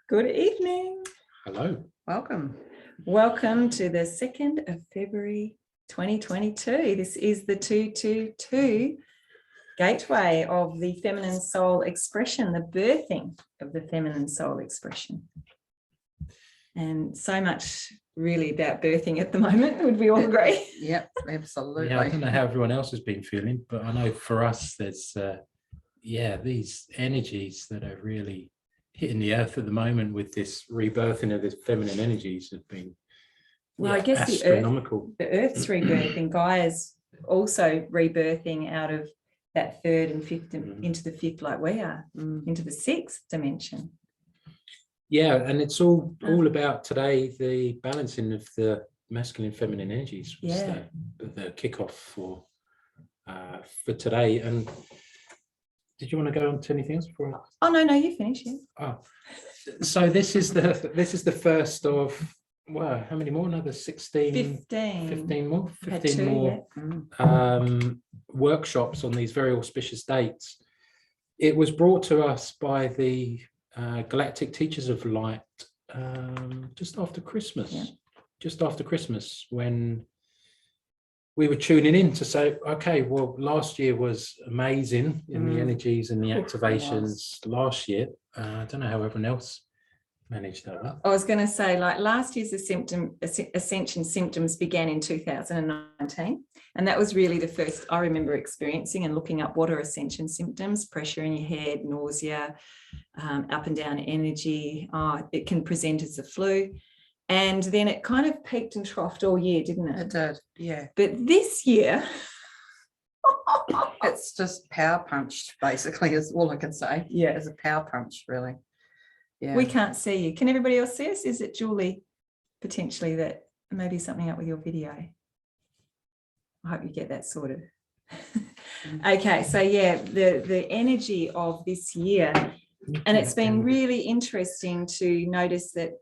Good evening. Hello. Welcome. Welcome to the 2nd of February 2022. This is the 222 gateway of the feminine soul expression, the birthing of the feminine soul expression. And so much really about birthing at the moment, would we all agree? Yep, absolutely. Yeah, I don't know how everyone else has been feeling, but I know for us there's these energies that are really hitting the earth at the moment with this rebirthing of the feminine energies have been I guess astronomical. The Earth's rebirthing, Gaia's also rebirthing out of that third and fifth into the fifth, like we are, into the sixth dimension. Yeah, and it's all about today, the balancing of the masculine feminine energies was the kickoff for today. And did you want to go on to anything else before? Oh no, you finish. Yeah. Oh, so this is the first of, wow, how many more? Another 15 more. 15 more workshops on these very auspicious dates. It was brought to us by the Galactic Teachers of Light just after Christmas. Yeah. Just after Christmas, when we were tuning in to say, okay, well, last year was amazing in the energies and the activations last year. I don't know how everyone else managed that. I was going to say, like last year's Ascension symptoms began in 2019. And that was really the first I remember experiencing and looking up what are Ascension symptoms: pressure in your head, nausea, up and down energy. It can present as the flu. And then it kind of peaked and troughed all year, didn't it? It did, yeah. But this year... it's just power punched, basically, is all I can say. Yeah, it's a power punch, really. Yeah. We can't see you. Can everybody else see us? Is it Julie, potentially, that maybe something up with your video? I hope you get that sorted. Okay, so yeah, the energy of this year, and it's been really interesting to notice that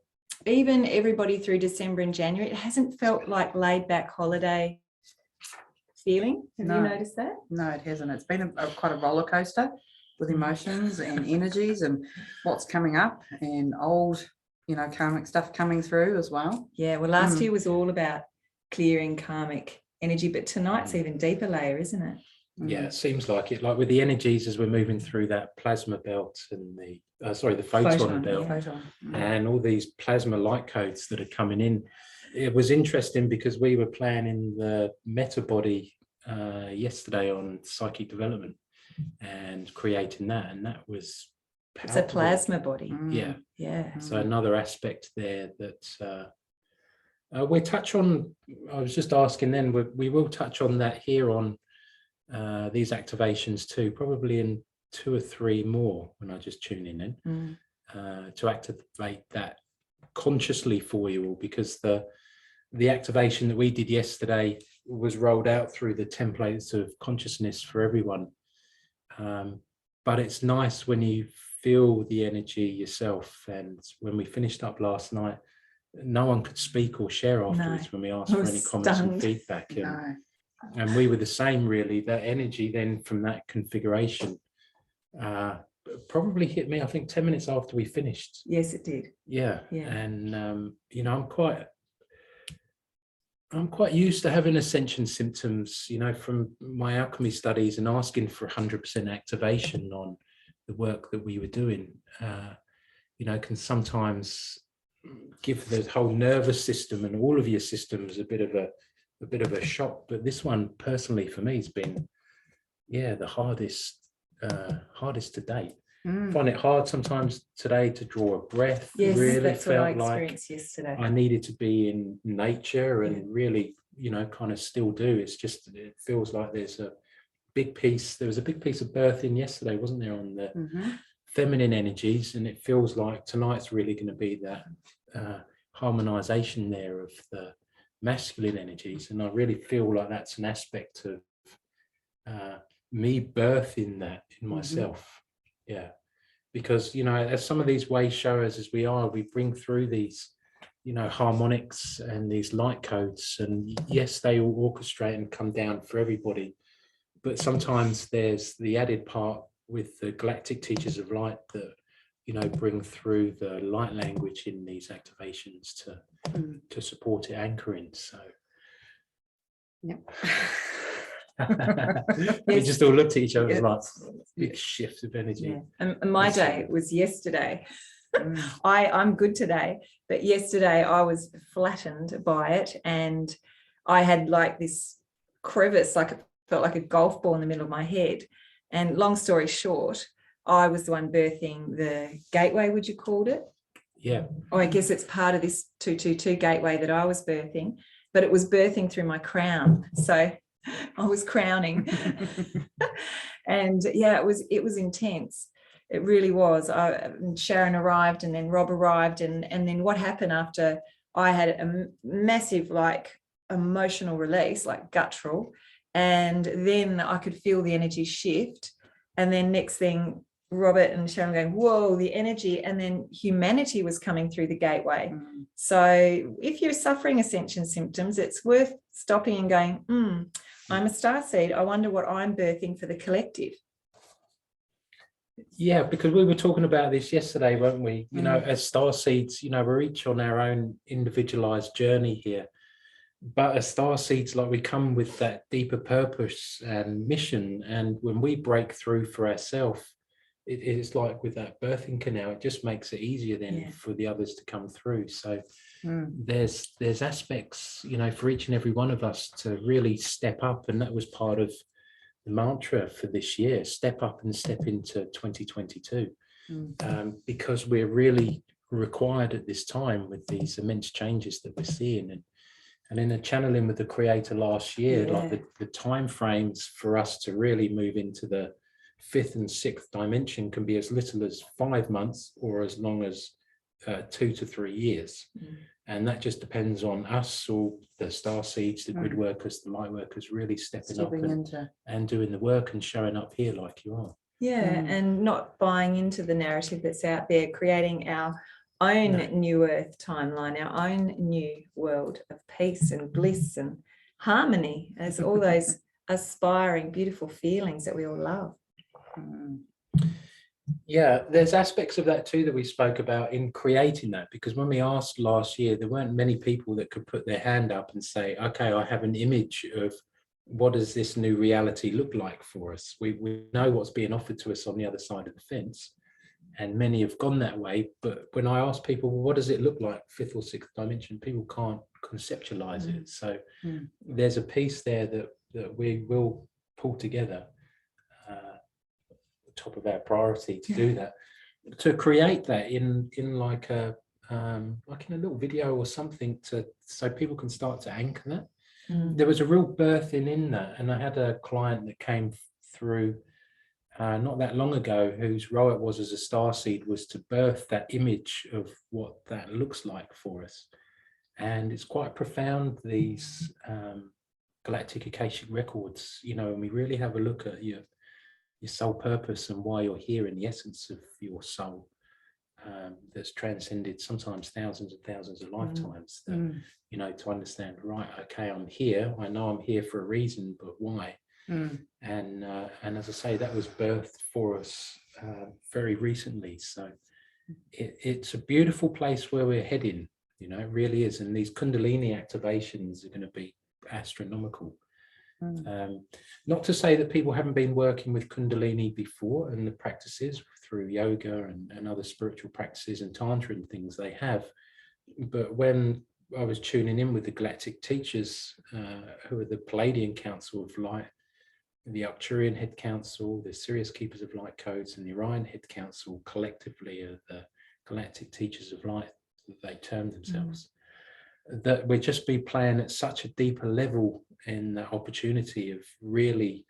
even everybody through December and January, it hasn't felt like laid back holiday feeling. Have you noticed that? No, it hasn't. It's been quite a roller coaster with emotions and energies and what's coming up and old, karmic stuff coming through as well. Yeah, well, last year was all about clearing karmic energy, but tonight's even deeper layer, isn't it? Yeah, it seems like it. Like with the energies as we're moving through that plasma belt and the photon belt, and all these plasma light codes that are coming in. It was interesting because we were planning the meta body yesterday on psychic development and creating that, and that was powerful. It's a plasma body. Yeah. So another aspect there that we touch on. I was just asking then, we will touch on that here on these activations too, probably in 2 or 3 more when I just tune in to activate that consciously for you all, because the activation that we did yesterday was rolled out through the templates of consciousness for everyone. But it's nice when you feel the energy yourself. And when we finished up last night, no one could speak or share afterwards when we asked for any comments and feedback. And we were the same, really. That energy then from that configuration probably hit me, I think, 10 minutes after we finished. Yes, it did. Yeah. And I'm quite used to having ascension symptoms, from my alchemy studies and asking for 100% activation on the work that we were doing. Can sometimes give the whole nervous system and all of your systems a bit of a shock. But this one, personally, for me, has been, the hardest to date. I find it hard sometimes today to draw a breath. Yes, really that's felt what I like yesterday. I needed to be in nature and really, kind of still do. It's just, it feels like there was a big piece of birth in yesterday, wasn't there, on the feminine energies, and it feels like tonight's really going to be that harmonization there of the masculine energies. And I really feel like that's an aspect of me birthing that in myself. Because as some of these way showers as we bring through these harmonics and these light codes, and yes, they all orchestrate and come down for everybody, but sometimes there's the added part with the Galactic Teachers of Light that bring through the light language in these activations to support it anchoring. So Yep. we just all looked at each other Yeah. like big shift of energy. Yeah. And my day was yesterday. I'm good today, but yesterday I was flattened by it, and I had like this crevice, like it felt like a golf ball in the middle of my head. And long story short, I was the one birthing the gateway, would you call it? Yeah. Oh, I guess it's part of this 222 gateway that I was birthing, but it was birthing through my crown. So I was crowning. And yeah, it was intense. It really was. Sharon arrived, and then Rob arrived, and then what happened after I had a massive like emotional release, like guttural, and then I could feel the energy shift, and then next thing Robert and Sharon going, whoa, the energy, and then humanity was coming through the gateway. So if you're suffering ascension symptoms, it's worth stopping and going, I'm a starseed. I wonder what I'm birthing for the collective. Yeah, because we were talking about this yesterday, weren't we? As starseeds, we're each on our own individualized journey here. But as starseeds, like, we come with that deeper purpose and mission. And when we break through for ourselves, it is like with that birthing canal, it just makes it easier then for the others to come through. So there's aspects, for each and every one of us to really step up. And that was part of the mantra for this year: step up and step into 2022, because we're really required at this time with these immense changes that we're seeing. And in a channeling with the creator last year, like the time frames for us to really move into the 5th and 6th dimension can be as little as 5 months or as long as 2 to 3 years. And that just depends on us, or the starseeds, the grid workers, the light workers, really stepping up and doing the work and showing up here like you are. Yeah, and not buying into the narrative that's out there, creating our own new earth timeline, our own new world of peace and bliss and harmony, as all those aspiring, beautiful feelings that we all love. Yeah, there's aspects of that too that we spoke about in creating that, because when we asked last year, there weren't many people that could put their hand up and say, okay, I have an image of what does this new reality look like for us. We know what's being offered to us on the other side of the fence, and many have gone that way. But when I ask people, well, what does it look like, 5th or 6th dimension, people can't conceptualize it. So there's a piece there that we will pull together, top of our priority to do that, to create that in like a like in a little video or something, so people can start to anchor that. There was a real birthing in that, and I had a client that came through not that long ago, whose role it was as a starseed was to birth that image of what that looks like for us. And it's quite profound, these galactic akashic records, and we really have a look at your soul purpose and why you're here, in the essence of your soul, that's transcended sometimes thousands and thousands of lifetimes, that to understand, right, okay, I'm here, I know I'm here for a reason, but why? And as I say, that was birthed for us very recently. So it's a beautiful place where we're heading, it really is. And these Kundalini activations are going to be astronomical. Not to say that people haven't been working with Kundalini before, and the practices through yoga and other spiritual practices and Tantra and things they have. But when I was tuning in with the Galactic teachers, who are the Palladian Council of Light, the Arcturian Head Council, the Sirius Keepers of Light Codes, and the Orion Head Council, collectively are the Galactic Teachers of Light, that they term themselves, that we'd just be playing at such a deeper level in the opportunity of really,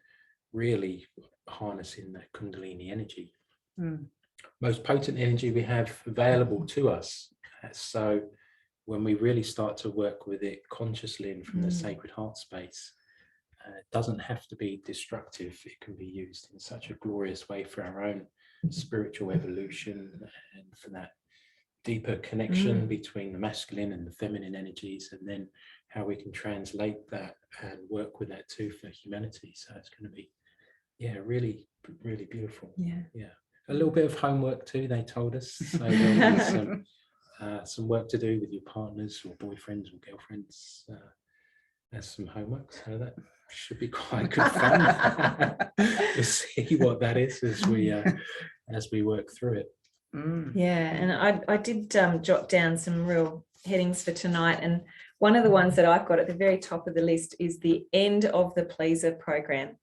really harnessing that Kundalini energy. Most potent energy we have available to us. So when we really start to work with it consciously and from the sacred heart space, it doesn't have to be destructive. It can be used in such a glorious way for our own spiritual evolution, and for that deeper connection between the masculine and the feminine energies, and then how we can translate that and work with that too for humanity. So it's going to be, really, really beautiful. Yeah. a little bit of homework too, they told us. So there'll be some work to do with your partners or boyfriends or girlfriends. There's some homework, so that should be quite good fun. We'll see what that is as we work through it. Yeah, and I did jot down some real headings for tonight, and one of the ones that I've got at the very top of the list is the end of the pleaser program.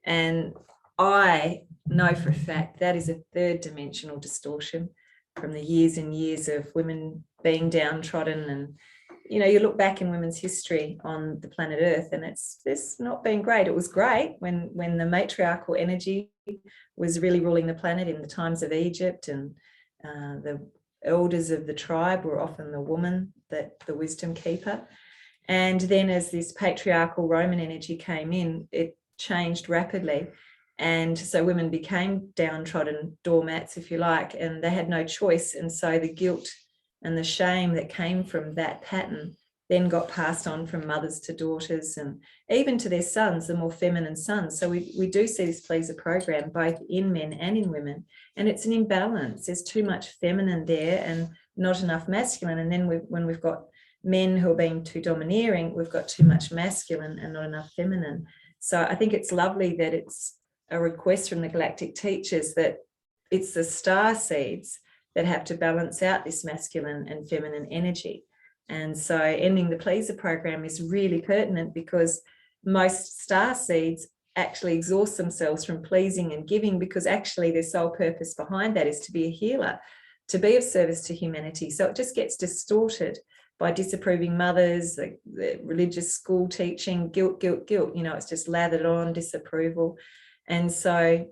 And I know for a fact that is a third dimensional distortion from the years and years of women being downtrodden. And you look back in women's history on the planet Earth, and it's not been great. It was great when the matriarchal energy was really ruling the planet in the times of Egypt, and the elders of the tribe were often the woman, the wisdom keeper. And then as this patriarchal Roman energy came in, it changed rapidly. And so women became downtrodden doormats, if you like, and they had no choice. And so the guilt and the shame that came from that pattern then got passed on from mothers to daughters and even to their sons, the more feminine sons. So we do see this pleaser program both in men and in women, and it's an imbalance. There's too much feminine there and not enough masculine. And then when we've got men who are being too domineering, we've got too much masculine and not enough feminine. So I think it's lovely that it's a request from the galactic teachers that it's the star seeds that have to balance out this masculine and feminine energy. And so ending the pleaser program is really pertinent, because most star seeds actually exhaust themselves from pleasing and giving, because actually their sole purpose behind that is to be a healer, to be of service to humanity. So it just gets distorted by disapproving mothers, the religious school teaching, guilt, it's just lathered on disapproval. And so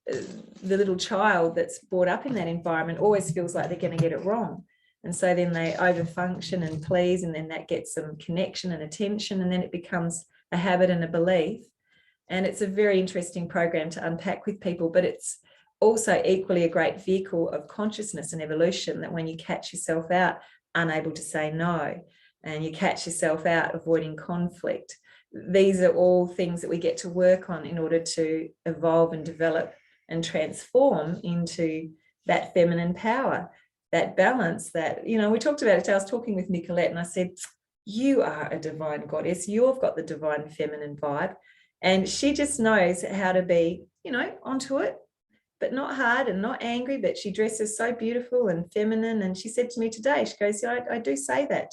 the little child that's brought up in that environment always feels like they're going to get it wrong. And so then they overfunction and please, and then that gets some connection and attention, and then it becomes a habit and a belief. And it's a very interesting program to unpack with people, but it's also equally a great vehicle of consciousness and evolution, that when you catch yourself out unable to say no, and you catch yourself out avoiding conflict, these are all things that we get to work on in order to evolve and develop and transform into that feminine power, that balance that, we talked about it. I was talking with Nicolette and I said, you are a divine goddess. You've got the divine feminine vibe. And she just knows how to be, onto it, but not hard and not angry, but she dresses so beautiful and feminine. And she said to me today, she goes, I do say that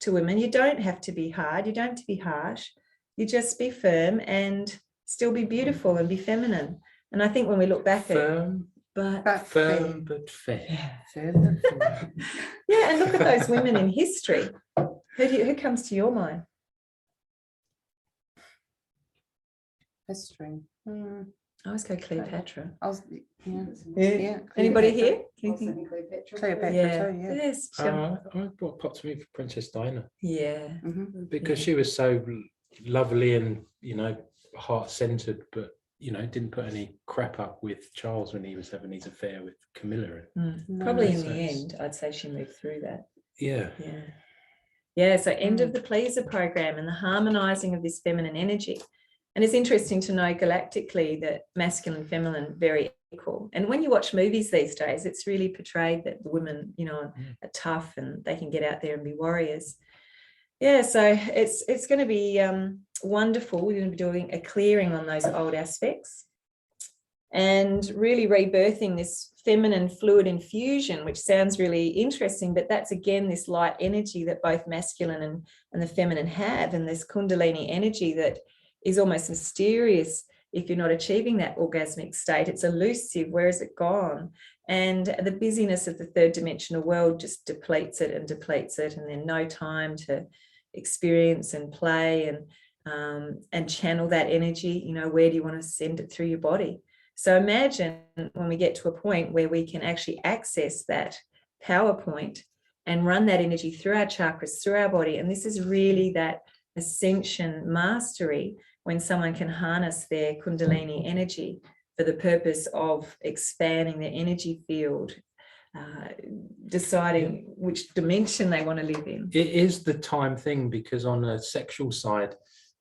to women. You don't have to be hard. You don't have to be harsh. You just be firm and still be beautiful and be feminine. And I think when we look back Firm but but fair. Yeah, and look at those women in history. Who comes to your mind? History. I always go Cleopatra. Yeah. Anybody here? Cleopatra Yeah. too, yeah. Yes. What popped to me for Princess Diana, Yeah. because she was so lovely and heart-centered, but didn't put any crap up with Charles when he was having his affair with Camilla. Probably in So the it's- end, I'd say she moved through that. Yeah. Yeah. So end of the pleaser program and the harmonizing of this feminine energy. And it's interesting to know galactically that masculine and feminine very equal. And when you watch movies these days, it's really portrayed that the women, are tough and they can get out there and be warriors. Yeah, so it's going to be wonderful. We're going to be doing a clearing on those old aspects and really rebirthing this feminine fluid infusion, which sounds really interesting, but that's again this light energy that both masculine and the feminine have, and this kundalini energy that is almost mysterious if you're not achieving that orgasmic state. It's elusive. Where has it gone? And the busyness of the third dimensional world just depletes it, and then no time to experience and play and channel that energy. Where do you want to send it through your body? So imagine when we get to a point where we can actually access that power point and run that energy through our chakras, through our body. And this is really that Ascension Mastery, when someone can harness their kundalini energy for the purpose of expanding their energy field, deciding which dimension they want to live in. It is the time thing, because on a sexual side,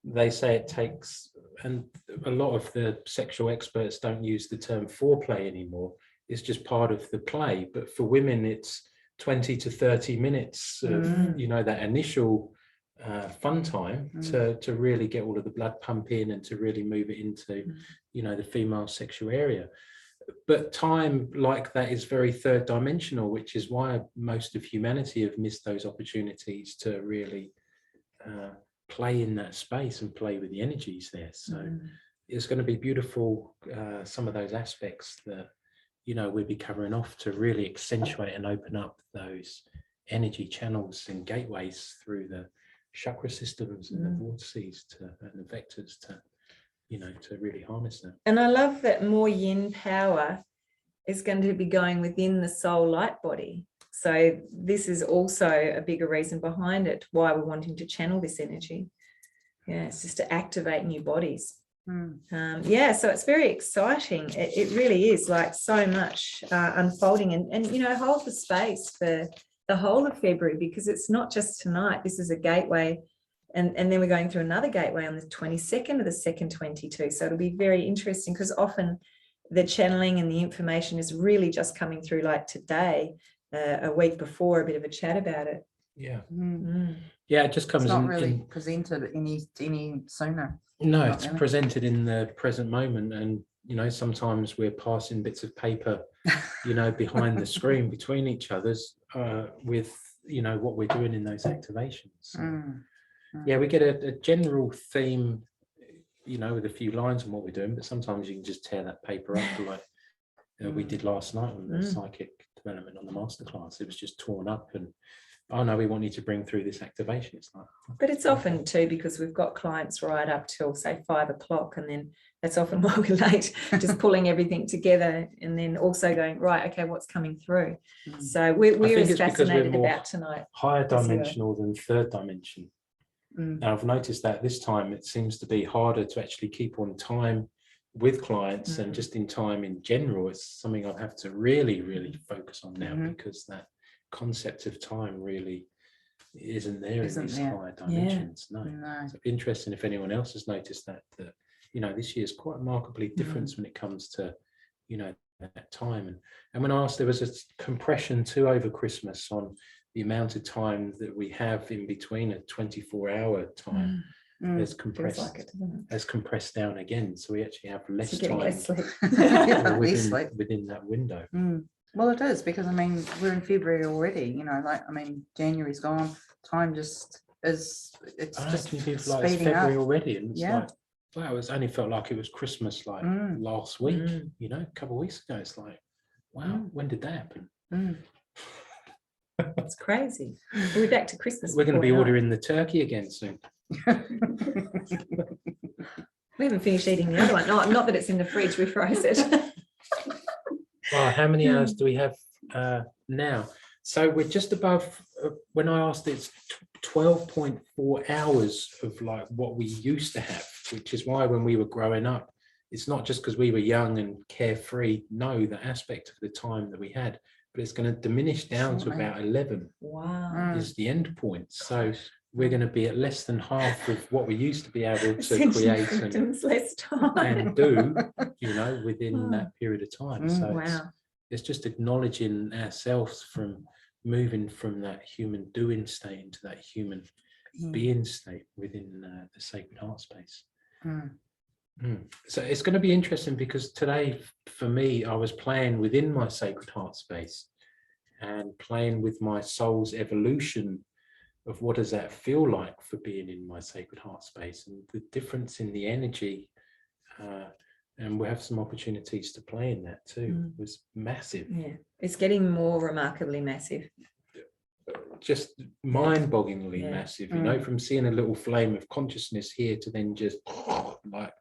they say it takes and a lot of the sexual experts don't use the term foreplay anymore. It's just part of the play. But for women, it's 20 to 30 minutes of, you know, that initial fun time to really get all of the blood pumping and to really move it into, you know, the female sexual area. But time like that is very third dimensional, which is why most of humanity have missed those opportunities to really play in that space and play with the energies there. So it's going to be beautiful, some of those aspects that, you know, we'll be covering off to really accentuate and open up those energy channels and gateways through the chakra systems and the vortices and the vectors to, you know, to really harness that. And I love that more yin power is going to be going within the soul light body. So this is also a bigger reason behind it, why we're wanting to channel this energy. Yeah, it's just to activate new bodies. Yeah, so it's very exciting. It really is, like, so much unfolding, and you know, hold the space for the whole of February, because it's not just tonight. This is a gateway, and then we're going through another gateway on the 22nd of the 2nd 22. So it'll be very interesting, because often the channeling and the information is really just coming through, like today, a week before, a bit of a chat about it. Yeah. Yeah, it just comes It's not in, really presented any sooner. no, Not it's really. presented in the present moment. And, you know, sometimes we're passing bits of paper, you know, behind the screen between each other's with, you know, what we're doing in those activations. Yeah, we get a general theme, you know, with a few lines on what we're doing, but sometimes you can just tear that paper up, like we did last night on the psychic development on the masterclass. It was just torn up, and oh no, we want you to bring through this activation. It's like, but it's often too, because we've got clients right up till, say, 5 o'clock, and then that's often why we're late, just pulling everything together, and then also going, right, okay, what's coming through. So we're as fascinated about tonight. Higher dimensional than third dimension. Now I've noticed that this time it seems to be harder to actually keep on time with clients, and just in time in general. It's something I have to really focus on now, because that concept of time really isn't there in these higher dimensions. No. So interesting if anyone else has noticed that you know, this year is quite remarkably different when it comes to, you know, that time. And when I asked, there was a compression too over Christmas on the amount of time that we have in between a 24-hour time. Has compressed down again, so we actually have less time within that window. Well, it is, because I mean, we're in February already, you know, like, I mean, January's gone, time just is, it's just speeding like it's February up already, and it's like, wow, it's only felt like it was Christmas like last week, you know, a couple of weeks ago. It's like, wow, when did that happen? It's crazy. We're back to Christmas. We're going to be ordering the turkey again soon. We haven't finished eating the other one. No, not that it's in the fridge, we froze it. Well, how many hours do we have now? So we're just above, when I asked, it's 12.4 hours of like what we used to have, which is why when we were growing up, it's not just because we were young and carefree. No, the aspect of the time that we had, but it's going to diminish down to about 11. Wow. Is the end point. So we're going to be at less than half of what we used to be able to create and do, you know, within that period of time. So it's just acknowledging ourselves from moving from that human doing state into that human being state within the sacred heart space. So it's going to be interesting, because today for me, I was playing within my sacred heart space and playing with my soul's evolution of what does that feel like for being in my sacred heart space, and the difference in the energy, and we have some opportunities to play in that too. Was massive. Yeah, it's getting more remarkably massive, just mind-bogglingly massive, you know, from seeing a little flame of consciousness here to then just like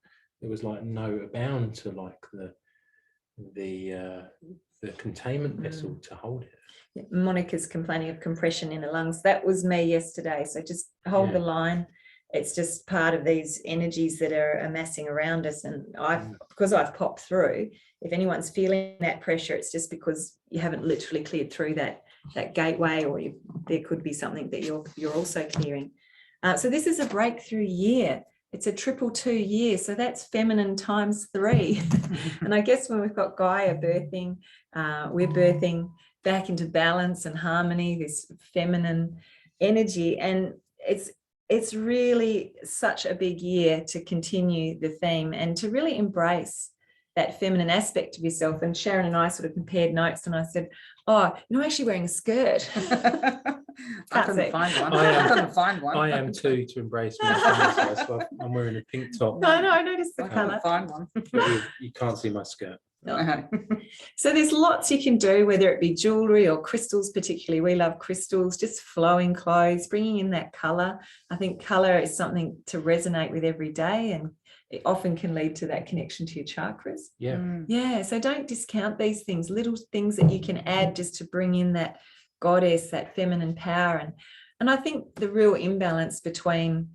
there was like no bound to like the containment vessel to hold it. Monica's complaining of compression in the lungs. That was me yesterday. So just hold the line. It's just part of these energies that are amassing around us. And because I've popped through, if anyone's feeling that pressure, it's just because you haven't literally cleared through that gateway, or there could be something that you're also clearing. So this is a breakthrough year. it's a 222 year. So that's feminine times 3. And I guess when we've got Gaia birthing, we're birthing back into balance and harmony, this feminine energy. And it's really such a big year to continue the theme and to really embrace that feminine aspect of yourself. And Sharon and I sort of compared notes, and I said, oh, you're actually wearing a skirt. I couldn't find one. I couldn't find one. I am too, to embrace my so I'm wearing a pink top. No, I noticed the I colour. couldn't find one. You can't see my skirt. No. So there's lots you can do, whether it be jewelry or crystals. Particularly we love crystals, just flowing clothes, bringing in that color. I think color is something to resonate with every day, and it often can lead to that connection to your chakras. Yeah, so don't discount these things, little things that you can add just to bring in that goddess, that feminine power. And I think the real imbalance between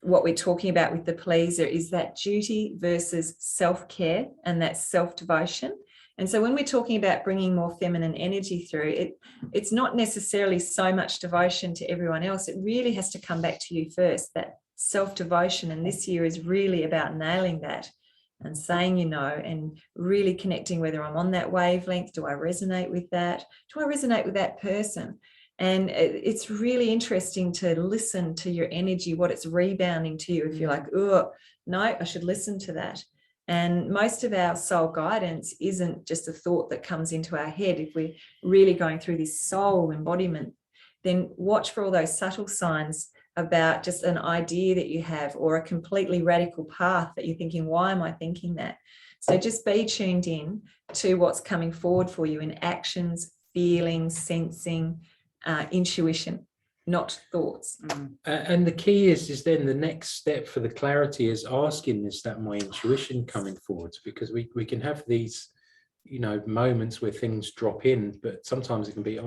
what we're talking about with the pleaser is that duty versus self-care and that self-devotion. And so when we're talking about bringing more feminine energy through, it's not necessarily so much devotion to everyone else. It really has to come back to you first, that self-devotion. And this year is really about nailing that and saying, and really connecting whether I'm on that wavelength. Do I resonate with that? Do I resonate with that person? And it's really interesting to listen to your energy, what it's rebounding to you. If you're like, oh, no, I should listen to that. And most of our soul guidance isn't just a thought that comes into our head. If we're really going through this soul embodiment, then watch for all those subtle signs about just an idea that you have or a completely radical path that you're thinking, why am I thinking that? So just be tuned in to what's coming forward for you in actions, feelings, sensing, intuition, not thoughts. And the key is then the next step for the clarity is asking, is that my intuition coming forward? Because we can have these, moments where things drop in, but sometimes it can be,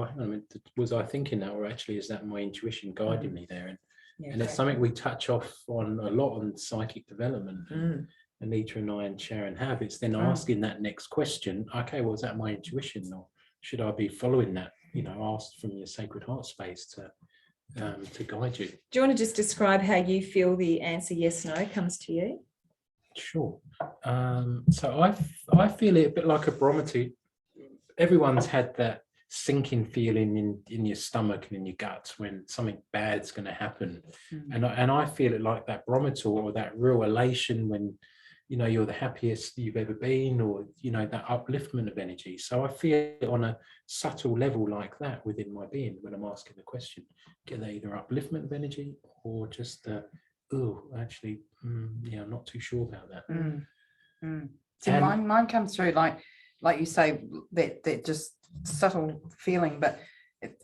was I thinking that, or actually is that my intuition guiding me there? And it's something we touch off on a lot on psychic development. Anita and I and Sharon have. It's then asking that next question. Okay, well, is that my intuition, or should I be following that? Asked from your sacred heart space to guide you. Do you want to just describe how you feel the answer yes, no comes to you? Sure. So I feel it a bit like a barometer. Everyone's had that sinking feeling in your stomach and in your guts when something bad's going to happen. And I feel it like that barometer, or that real elation when you're the happiest you've ever been, or that upliftment of energy. So I feel it on a subtle level like that within my being when I'm asking the question. Get that either upliftment of energy or just actually I'm not too sure about that. See, mine comes through like you say, that just subtle feeling, but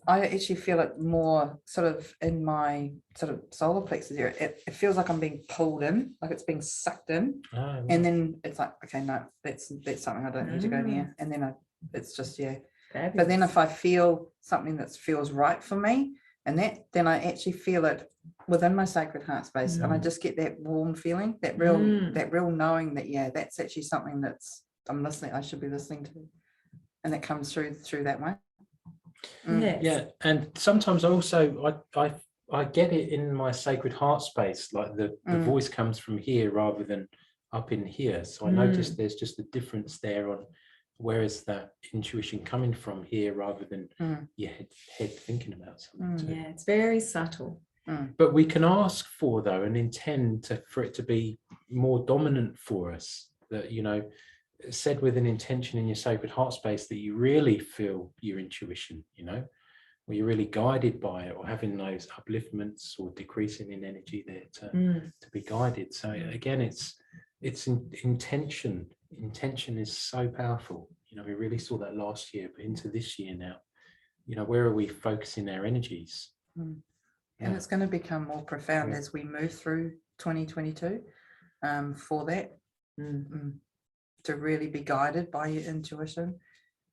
I actually feel it more sort of in my sort of solar plexus area. It feels like I'm being pulled in, like it's being sucked in. And then it's like, okay, no, that's something I don't need to go near. And then it's just, Fabulous. But then if I feel something that feels right for me, and then I actually feel it within my sacred heart space, and I just get that warm feeling, that real knowing that, that's actually something I should be listening to. And that comes through that way. Yes. Yeah, and sometimes also I get it in my sacred heart space, like the voice comes from here rather than up in here. So I notice there's just a difference there on where is that intuition coming from, here rather than your head thinking about something. Yeah, it's very subtle. But we can ask for, though, and intend for it to be more dominant for us, that said with an intention in your sacred heart space that you really feel your intuition, where you're really guided by it, or having those upliftments or decreasing in energy there to be guided. So again, it's intention. Intention is so powerful. We really saw that last year, but into this year now, where are we focusing our energies? And it's going to become more profound as we move through 2022 for that. To really be guided by your intuition,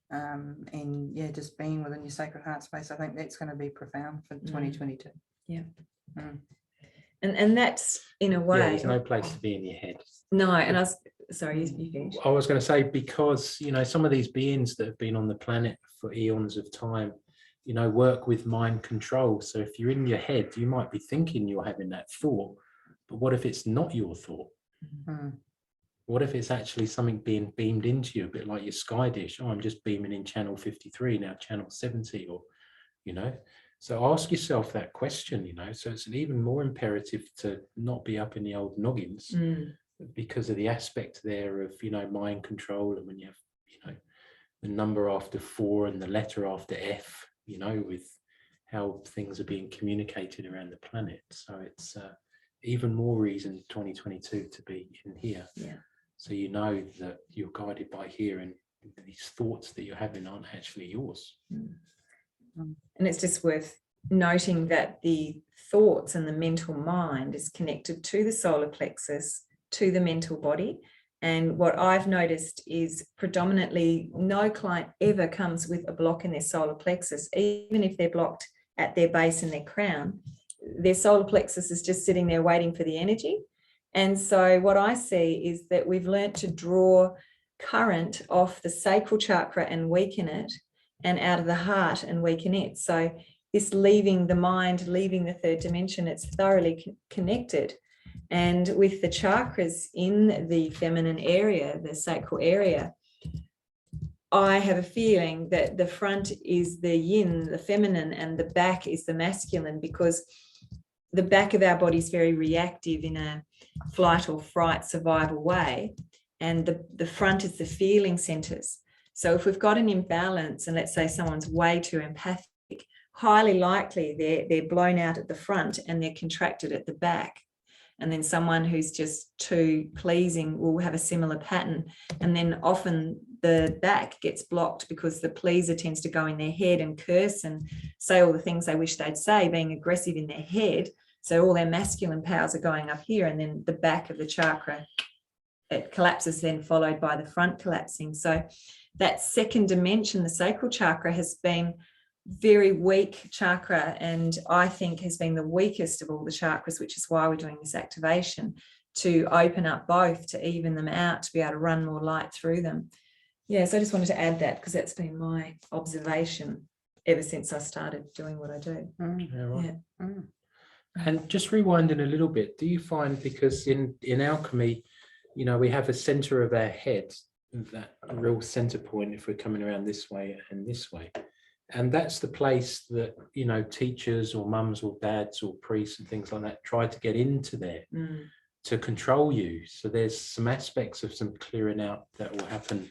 and just being within your sacred heart space. I think that's going to be profound for 2022. And that's in a way, there's no place to be in your head. No. And I was sorry, you finished. I was going to say, because some of these beings that have been on the planet for eons of time, work with mind control. So if you're in your head, you might be thinking you're having that thought, But what if it's not your thought? What if it's actually something being beamed into you, a bit like your sky dish? Oh, I'm just beaming in channel 53, now channel 70, or, you know. So ask yourself that question, you know. So it's an even more imperative to not be up in the old noggins because of the aspect there of, you know, mind control. And when you have, you know, the number after 4 and the letter after F, you know, with how things are being communicated around the planet. So it's even more reason 2022 to be in here. Yeah. So you know that you're guided by here, and these thoughts that you're having aren't actually yours. And it's just worth noting that the thoughts and the mental mind is connected to the solar plexus, to the mental body. And what I've noticed is predominantly no client ever comes with a block in their solar plexus, even if they're blocked at their base and their crown. Their solar plexus is just sitting there waiting for the energy. And so what I see is that we've learnt to draw current off the sacral chakra and weaken it, and out of the heart and weaken it. So this leaving the mind, leaving the third dimension, it's thoroughly connected. And with the chakras in the feminine area, the sacral area, I have a feeling that the front is the yin, the feminine, and the back is the masculine, because the back of our body is very reactive in a flight or fright survival way. And the front is the feeling centers. So if we've got an imbalance, and let's say someone's way too empathic, highly likely they're blown out at the front and they're contracted at the back. And then someone who's just too pleasing will have a similar pattern. And then often the back gets blocked because the pleaser tends to go in their head and curse and say all the things they wish they'd say, being aggressive in their head. So all their masculine powers are going up here, and then the back of the chakra, it collapses, then followed by the front collapsing. So that second dimension, the sacral chakra, has been very weak chakra, and I think has been the weakest of all the chakras, which is why we're doing this activation, to open up both, to even them out, to be able to run more light through them. Yeah, so I just wanted to add that, because that's been my observation ever since I started doing what I do. Yeah, right. Yeah. And just rewinding a little bit, do you find, because in alchemy, you know, we have a center of our head, that real center point, if we're coming around this way and this way. And that's the place that, you know, teachers or mums or dads or priests and things like that try to get into there to control you. So there's some aspects of some clearing out that will happen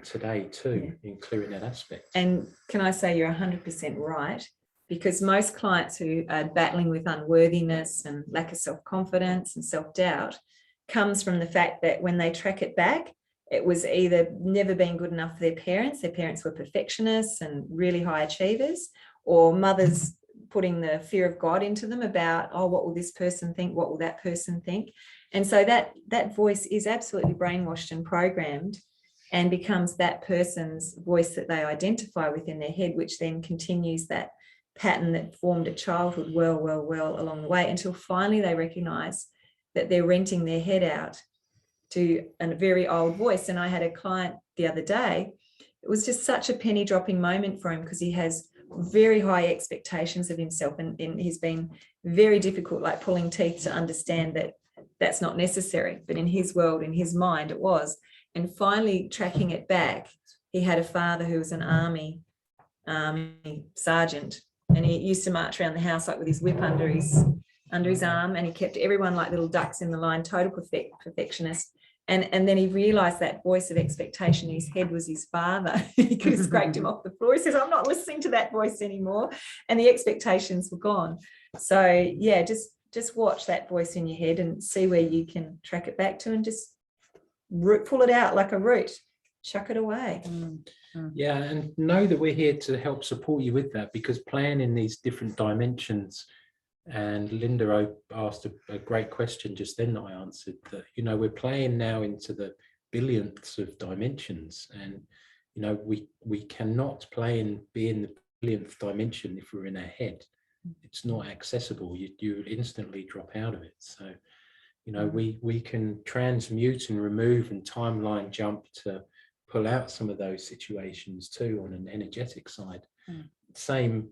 today too, in clearing that aspect. And can I say you're 100% right? Because most clients who are battling with unworthiness and lack of self-confidence and self-doubt comes from the fact that when they track it back, it was either never been good enough for their parents were perfectionists and really high achievers, or mothers putting the fear of God into them about, oh, what will this person think? What will that person think? And so that voice is absolutely brainwashed and programmed, and becomes that person's voice that they identify with in their head, which then continues that pattern that formed at childhood well along the way, until finally they recognize that they're renting their head out to a very old voice. And I had a client the other day, it was just such a penny dropping moment for him, because he has very high expectations of himself, and he's been very difficult, like pulling teeth, to understand that that's not necessary, but in his world, in his mind, it was. And finally tracking it back, he had a father who was an army sergeant, and he used to march around the house like with his whip under his arm, and he kept everyone like little ducks in the line, total perfectionist. And then he realized that voice of expectation in his head was his father. He could have scraped him off the floor. He says, I'm not listening to that voice anymore. And the expectations were gone. So yeah, just watch that voice in your head and see where you can track it back to, and just pull it out like a root, chuck it away. Yeah, and know that we're here to help support you with that, because playing in these different dimensions, and Linda asked a great question just then that I answered, that, you know, we're playing now into the billionths of dimensions, and, you know, we cannot play and be in the billionth dimension if we're in our head. It's not accessible. You instantly drop out of it. So, you know, we can transmute and remove and timeline jump to pull out some of those situations too on an energetic side. Same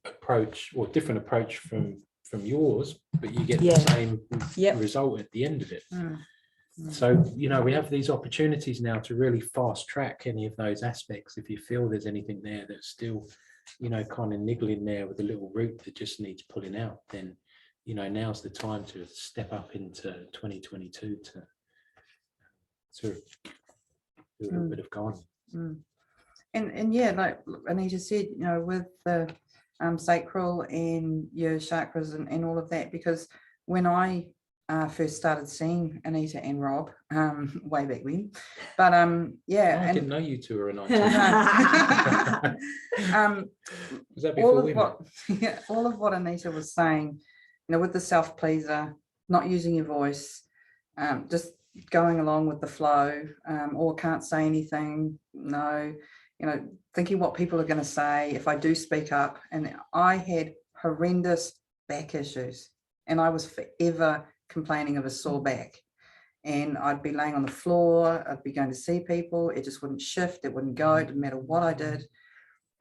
approach, or different approach from from yours, but you get Yeah. the same Yep. result at the end of it. Mm. So, you know, we have these opportunities now to really fast track any of those aspects. If you feel there's anything there that's still, you know, kind of niggling there with a little root that just needs pulling out, then, you know, now's the time to step up into 2022 to do a little bit of gardening. And yeah, like Anita said, you know, with the sacral and your chakras and all of that, because when I first started seeing Anita and Rob way back when, but yeah, I didn't know you two were an IT. Was that all before of we what all of what Anita was saying, you know, with the self-pleaser, not using your voice, just going along with the flow, or can't say anything, no, you know, thinking what people are going to say if I do speak up. And I had horrendous back issues, and I was forever complaining of a sore back. And I'd be laying on the floor, I'd be going to see people, it just wouldn't shift, it wouldn't go, it didn't matter what I did.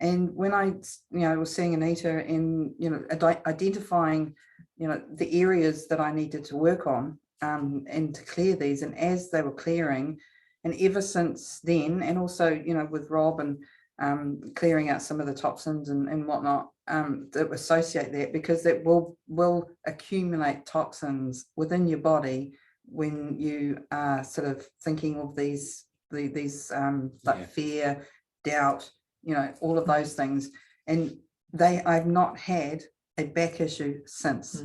And when I, you know, was seeing Anita and, you know, identifying, you know, the areas that I needed to work on, and to clear these, and as they were clearing, and ever since then, and also, you know, with Rob and clearing out some of the toxins and whatnot that associate that, because that will accumulate toxins within your body when you are sort of thinking of these like fear, doubt, you know, all of those things. And I've not had a back issue since.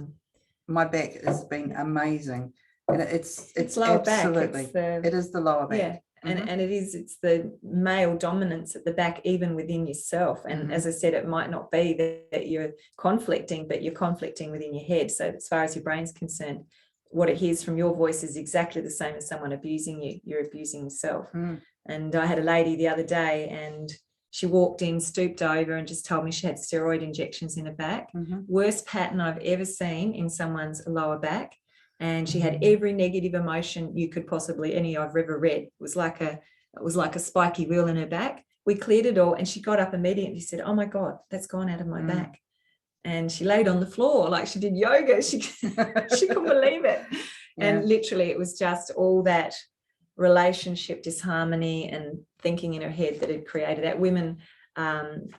My back has been amazing. And it's lower absolutely, back. it is the lower back. Yeah. And it's the male dominance at the back, even within yourself. And as I said, it might not be that you're conflicting, but you're conflicting within your head. So as far as your brain's concerned, what it hears from your voice is exactly the same as someone abusing you. You're abusing yourself. And I had a lady the other day, and she walked in, stooped over, and just told me she had steroid injections in her back. Worst pattern I've ever seen in someone's lower back. And she had every negative emotion you could possibly, any I've ever read. It was like a spiky wheel in her back. We cleared it all, and she got up immediately. She said, "Oh my God, that's gone out of my back." And she laid on the floor like she did yoga. She couldn't believe it. And literally, it was just all that relationship disharmony and thinking in her head that had created that. Women,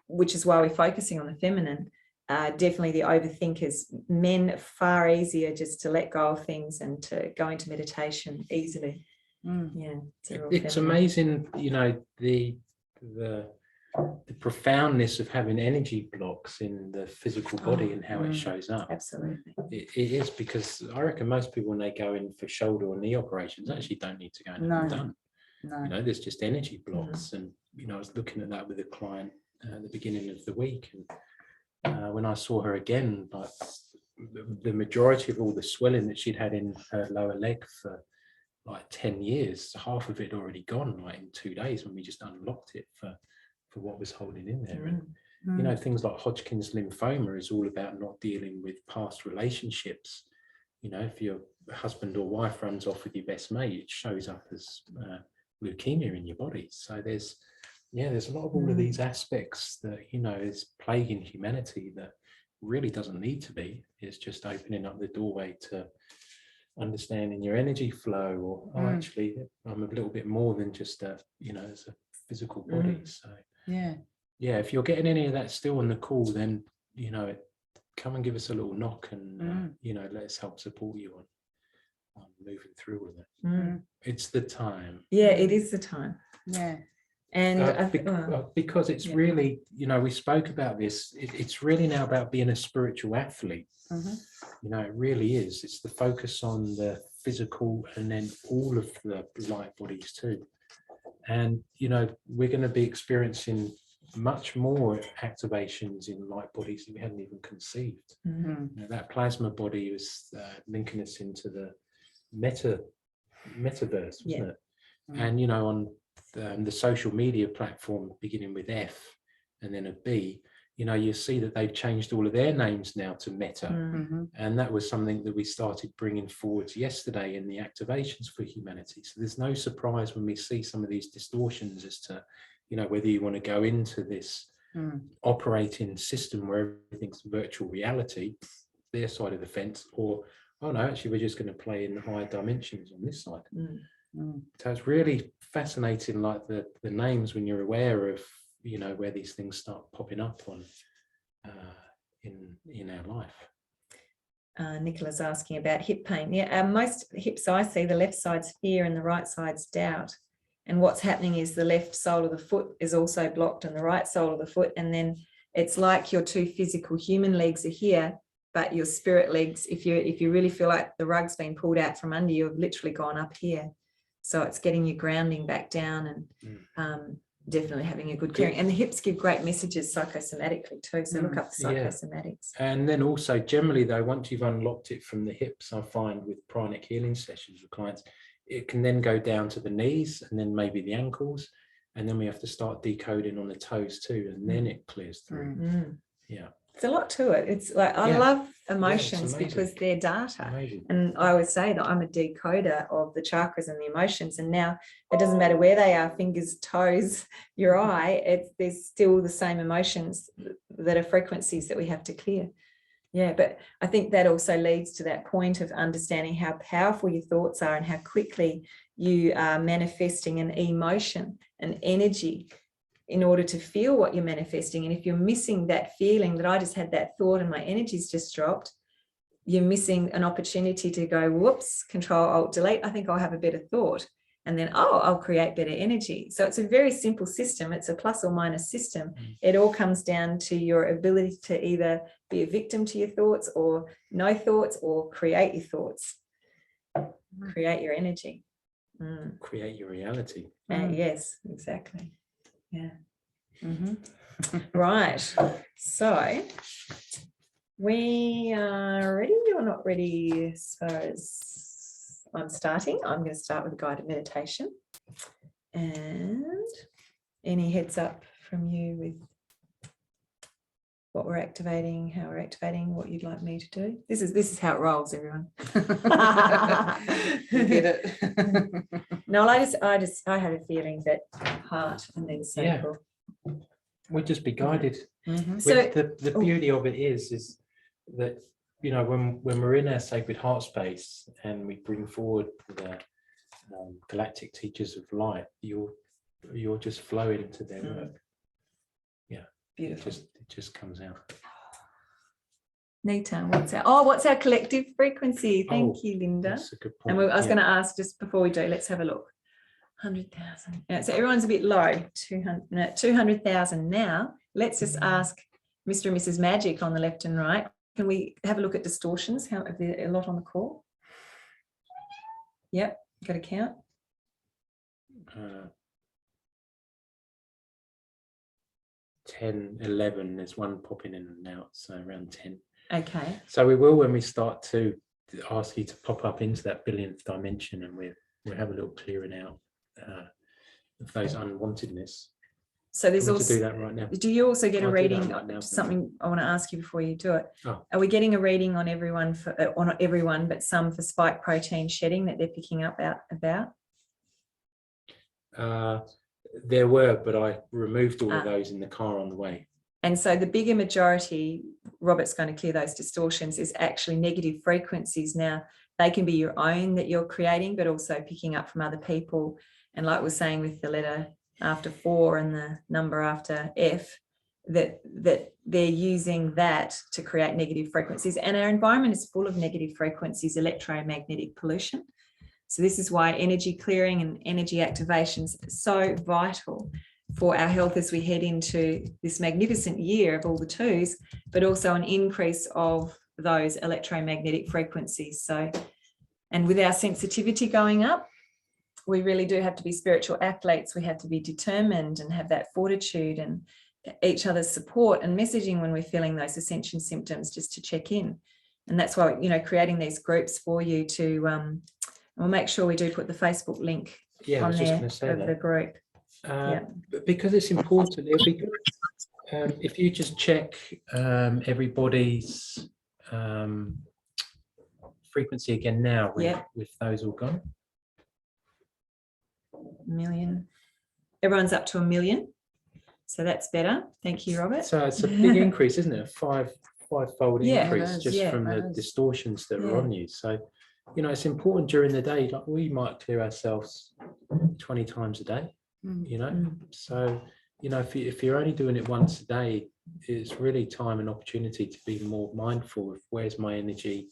which is why we're focusing on the feminine, definitely the overthinkers. Men, far easier just to let go of things and to go into meditation easily. It's amazing, you know, the profoundness of having energy blocks in the physical body and how it shows up. Absolutely. It is, because I reckon most people, when they go in for shoulder or knee operations, actually don't need to go and have them done. You know, there's just energy blocks. And, you know, I was looking at that with a client at the beginning of the week, and when I saw her again, like the majority of all the swelling that she'd had in her lower leg for like 10 years, half of it already gone, like in 2 days, when we just unlocked it for what was holding in there. And you know, things like Hodgkin's lymphoma is all about not dealing with past relationships. You know, if your husband or wife runs off with your best mate, it shows up as leukemia in your body. So there's a lot of all of these aspects that, you know, is plaguing humanity that really doesn't need to be. It's just opening up the doorway to understanding your energy flow, or actually I'm a little bit more than just a, you know, as a physical body. So if you're getting any of that still on the call, then, you know, come and give us a little knock, and you know, let us help support you on moving through with it. It's the time. It is the time. And because it's really, you know, we spoke about this, it's really now about being a spiritual athlete. You know, it really is. It's the focus on the physical, and then all of the light bodies too. And, you know, we're going to be experiencing much more activations in light bodies that we hadn't even conceived. You know, that plasma body was linking us into the metaverse, wasn't it? And, you know, on the social media platform beginning with F and then a B, you know, you see that they've changed all of their names now to Meta. And that was something that we started bringing forward yesterday in the activations for humanity. So there's no surprise when we see some of these distortions as to, you know, whether you want to go into this operating system where everything's virtual reality, their side of the fence, or oh no, actually we're just going to play in the higher dimensions on this side. So it's really fascinating, like the names, when you're aware of, you know, where these things start popping up on in our life. Nicola's asking about hip pain. Yeah, most hips I see, the left side's fear and the right side's doubt. And what's happening is the left sole of the foot is also blocked and the right sole of the foot. And then it's like your two physical human legs are here, but your spirit legs, if you really feel like the rug's been pulled out from under you, have literally gone up here. So it's getting you grounding back down and definitely having a good clearing. And the hips give great messages psychosomatically too. So look up the psychosomatics. And then also generally though, once you've unlocked it from the hips, I find with pranic healing sessions with clients, it can then go down to the knees and then maybe the ankles. And then we have to start decoding on the toes too. And then it clears through. Yeah. It's a lot to it. It's like, I love emotions because they're data. Amazing. And I always say that I'm a decoder of the chakras and the emotions. And now it doesn't matter where they are, fingers, toes, your eye, there's still the same emotions that are frequencies that we have to clear. Yeah, but I think that also leads to that point of understanding how powerful your thoughts are and how quickly you are manifesting an emotion, an energy, in order to feel what you're manifesting. And if you're missing that feeling that I just had that thought and my energy's just dropped, you're missing an opportunity to go, whoops, Control, Alt, Delete. I think I'll have a better thought. And then, oh, I'll create better energy. So it's a very simple system. It's a plus or minus system. It all comes down to your ability to either be a victim to your thoughts or no thoughts, or create your thoughts, create your energy. Create your reality. Yes, exactly. Yeah. Right. So we are ready or not ready as far as I'm starting? I'm going to start with a guided meditation. And any heads up from you with what we're activating, how we're activating, what you'd like me to do? This is how it rolls, everyone. You get it. No, I had a feeling that heart and then sacral. We'll just be guided. So The beauty of it is that, you know, when we're in our sacred heart space and we bring forward the galactic teachers of light, you're just flowing into their work. Yeah, beautiful. It just comes out. Nita, what's our collective frequency? Thank you, Linda. That's a good point. And I was going to ask just before we do, let's have a look. 100,000. Yeah, so everyone's a bit low. 200,000 now. Let's just ask Mr. and Mrs. Magic on the left and right. Can we have a look at distortions? How are there a lot on the call? Yep, got a count. 10, 11. There's one popping in and out, so around 10. Okay. So we will, when we start to ask you to pop up into that billionth dimension, and we'll have a little clearing out of those unwantedness. So there's also, do that right now. Do you also get a reading? Right now, something I want to ask you before you do it. Oh. Are we getting a reading on everyone or not everyone, but some for spike protein shedding that they're picking up about? There were, but I removed all of those in the car on the way. And so the bigger majority, Robert's going to clear those distortions, is actually negative frequencies. Now, they can be your own that you're creating, but also picking up from other people. And like we're saying with the letter after 4 and the number after F, that they're using that to create negative frequencies. And our environment is full of negative frequencies, electromagnetic pollution. So this is why energy clearing and energy activations are so vital for our health as we head into this magnificent year of all the twos, but also an increase of those electromagnetic frequencies. So, and with our sensitivity going up, we really do have to be spiritual athletes. We have to be determined and have that fortitude and each other's support and messaging when we're feeling those ascension symptoms, just to check in. And that's why, you know, creating these groups for you to, we'll make sure we do put the Facebook link on there of the group. Because it's important, it'll be good if you just check everybody's frequency again now with those all gone. 1 million. Everyone's up to 1 million. So that's better. Thank you, Robert. So it's a big increase, isn't it? fivefold Yeah, it increase is. just Yeah, from it the is. distortions that Yeah. are on you. So, you know, it's important during the day, like we might clear ourselves 20 times a day, you know. So, you know, if you're only doing it once a day, it's really time and opportunity to be more mindful of where's my energy,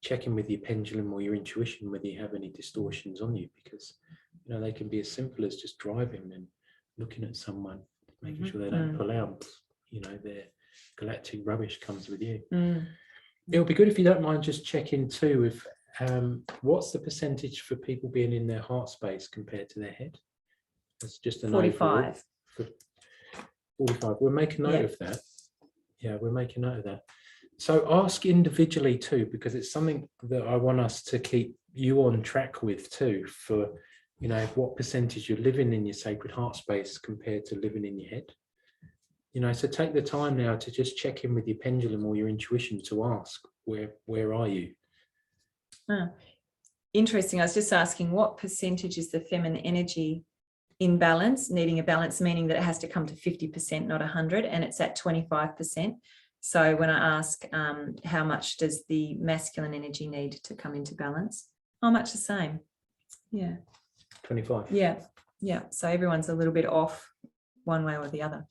checking with your pendulum or your intuition whether you have any distortions on you, because, you know, they can be as simple as just driving and looking at someone, making sure they don't pull out, you know, their galactic rubbish comes with you. It'll be good if you don't mind just checking too if what's the percentage for people being in their heart space compared to their head? That's just an 45. 45. We'll make a note of that. Yeah, we'll make a note of that. So ask individually too, because it's something that I want us to keep you on track with too, for, you know, what percentage you're living in your sacred heart space compared to living in your head. You know, so take the time now to just check in with your pendulum or your intuition to ask, where are you? Interesting. I was just asking, what percentage is the feminine energy in balance, needing a balance, meaning that it has to come to 50%, not 100, and it's at 25%. So when I ask how much does the masculine energy need to come into balance, how much the same? Yeah. 25. Yeah. So everyone's a little bit off one way or the other.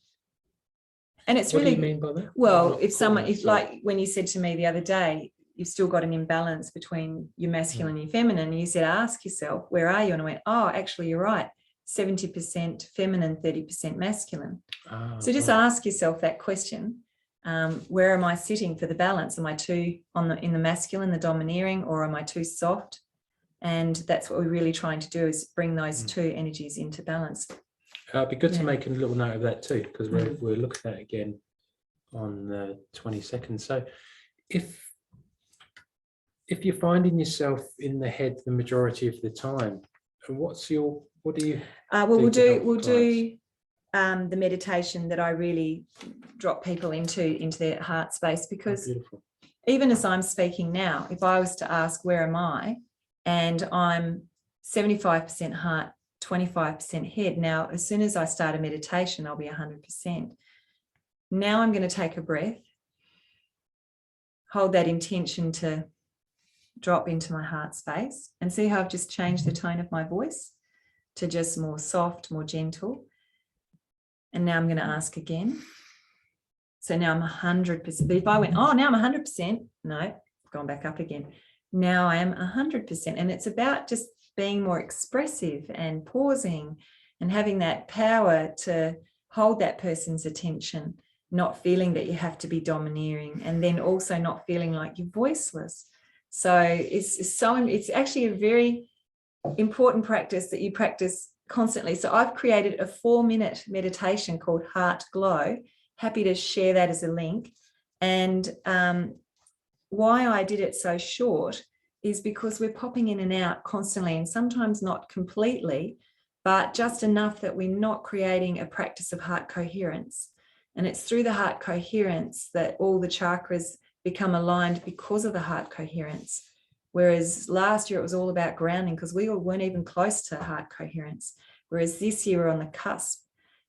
And it's What really, do you mean by that? well, if like when you said to me the other day, you've still got an imbalance between your masculine and your feminine, and you said, ask yourself, where are you? And I went, oh, actually, you're right. 70% feminine, 30% masculine. So just ask yourself that question. Where am I sitting for the balance? Am I too in the masculine, the domineering, or am I too soft? And that's what we're really trying to do, is bring those two energies into balance. It'd be good to make a little note of that too, because we're looking at it again on the 22nd. So if you're finding yourself in the head the majority of the time, what do you we'll do the meditation that I really drop people into their heart space, because even as I'm speaking now, if I was to ask where am I, and I'm 75% heart, 25% head. Now, as soon as I start a meditation, I'll be 100%. Now I'm going to take a breath, hold that intention to drop into my heart space, and see how I've just changed the tone of my voice to just more soft, more gentle. And now I'm going to ask again. So now I'm 100%. But if I went, oh, now I'm 100%, no, gone back up again. Now I am 100%. And it's about just being more expressive and pausing and having that power to hold that person's attention, not feeling that you have to be domineering, and then also not feeling like you're voiceless. So it's actually a very important practice that you practice constantly. So I've created a 4-minute meditation called Heart Glow. Happy to share that as a link. And why I did it so short is because we're popping in and out constantly, and sometimes not completely, but just enough that we're not creating a practice of heart coherence. And it's through the heart coherence that all the chakras become aligned, because of the heart coherence. Whereas last year it was all about grounding, because we weren't even close to heart coherence. Whereas this year we're on the cusp.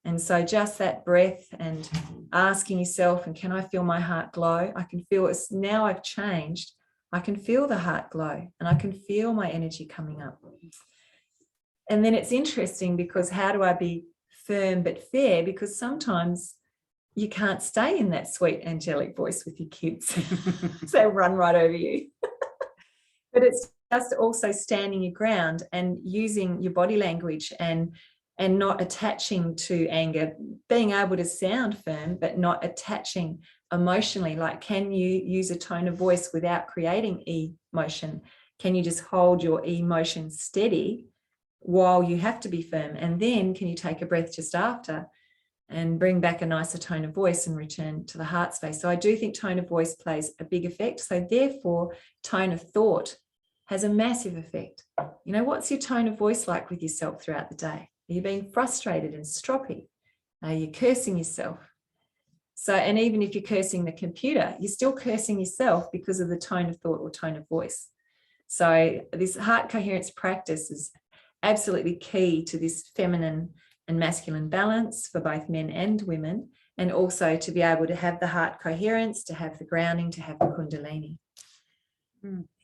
And so just that breath and asking yourself, and can I feel my heart glow? I can feel it. Now I've changed. I can feel the heart glow, and I can feel my energy coming up. And then it's interesting, because how do I be firm but fair? Because sometimes you can't stay in that sweet angelic voice with your kids. They run right over you. But it's just also standing your ground and using your body language and not attaching to anger, being able to sound firm, but not attaching emotionally. Like, can you use a tone of voice without creating emotion? Can you just hold your emotion steady while you have to be firm? And then can you take a breath just after and bring back a nicer tone of voice and return to the heart space? So I do think tone of voice plays a big effect. So therefore, tone of thought has a massive effect. You know, what's your tone of voice like with yourself throughout the day? Are you being frustrated and stroppy? Are you cursing yourself? So, and even if you're cursing the computer, you're still cursing yourself because of the tone of thought or tone of voice. So this heart coherence practice is absolutely key to this feminine and masculine balance for both men and women, and also to be able to have the heart coherence, to have the grounding, to have the kundalini.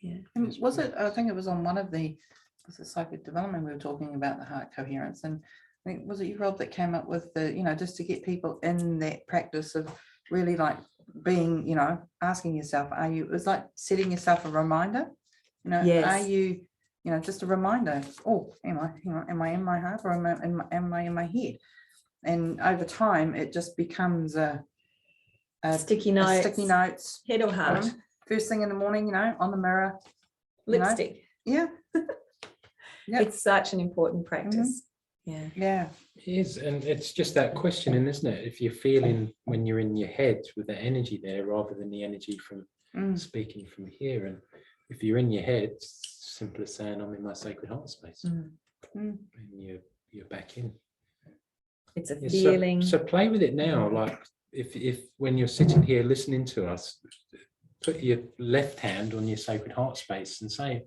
Yeah. And was it, I think it was on one of the, was it psychic development, we were talking about the heart coherence, and I think, was it you, Rob, that came up with the, you know, just to get people in that practice of really like being, you know, asking yourself, are you, it was like setting yourself a reminder, you know, Yes. are you, you know, just a reminder, oh, am I, you know, am I in my heart, or am I in my head? And over time, it just becomes a Sticky a notes, head or heart, first thing in the morning, you know, on the mirror, you know. lipstick. Yeah. Yeah. It's such an important practice. Yeah. Yeah. It is, and it's just that questioning, isn't it? If you're feeling when you're in your head with that energy there, rather than the energy from speaking from here. And if you're in your head, it's simple as saying, I'm in my sacred heart space, and you're back in. It's a Yeah, feeling. So play with it now. Like if when you're sitting here listening to us, put your left hand on your sacred heart space and say,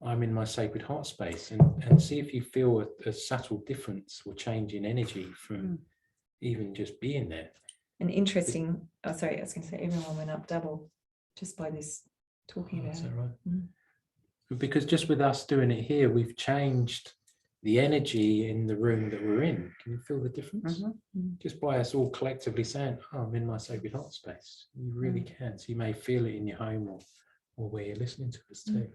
I'm in my sacred heart space, and see if you feel a subtle difference or change in energy from even just being there. An interesting, oh, sorry, I was going to say everyone went up double just by this talking about Is it. that right? Because just with us doing it here, we've changed the energy in the room that we're in. Can you feel the difference? Just by us all collectively saying, oh, I'm in my sacred heart space. You really can. So you may feel it in your home or where you're listening to us too.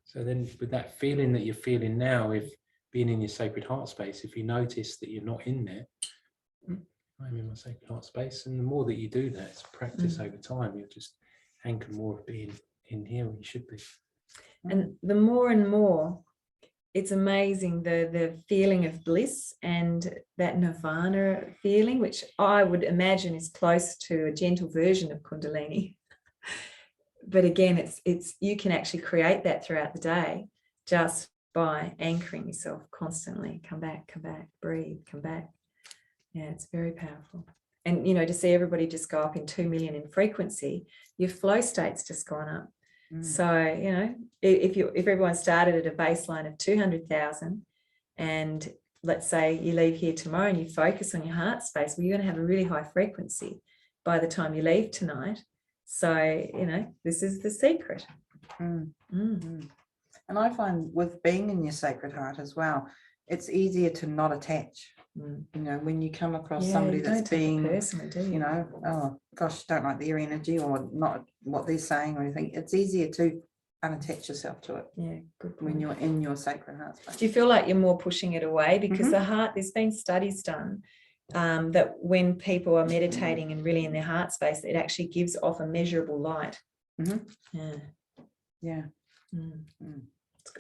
So then with that feeling that you're feeling now, if being in your sacred heart space, if you notice that you're not in there, I'm in my sacred heart space. And the more that you do that, it's practice over time, you'll just anchor more of being in here where you should be. And the more and more, it's amazing the feeling of bliss and that nirvana feeling, which I would imagine is close to a gentle version of Kundalini. But again, it's you can actually create that throughout the day just by anchoring yourself constantly. Come back, breathe, come back. Yeah, it's very powerful. And, you know, to see everybody just go up in 2 million in frequency, your flow state's just gone up. So, you know, if everyone started at a baseline of 200,000, and let's say you leave here tomorrow and you focus on your heart space, well, you're going to have a really high frequency by the time you leave tonight. So, you know, this is the secret. And I find with being in your sacred heart as well, it's easier to not attach. You know, when you come across somebody that's being, personally, do you? You know, oh gosh, don't like their energy or not what they're saying or anything. It's easier to unattach yourself to it. Yeah, good point. When you're in your sacred heart space. Do you feel like you're more pushing it away? Because the heart, there's been studies done that when people are meditating and really in their heart space, it actually gives off a measurable light. Yeah.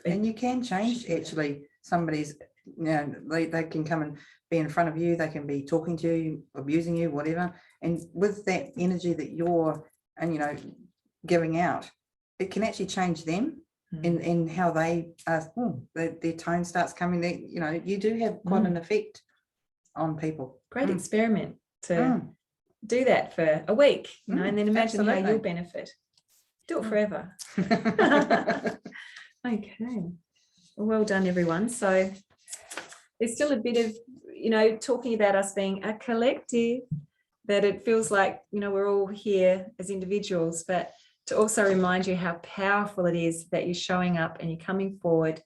And you can change actually somebody's, you know, they can come and be in front of you, they can be talking to you, abusing you, whatever, and with that energy that you're, and you know, giving out, it can actually change them in how they their tone starts coming there. You know, you do have quite an effect on people. Great experiment to do that for a week, you know, and then imagine how you'll benefit. Do it forever. Okay, well done, everyone. So there's still a bit of, you know, talking about us being a collective, that it feels like, you know, we're all here as individuals, but to also remind you how powerful it is that you're showing up and you're coming forward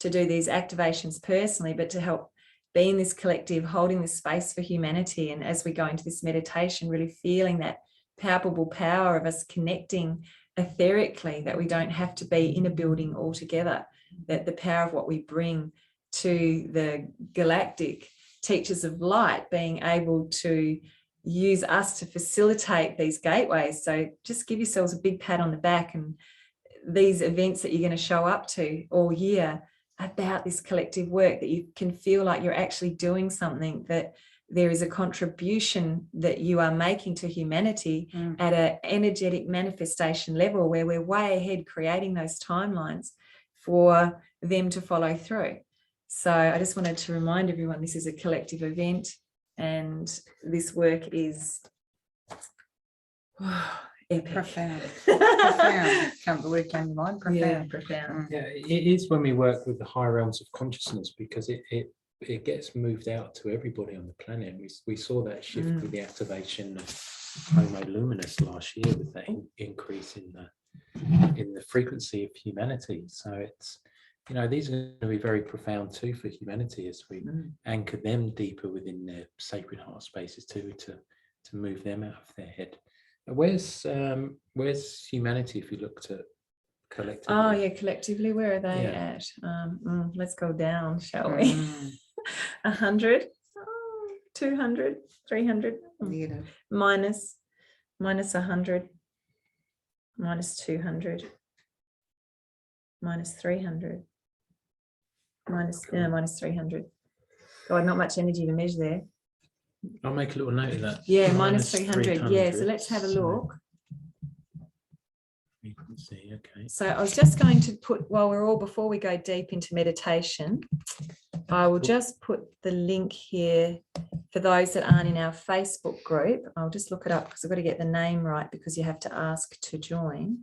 to do these activations personally, but to help be in this collective, holding this space for humanity. And as we go into this meditation, really feeling that palpable power of us connecting etherically, that we don't have to be in a building all together, that the power of what we bring to the galactic teachers of light being able to use us to facilitate these gateways. So just give yourselves a big pat on the back, and these events that you're going to show up to all year about this collective work, that you can feel like you're actually doing something, that there is a contribution that you are making to humanity at an energetic manifestation level, where we're way ahead creating those timelines for them to follow through. So I just wanted to remind everyone, this is a collective event, and this work is epic. Profound. Profound. The word came to mind. Profound. Yeah, profound. Yeah, it is when we work with the higher realms of consciousness, because it it gets moved out to everybody on the planet. We saw that shift with the activation of Homo Luminous last year, with that increase in the frequency of humanity. So it's, you know, these are going to be very profound too for humanity as we anchor them deeper within their sacred heart spaces too, to move them out of their head. Where's humanity if you looked at collectively? Oh yeah, collectively, where are they at? Let's go down, shall we? 100, 200, 300, minus 100, minus 200, minus 300, minus 300. God, not much energy to measure there. I'll make a little note of that. Yeah, minus 300. Yeah, so let's have a look. Frequency, okay. So I was just going to put, while we're all, before we go deep into meditation, I will just put the link here for those that aren't in our Facebook group. I'll just look it up because I've got to get the name right, because you have to ask to join.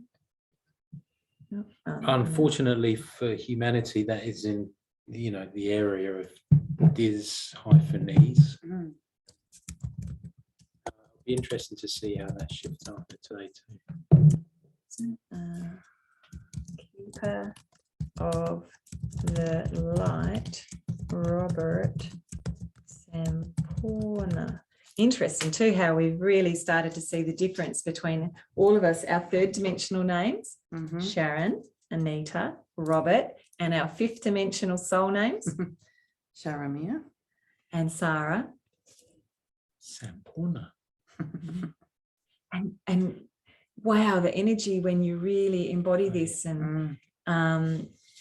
Unfortunately for humanity, that is in, you know, the area of dis-ease. It'll be interesting to see how that shifts after today too. Keeper of the light, Robert Samporna. Interesting too how we've really started to see the difference between all of us, our third dimensional names, Sharon, Anita, Robert, and our fifth dimensional soul names, Sharamia and Sarah. Samporna. And wow, the energy when you really embody this, and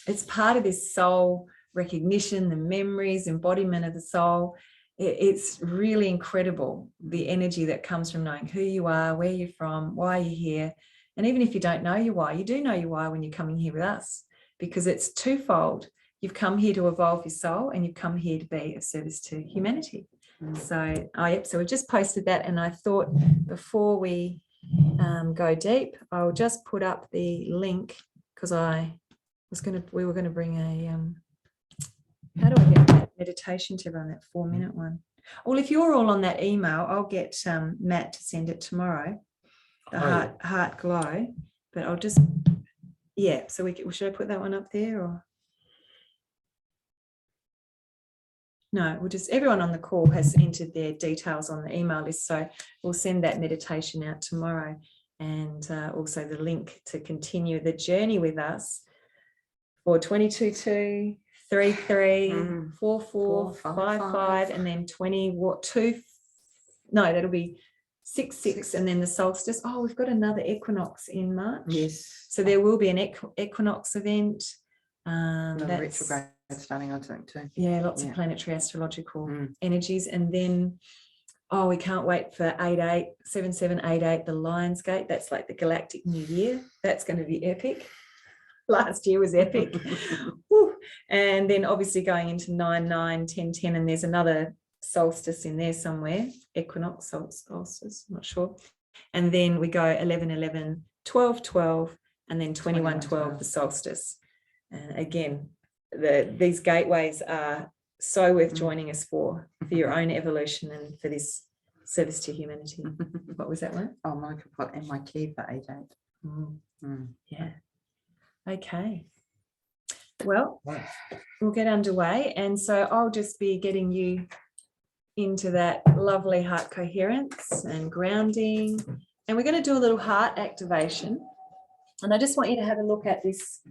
it's part of this soul recognition, the memories, embodiment of the soul. It's really incredible, the energy that comes from knowing who you are, where you're from, why you're here. And even if you don't know your why, you do know your why when you're coming here with us, because it's twofold. You've come here to evolve your soul, and you've come here to be of service to humanity. So, so we just posted that, and I thought before we go deep, I'll just put up the link, because we were going to bring a, how do I get that meditation to run, that 4-minute one? Well, if you're all on that email, I'll get Matt to send it tomorrow, the heart glow, but I'll just, so should I put that one up there, or? No, we'll just, everyone on the call has entered their details on the email list, so we'll send that meditation out tomorrow, and also the link to continue the journey with us for 22-2, 3-3, 4-4, 5-5, and then 22. No, that'll be 6-6, and then the solstice. Oh, we've got another equinox in March. Yes. So there will be an equinox event. Another retrograde starting, I think, too. Yeah, lots of planetary astrological energies. And then, we can't wait for 7788, the Lion's Gate. That's like the Galactic New Year. That's going to be epic. Last year was epic. And then obviously going into 9-9, 10-10, and there's another solstice in there somewhere. Equinox, solstice, I'm not sure. And then we go 11-11, 12-12, and then 21-12, the solstice. And again, these gateways are so worth joining us for your own evolution and for this service to humanity. What was that one? Oh, Monica put in my key for 8-8. Yeah. Okay. Well, we'll get underway. And so I'll just be getting you into that lovely heart coherence and grounding. And we're going to do a little heart activation. And I just want you to have a look at this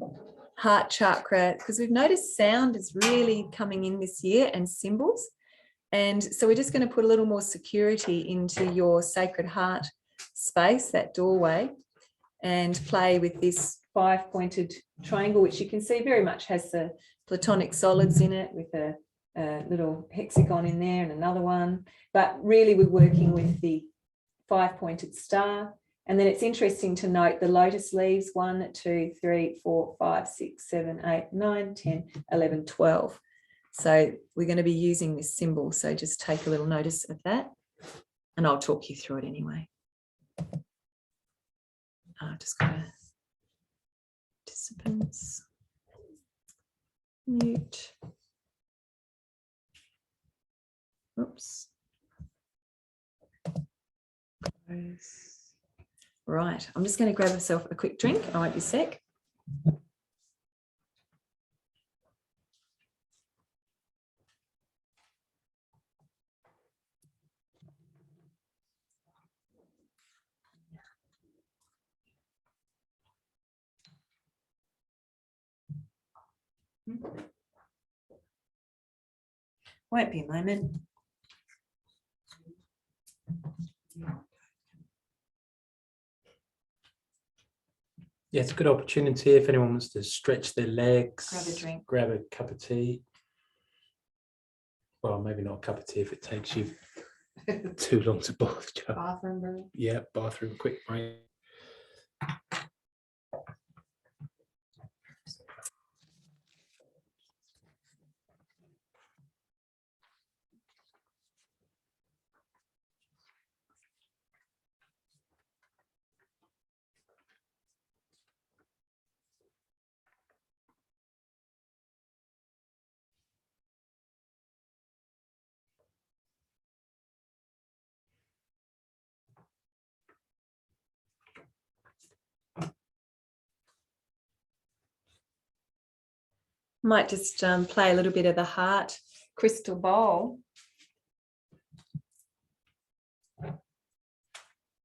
heart chakra, because we've noticed sound is really coming in this year, and symbols. And so we're just going to put a little more security into your sacred heart space, that doorway, and play with this 5-pointed triangle, which you can see very much has the platonic solids in it, with a little hexagon in there and another one. But really we're working with the 5-pointed star. And then it's interesting to note the lotus leaves 1, 2, 3, 4, 5, 6, 7, 8, 9, 10, 11, 12. So we're going to be using this symbol. So just take a little notice of that, and I'll talk you through it anyway. Just go to participants, mute. Oops. Right, I'm just going to grab myself a quick drink. I won't be a sec. Won't be a moment. Yeah, it's a good opportunity if anyone wants to stretch their legs, Grab a drink. grab a cup of tea. Well, maybe not a cup of tea if it takes you too long to boil the jar. Bathroom break. Yeah, bathroom, quick break. Might just play a little bit of the heart crystal bowl,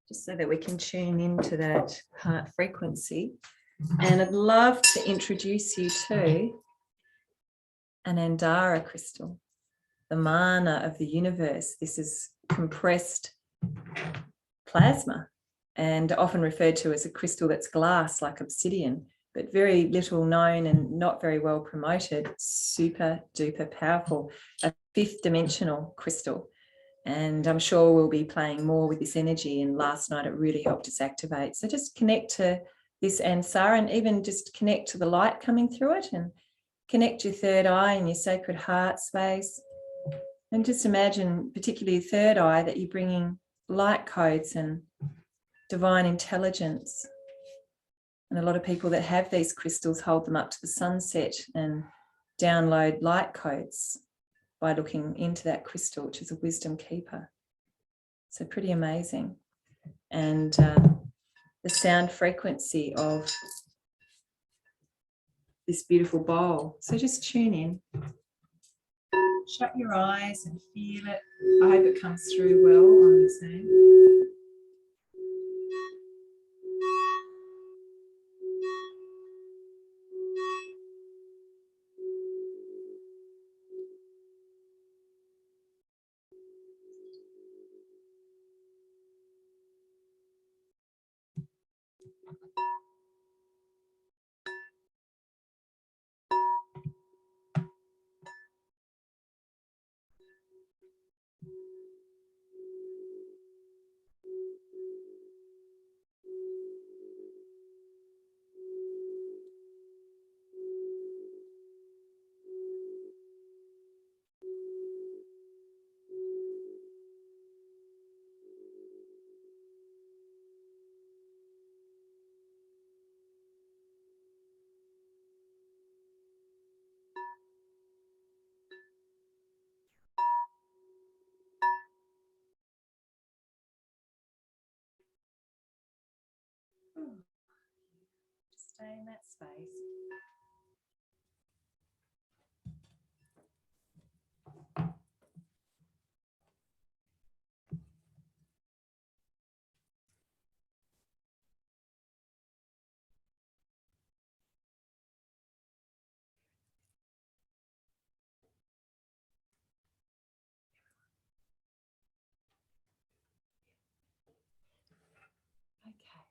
just so that we can tune into that heart frequency. And I'd love to introduce you to an Andara crystal, the mana of the universe. This is compressed plasma and often referred to as a crystal that's glass like obsidian, but very little known and not very well promoted. Super duper powerful, a fifth dimensional crystal. And I'm sure we'll be playing more with this energy. And last night it really helped us activate. So just connect to this Ansara and even just connect to the light coming through it and connect your third eye and your sacred heart space. And just imagine, particularly your third eye, that you're bringing light codes and divine intelligence. And a lot of people that have these crystals hold them up to the sunset and download light codes by looking into that crystal, which is a wisdom keeper. So pretty amazing. And the sound frequency of this beautiful bowl. So just tune in. Shut your eyes and feel it. I hope it comes through well on the Zoom. Just stay in that space. Okay.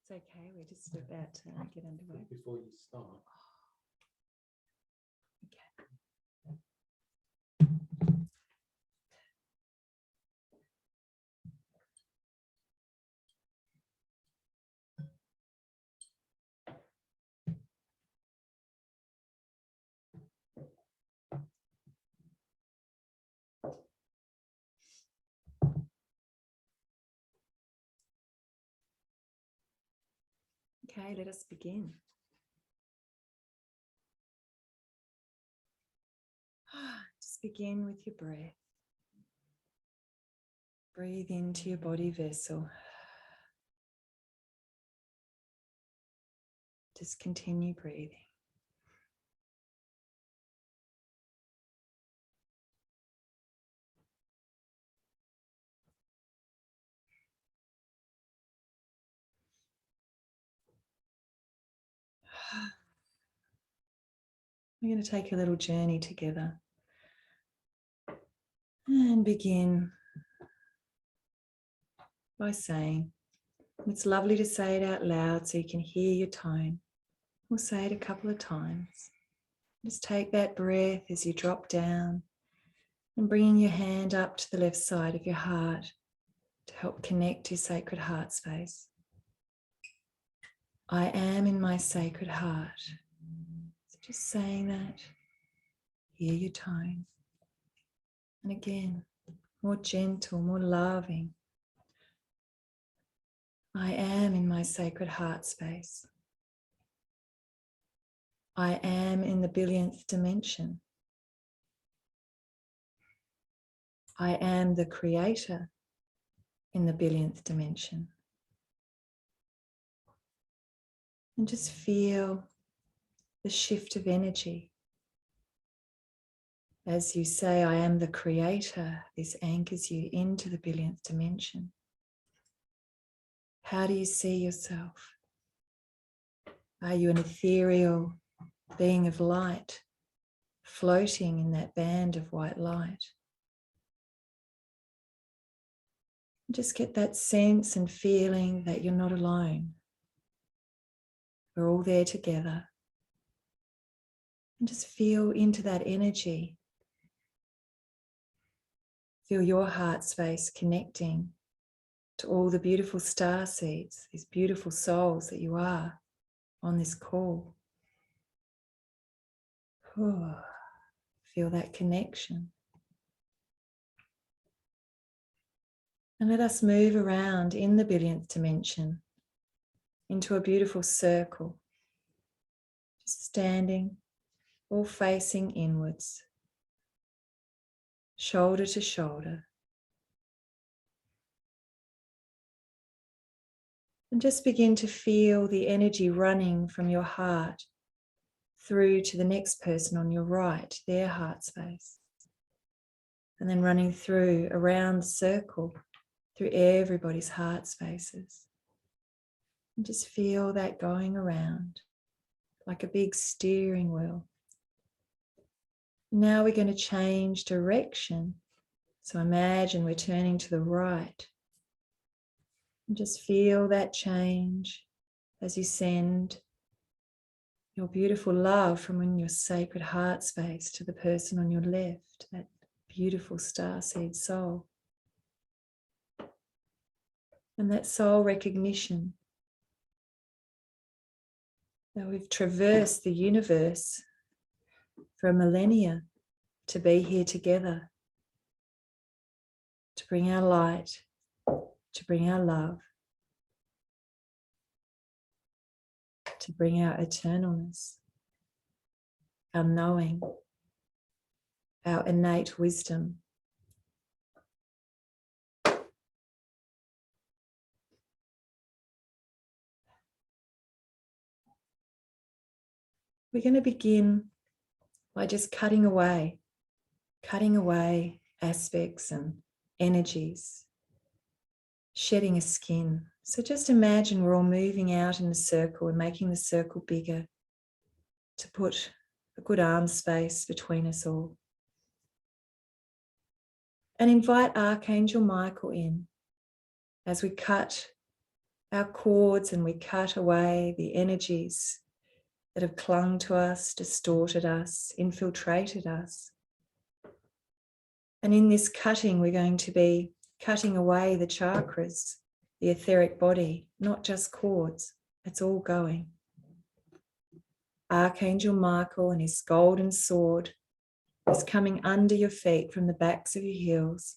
It's okay, we're just about to get underway. Before you start. Okay. Okay, Okay, let us begin. Just begin with your breath. Breathe into your body vessel. Just continue breathing. We're going to take a little journey together and begin by saying, it's lovely to say it out loud so you can hear your tone. We'll say it a couple of times. Just take that breath as you drop down and bringing your hand up to the left side of your heart to help connect your sacred heart space. I am in my sacred heart. So just saying that, hear your tone. And again, more gentle, more loving. I am in my sacred heart space. I am in the billionth dimension. I am the creator in the billionth dimension. And just feel the shift of energy. As you say, I am the creator, this anchors you into the billionth dimension. How do you see yourself? Are you an ethereal being of light, floating in that band of white light? Just get that sense and feeling that you're not alone. We're all there together. And just feel into that energy. Feel your heart space connecting to all the beautiful star seeds, these beautiful souls that you are on this call. Oh, feel that connection. And let us move around in the billionth dimension into a beautiful circle. Just standing, all facing inwards, shoulder to shoulder. And just begin to feel the energy running from your heart through to the next person on your right, their heart space. And then running through, around the circle, through everybody's heart spaces. And just feel that going around like a big steering wheel. Now we're going to change direction. So imagine we're turning to the right. And just feel that change as you send your beautiful love from in your sacred heart space to the person on your left, that beautiful starseed soul. And that soul recognition that we've traversed the universe for a millennia to be here together, to bring our light, to bring our love, to bring our eternalness, our knowing, our innate wisdom. We're going to begin by just cutting away aspects and energies, shedding a skin. So just imagine we're all moving out in a circle and making the circle bigger to put a good arm space between us all. And invite Archangel Michael in as we cut our cords and we cut away the energies that have clung to us, distorted us, infiltrated us. And in this cutting, we're going to be cutting away the chakras, the etheric body, not just cords, it's all going. Archangel Michael and his golden sword is coming under your feet from the backs of your heels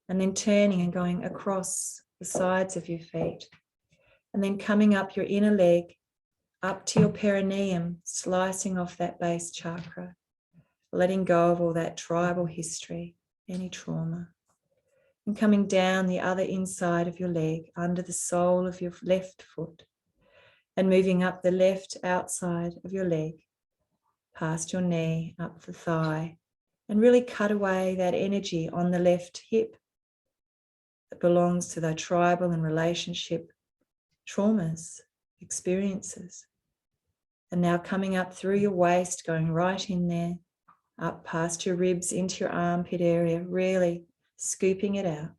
and then turning and going across the sides of your feet and then coming up your inner leg up to your perineum, slicing off that base chakra, letting go of all that tribal history, any trauma, and coming down the other inside of your leg, under the sole of your left foot, and moving up the left outside of your leg, past your knee, up the thigh, and really cut away that energy on the left hip that belongs to the tribal and relationship traumas, experiences. And now coming up through your waist, going right in there, up past your ribs into your armpit area, really scooping it out.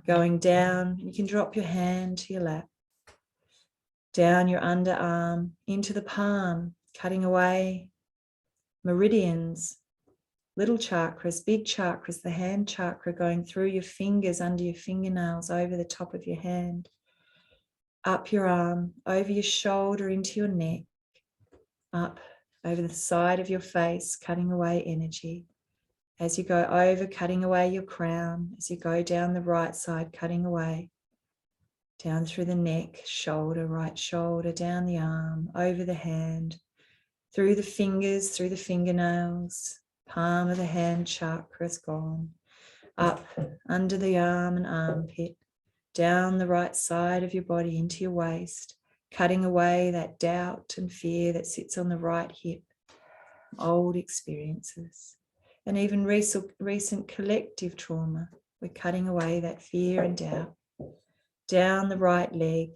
Going down, you can drop your hand to your lap, down your underarm, into the palm, cutting away meridians, little chakras, big chakras, the hand chakra going through your fingers, under your fingernails, over the top of your hand, up your arm, over your shoulder, into your neck, up over the side of your face, cutting away energy. As you go over, cutting away your crown, as you go down the right side, cutting away, down through the neck, shoulder, right shoulder, down the arm, over the hand, through the fingers, through the fingernails, palm of the hand chakra is gone, up under the arm and armpit, down the right side of your body into your waist, cutting away that doubt and fear that sits on the right hip, old experiences, and even recent collective trauma. We're cutting away that fear and doubt, down the right leg.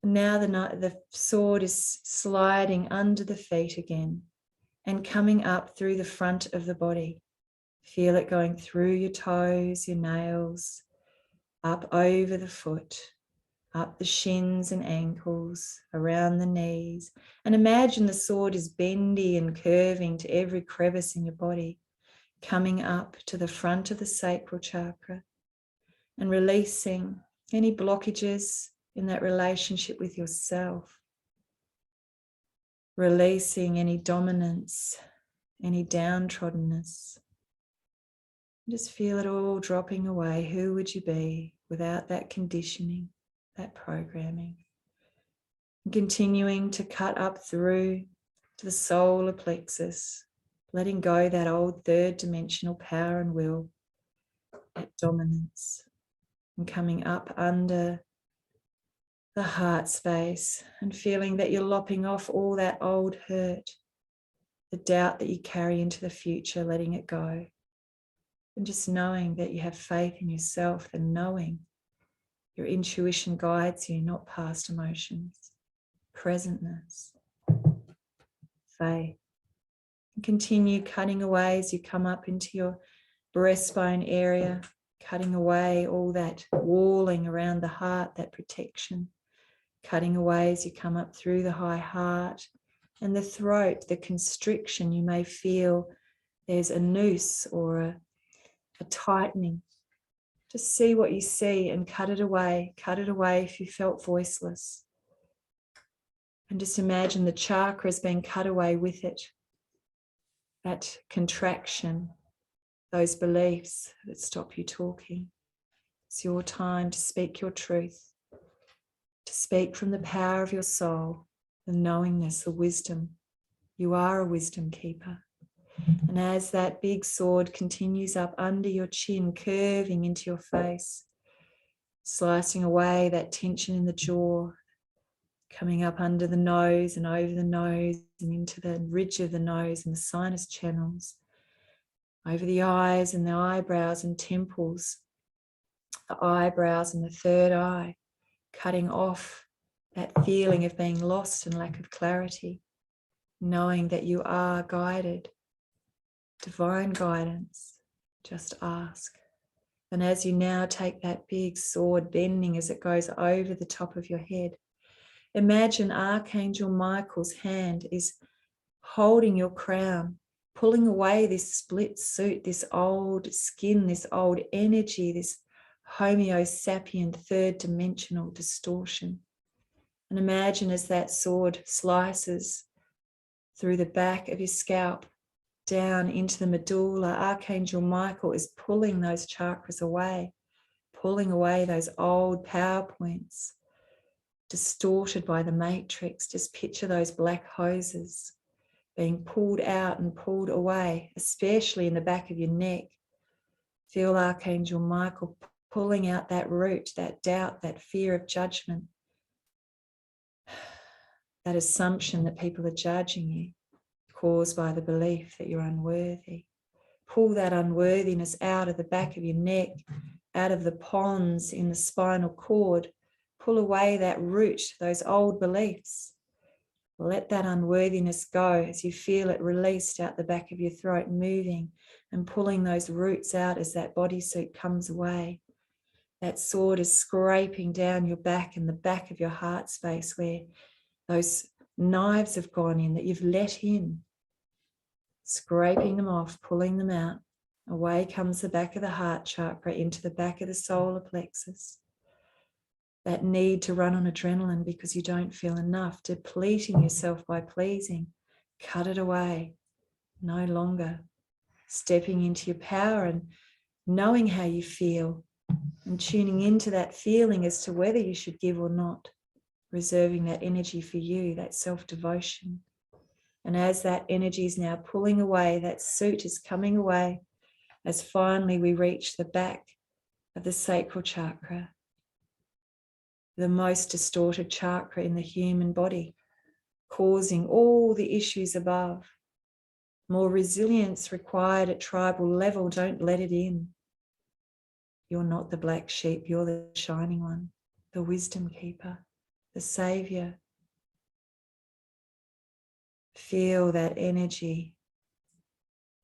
And now the sword is sliding under the feet again and coming up through the front of the body. Feel it going through your toes, your nails, up over the foot, up the shins and ankles, around the knees. And imagine the sword is bendy and curving to every crevice in your body, coming up to the front of the sacral chakra and releasing any blockages in that relationship with yourself. Releasing any dominance, any downtroddenness. Just feel it all dropping away. Who would you be without that conditioning, that programming? And continuing to cut up through to the solar plexus, letting go that old third dimensional power and will, that dominance, and coming up under the heart space and feeling that you're lopping off all that old hurt, the doubt that you carry into the future, letting it go. And just knowing that you have faith in yourself, and knowing your intuition guides you, not past emotions, presentness, faith. And continue cutting away as you come up into your breastbone area, cutting away all that walling around the heart, that protection, cutting away as you come up through the high heart and the throat, the constriction. You may feel there's a noose or a tightening. Just see what you see and cut it away. Cut it away if you felt voiceless. And just imagine the chakras being cut away with it. That contraction, those beliefs that stop you talking. It's your time to speak your truth, to speak from the power of your soul, the knowingness, the wisdom. You are a wisdom keeper. And as that big sword continues up under your chin, curving into your face, slicing away that tension in the jaw, coming up under the nose and over the nose and into the ridge of the nose and the sinus channels, over the eyes and the eyebrows and temples, the eyebrows and the third eye, cutting off that feeling of being lost and lack of clarity, knowing that you are guided. Divine guidance, just ask. And as you now take that big sword bending as it goes over the top of your head, imagine Archangel Michael's hand is holding your crown, pulling away this split suit, this old skin, this old energy, this Homo sapien third dimensional distortion. And imagine as that sword slices through the back of your scalp, down into the medulla, Archangel Michael is pulling those chakras away, pulling away those old power points, distorted by the matrix. Just picture those black hoses being pulled out and pulled away, especially in the back of your neck. Feel Archangel Michael pulling out that root, that doubt, that fear of judgment, that assumption that people are judging you, caused by the belief that you're unworthy. Pull that unworthiness out of the back of your neck, out of the ponds in the spinal cord. Pull away that root, those old beliefs. Let that unworthiness go as you feel it released out the back of your throat, moving and pulling those roots out as that bodysuit comes away. That sword is scraping down your back and the back of your heart space where those knives have gone in that you've let in. Scraping them off, pulling them out. Away comes the back of the heart chakra into the back of the solar plexus. That need to run on adrenaline because you don't feel enough, depleting yourself by pleasing. Cut it away. No longer. Stepping into your power and knowing how you feel and tuning into that feeling as to whether you should give or not. Reserving that energy for you, that self-devotion. And as that energy is now pulling away, that suit is coming away, as finally we reach the back of the sacral chakra, the most distorted chakra in the human body, causing all the issues above. More resilience required at tribal level. Don't let it in. You're not the black sheep, you're the shining one, the wisdom keeper, the savior. Feel that energy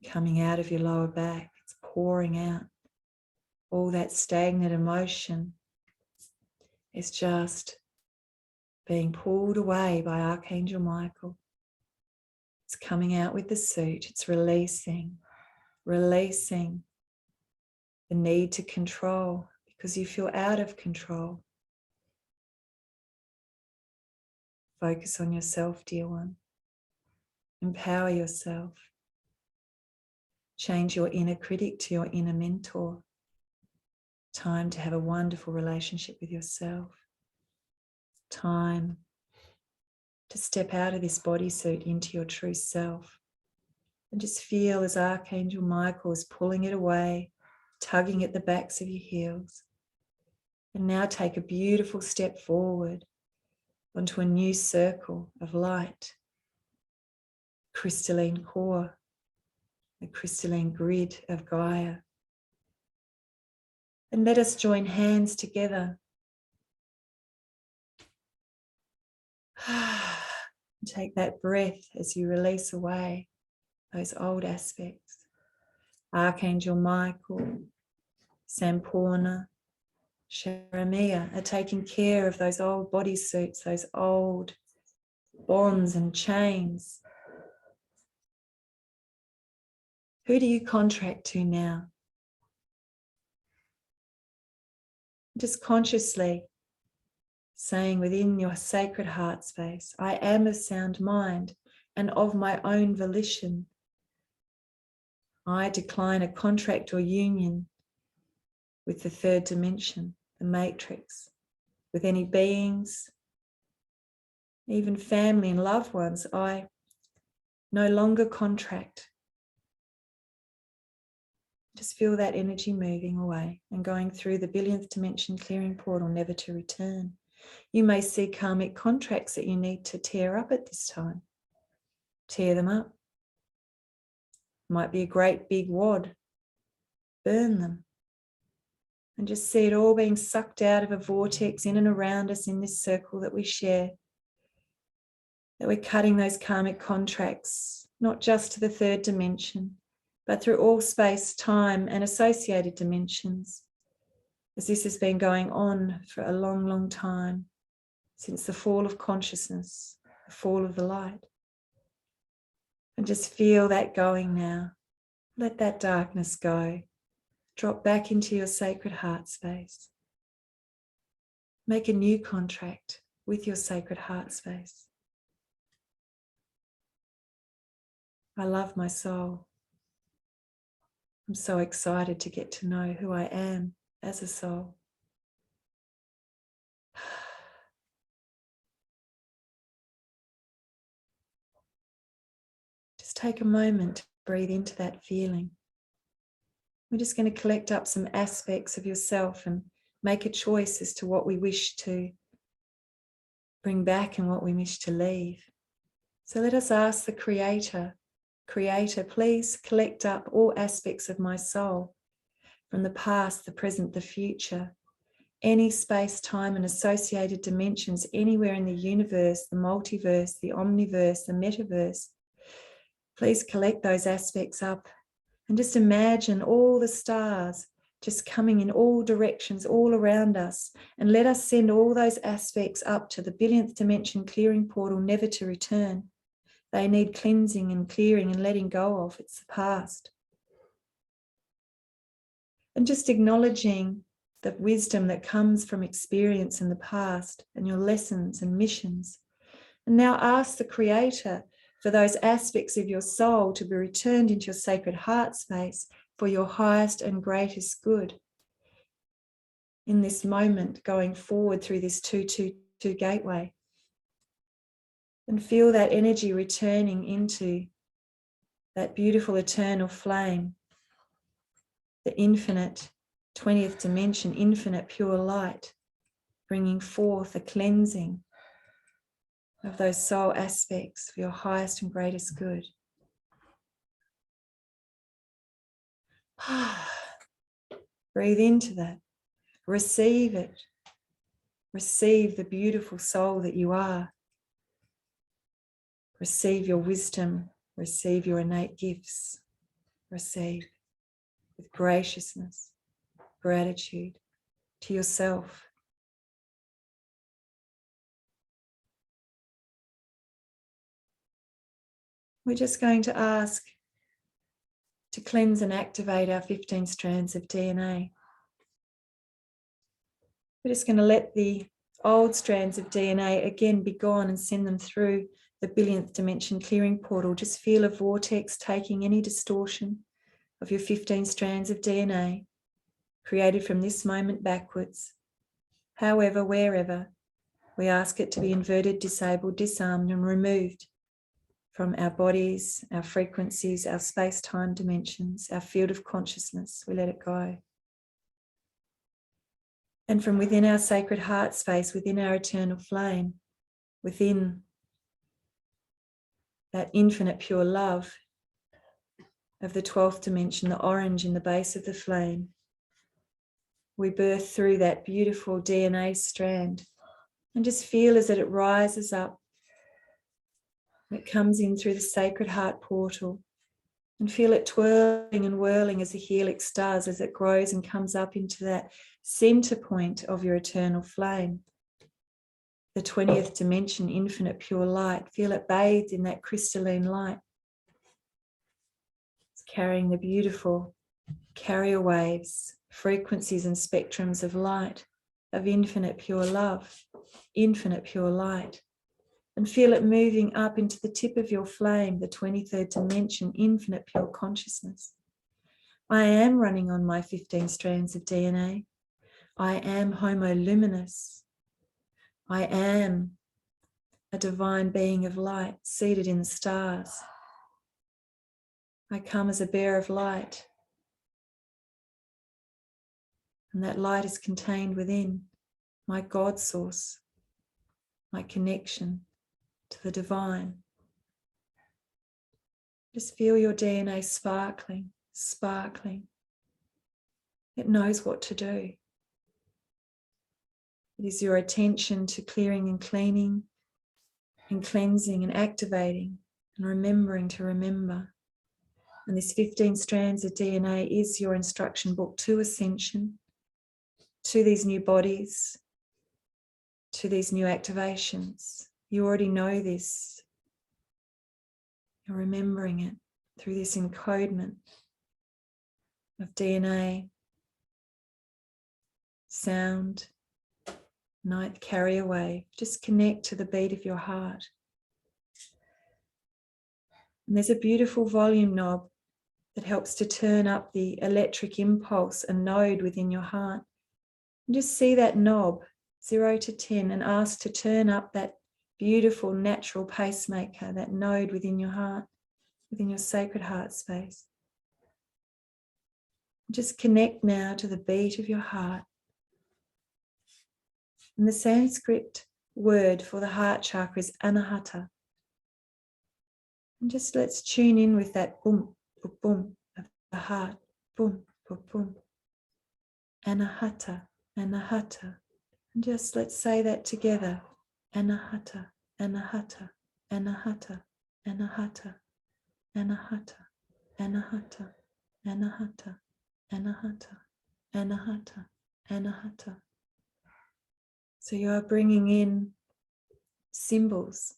coming out of your lower back. It's pouring out. All that stagnant emotion is just being pulled away by Archangel Michael. It's coming out with the suit. It's releasing the need to control because you feel out of control. Focus on yourself, dear one. Empower yourself. Change your inner critic to your inner mentor. Time to have a wonderful relationship with yourself. Time to step out of this bodysuit into your true self. And just feel as Archangel Michael is pulling it away, tugging at the backs of your heels. And now take a beautiful step forward onto a new circle of light. Crystalline core, the crystalline grid of Gaia. And let us join hands together. Take that breath as you release away those old aspects. Archangel Michael, Samporna, Sharamia are taking care of those old bodysuits, those old bonds and chains. Who do you contract to now? Just consciously saying within your sacred heart space, I am of sound mind and of my own volition. I decline a contract or union with the third dimension, the matrix, with any beings, even family and loved ones. I no longer contract. Just feel that energy moving away and going through the billionth dimension clearing portal, never to return. You may see karmic contracts that you need to tear up at this time. Tear them up. Might be a great big wad. Burn them. And just see it all being sucked out of a vortex in and around us in this circle that we share. That we're cutting those karmic contracts, not just to the third dimension, but through all space, time, and associated dimensions. As this has been going on for a long, long time, since the fall of consciousness, the fall of the light. And just feel that going now. Let that darkness go. Drop back into your sacred heart space. Make a new contract with your sacred heart space. I love my soul. I'm so excited to get to know who I am as a soul. Just take a moment to breathe into that feeling. We're just going to collect up some aspects of yourself and make a choice as to what we wish to bring back and what we wish to leave. So let us ask the Creator, please collect up all aspects of my soul from the past, the present, the future, any space, time, and associated dimensions anywhere in the universe, the multiverse, the omniverse, the metaverse. Please collect those aspects up and just imagine all the stars just coming in all directions, all around us. And let us send all those aspects up to the billionth dimension clearing portal, never to return. They need cleansing and clearing and letting go of. It's the past. And just acknowledging the wisdom that comes from experience in the past and your lessons and missions. And now ask the Creator for those aspects of your soul to be returned into your sacred heart space for your highest and greatest good. In this moment, going forward through this 222 gateway. And feel that energy returning into that beautiful eternal flame, the infinite 20th dimension, infinite pure light, bringing forth a cleansing of those soul aspects for your highest and greatest good. Breathe into that. Receive it. Receive the beautiful soul that you are. Receive your wisdom. Receive your innate gifts. Receive with graciousness, gratitude to yourself. We're just going to ask to cleanse and activate our 15 strands of DNA. We're just going to let the old strands of DNA again be gone and send them through the billionth dimension clearing portal. Just feel a vortex taking any distortion of your 15 strands of DNA created from this moment backwards. However, wherever, we ask it to be inverted, disabled, disarmed, and removed from our bodies, our frequencies, our space-time dimensions, our field of consciousness. We let it go. And from within our sacred heart space, within our eternal flame, within that infinite pure love of the 12th dimension, the orange in the base of the flame, we birth through that beautiful DNA strand and just feel as it rises up. It comes in through the sacred heart portal and feel it twirling and whirling as the helix does, as it grows and comes up into that center point of your eternal flame. The 20th dimension, infinite pure light. Feel it bathed in that crystalline light. It's carrying the beautiful carrier waves, frequencies and spectrums of light, of infinite pure love, infinite pure light. And feel it moving up into the tip of your flame, the 23rd dimension, infinite pure consciousness. I am running on my 15 strands of DNA. I am Homo luminous. I am a divine being of light seated in the stars. I come as a bearer of light. And that light is contained within my God source, my connection to the divine. Just feel your DNA sparkling, sparkling. It knows what to do. It is your attention to clearing and cleaning and cleansing and activating and remembering to remember. And this 15 strands of DNA is your instruction book to ascension, to these new bodies, to these new activations. You already know this. You're remembering it through this encodement of DNA, sound, ninth carrier wave. Just connect to the beat of your heart. And there's a beautiful volume knob that helps to turn up the electric impulse, a node within your heart. And just see that knob, 0 to 10, and ask to turn up that beautiful natural pacemaker, that node within your heart. within your sacred heart space. Just connect now to the beat of your heart. And the Sanskrit word for the heart chakra is anahata. And just let's tune in with that boom, boom, boom of the heart. Boom, boom, boom. Anahata, anahata. And just let's say that together. Anahata, anahata, anahata, anahata, anahata, anahata, anahata, anahata, anahata, anahata. So you are bringing in symbols.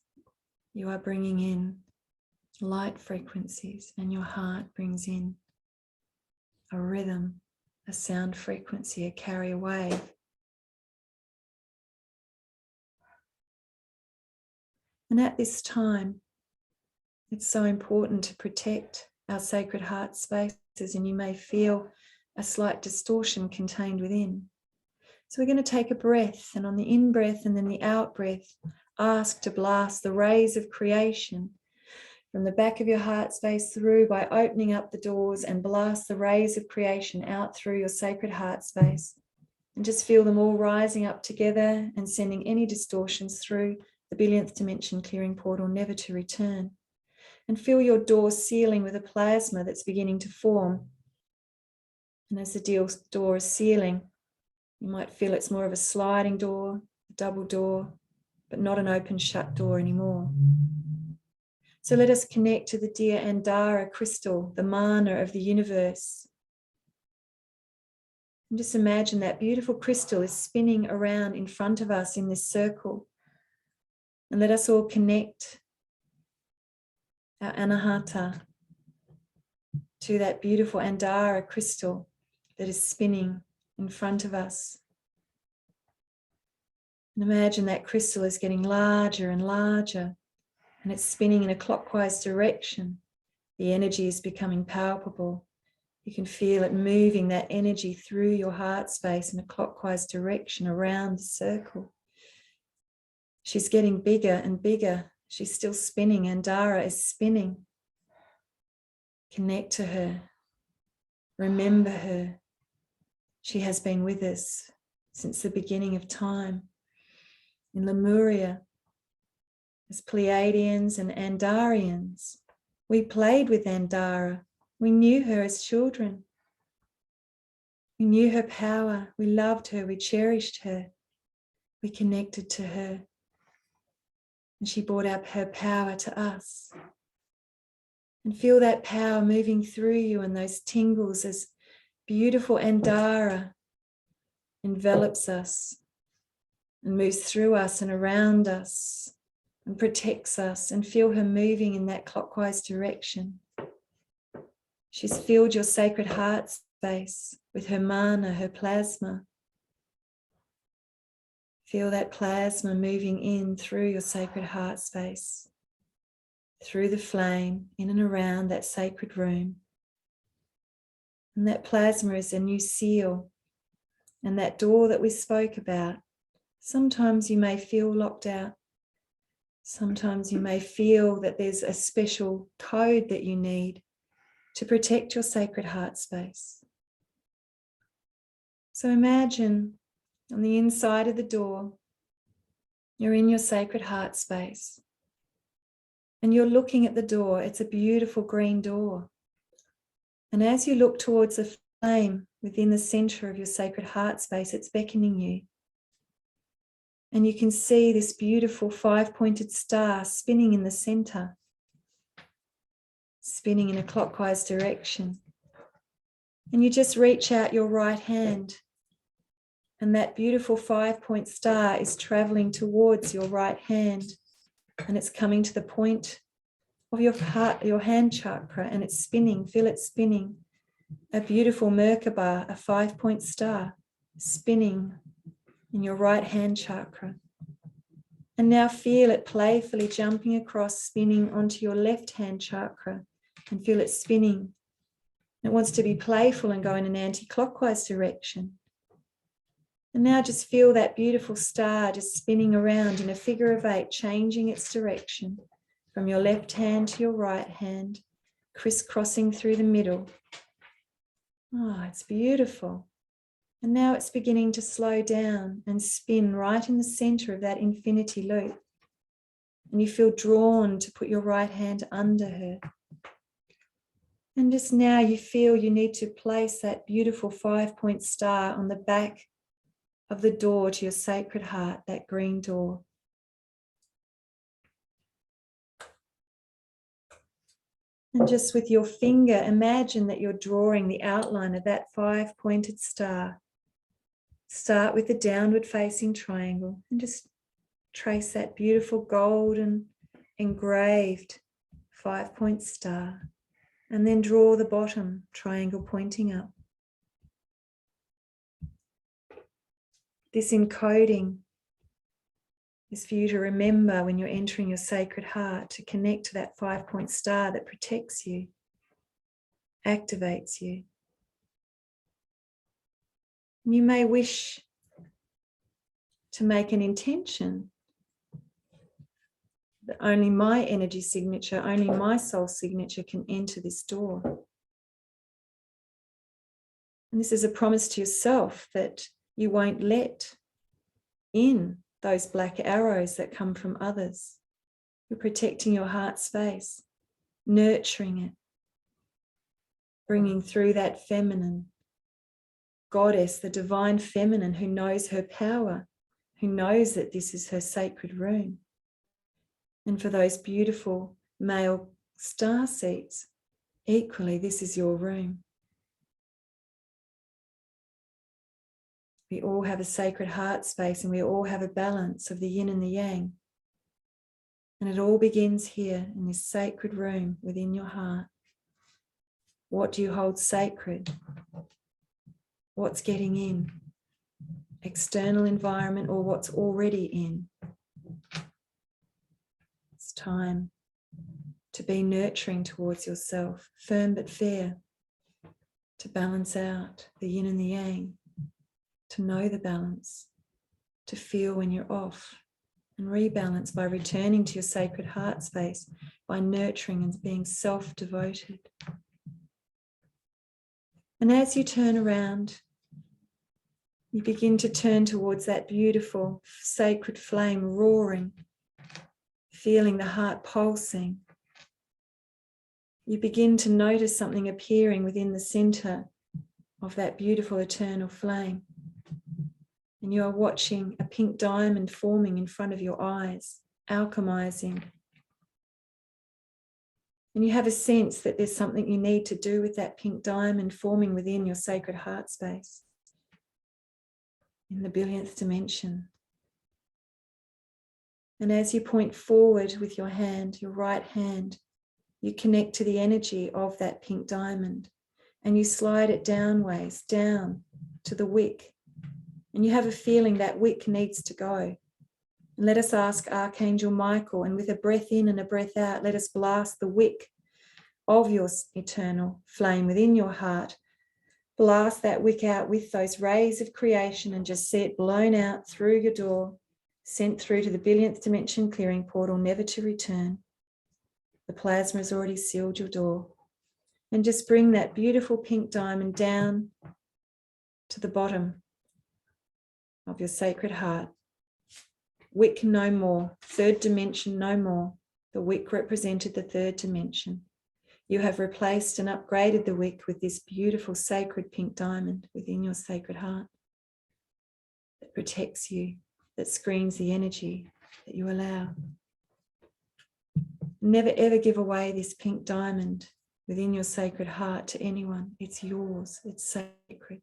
You are bringing in light frequencies, and your heart brings in a rhythm, a sound frequency, a carrier wave. And at this time, it's so important to protect our sacred heart spaces, and you may feel a slight distortion contained within. So we're going to take a breath, and on the in-breath and then the out-breath, ask to blast the rays of creation from the back of your heart space through by opening up the doors, and blast the rays of creation out through your sacred heart space. And just feel them all rising up together and sending any distortions through the billionth dimension clearing portal, never to return. And feel your door sealing with a plasma that's beginning to form. And as the door is sealing, you might feel it's more of a sliding door, a double door, but not an open shut door anymore. So let us connect to the dear Andara crystal, the mana of the universe. And just imagine that beautiful crystal is spinning around in front of us in this circle. And let us all connect our anahata to that beautiful Andara crystal that is spinning in front of us. And imagine that crystal is getting larger and larger, and it's spinning in a clockwise direction. The energy is becoming palpable. You can feel it moving, that energy through your heart space in a clockwise direction around the circle. She's getting bigger and bigger. She's still spinning. Andara is spinning. Connect to her. Remember her. She has been with us since the beginning of time. In Lemuria, as Pleiadians and Andarians, we played with Andara. We knew her as children. We knew her power. We loved her. We cherished her. We connected to her. And she brought up her power to us. And feel that power moving through you, and those tingles as beautiful Andara envelops us and moves through us and around us and protects us, and feel her moving in that clockwise direction. She's filled your sacred heart space with her mana, her plasma. Feel that plasma moving in through your sacred heart space, through the flame, in and around that sacred room. And that plasma is a new seal. And that door that we spoke about, sometimes you may feel locked out. Sometimes you may feel that there's a special code that you need to protect your sacred heart space. So imagine on the inside of the door, you're in your sacred heart space. And you're looking at the door. It's a beautiful green door. And as you look towards the flame within the center of your sacred heart space, it's beckoning you. And you can see this beautiful 5-pointed star spinning in the center, spinning in a clockwise direction. And you just reach out your right hand, and that beautiful 5-point star is traveling towards your right hand, and it's coming to the point of your heart, your hand chakra, and it's spinning. Feel it spinning. A beautiful Merkaba, a 5-point star, spinning in your right hand chakra. And now feel it playfully jumping across, spinning onto your left hand chakra, and feel it spinning. It wants to be playful and go in an anti-clockwise direction. And now just feel that beautiful star just spinning around in a figure of 8, changing its direction from your left hand to your right hand, crisscrossing through the middle. Oh, it's beautiful. And now it's beginning to slow down and spin right in the center of that infinity loop. And you feel drawn to put your right hand under her. And just now you feel you need to place that beautiful 5-point star on the back of the door to your sacred heart, that green door. And just with your finger, imagine that you're drawing the outline of that 5-pointed star. Start with the downward facing triangle and just trace that beautiful golden engraved 5-point star. And then draw the bottom triangle pointing up. This encoding is for you to remember when you're entering your sacred heart, to connect to that 5-point star that protects you, activates you. And you may wish to make an intention that only my energy signature, only my soul signature can enter this door. And this is a promise to yourself that you won't let in those black arrows that come from others. You're protecting your heart space, nurturing it, bringing through that feminine goddess, the divine feminine who knows her power, who knows that this is her sacred room. And for those beautiful male starseeds, equally, this is your room. We all have a sacred heart space, and we all have a balance of the yin and the yang. And it all begins here in this sacred room within your heart. What do you hold sacred? What's getting in? External environment or what's already in? It's time to be nurturing towards yourself, firm but fair, to balance out the yin and the yang, to know the balance, to feel when you're off, and rebalance by returning to your sacred heart space, by nurturing and being self-devoted. And as you turn around, you begin to turn towards that beautiful sacred flame roaring, feeling the heart pulsing. You begin to notice something appearing within the center of that beautiful eternal flame. And you are watching a pink diamond forming in front of your eyes, alchemizing. And you have a sense that there's something you need to do with that pink diamond forming within your sacred heart space, in the billionth dimension. And as you point forward with your hand, your right hand, you connect to the energy of that pink diamond, and you slide it downways, down to the wick. And you have a feeling that wick needs to go. And let us ask Archangel Michael, and with a breath in and a breath out, let us blast the wick of your eternal flame within your heart. Blast that wick out with those rays of creation and just see it blown out through your door, sent through to the billionth dimension clearing portal, never to return. The plasma has already sealed your door. And just bring that beautiful pink diamond down to the bottom of your sacred heart. Wick no more, third dimension no more. The wick represented the third dimension. You have replaced and upgraded the wick with this beautiful sacred pink diamond within your sacred heart that protects you, that screens the energy that you allow. Never ever give away this pink diamond within your sacred heart to anyone. It's yours, it's sacred.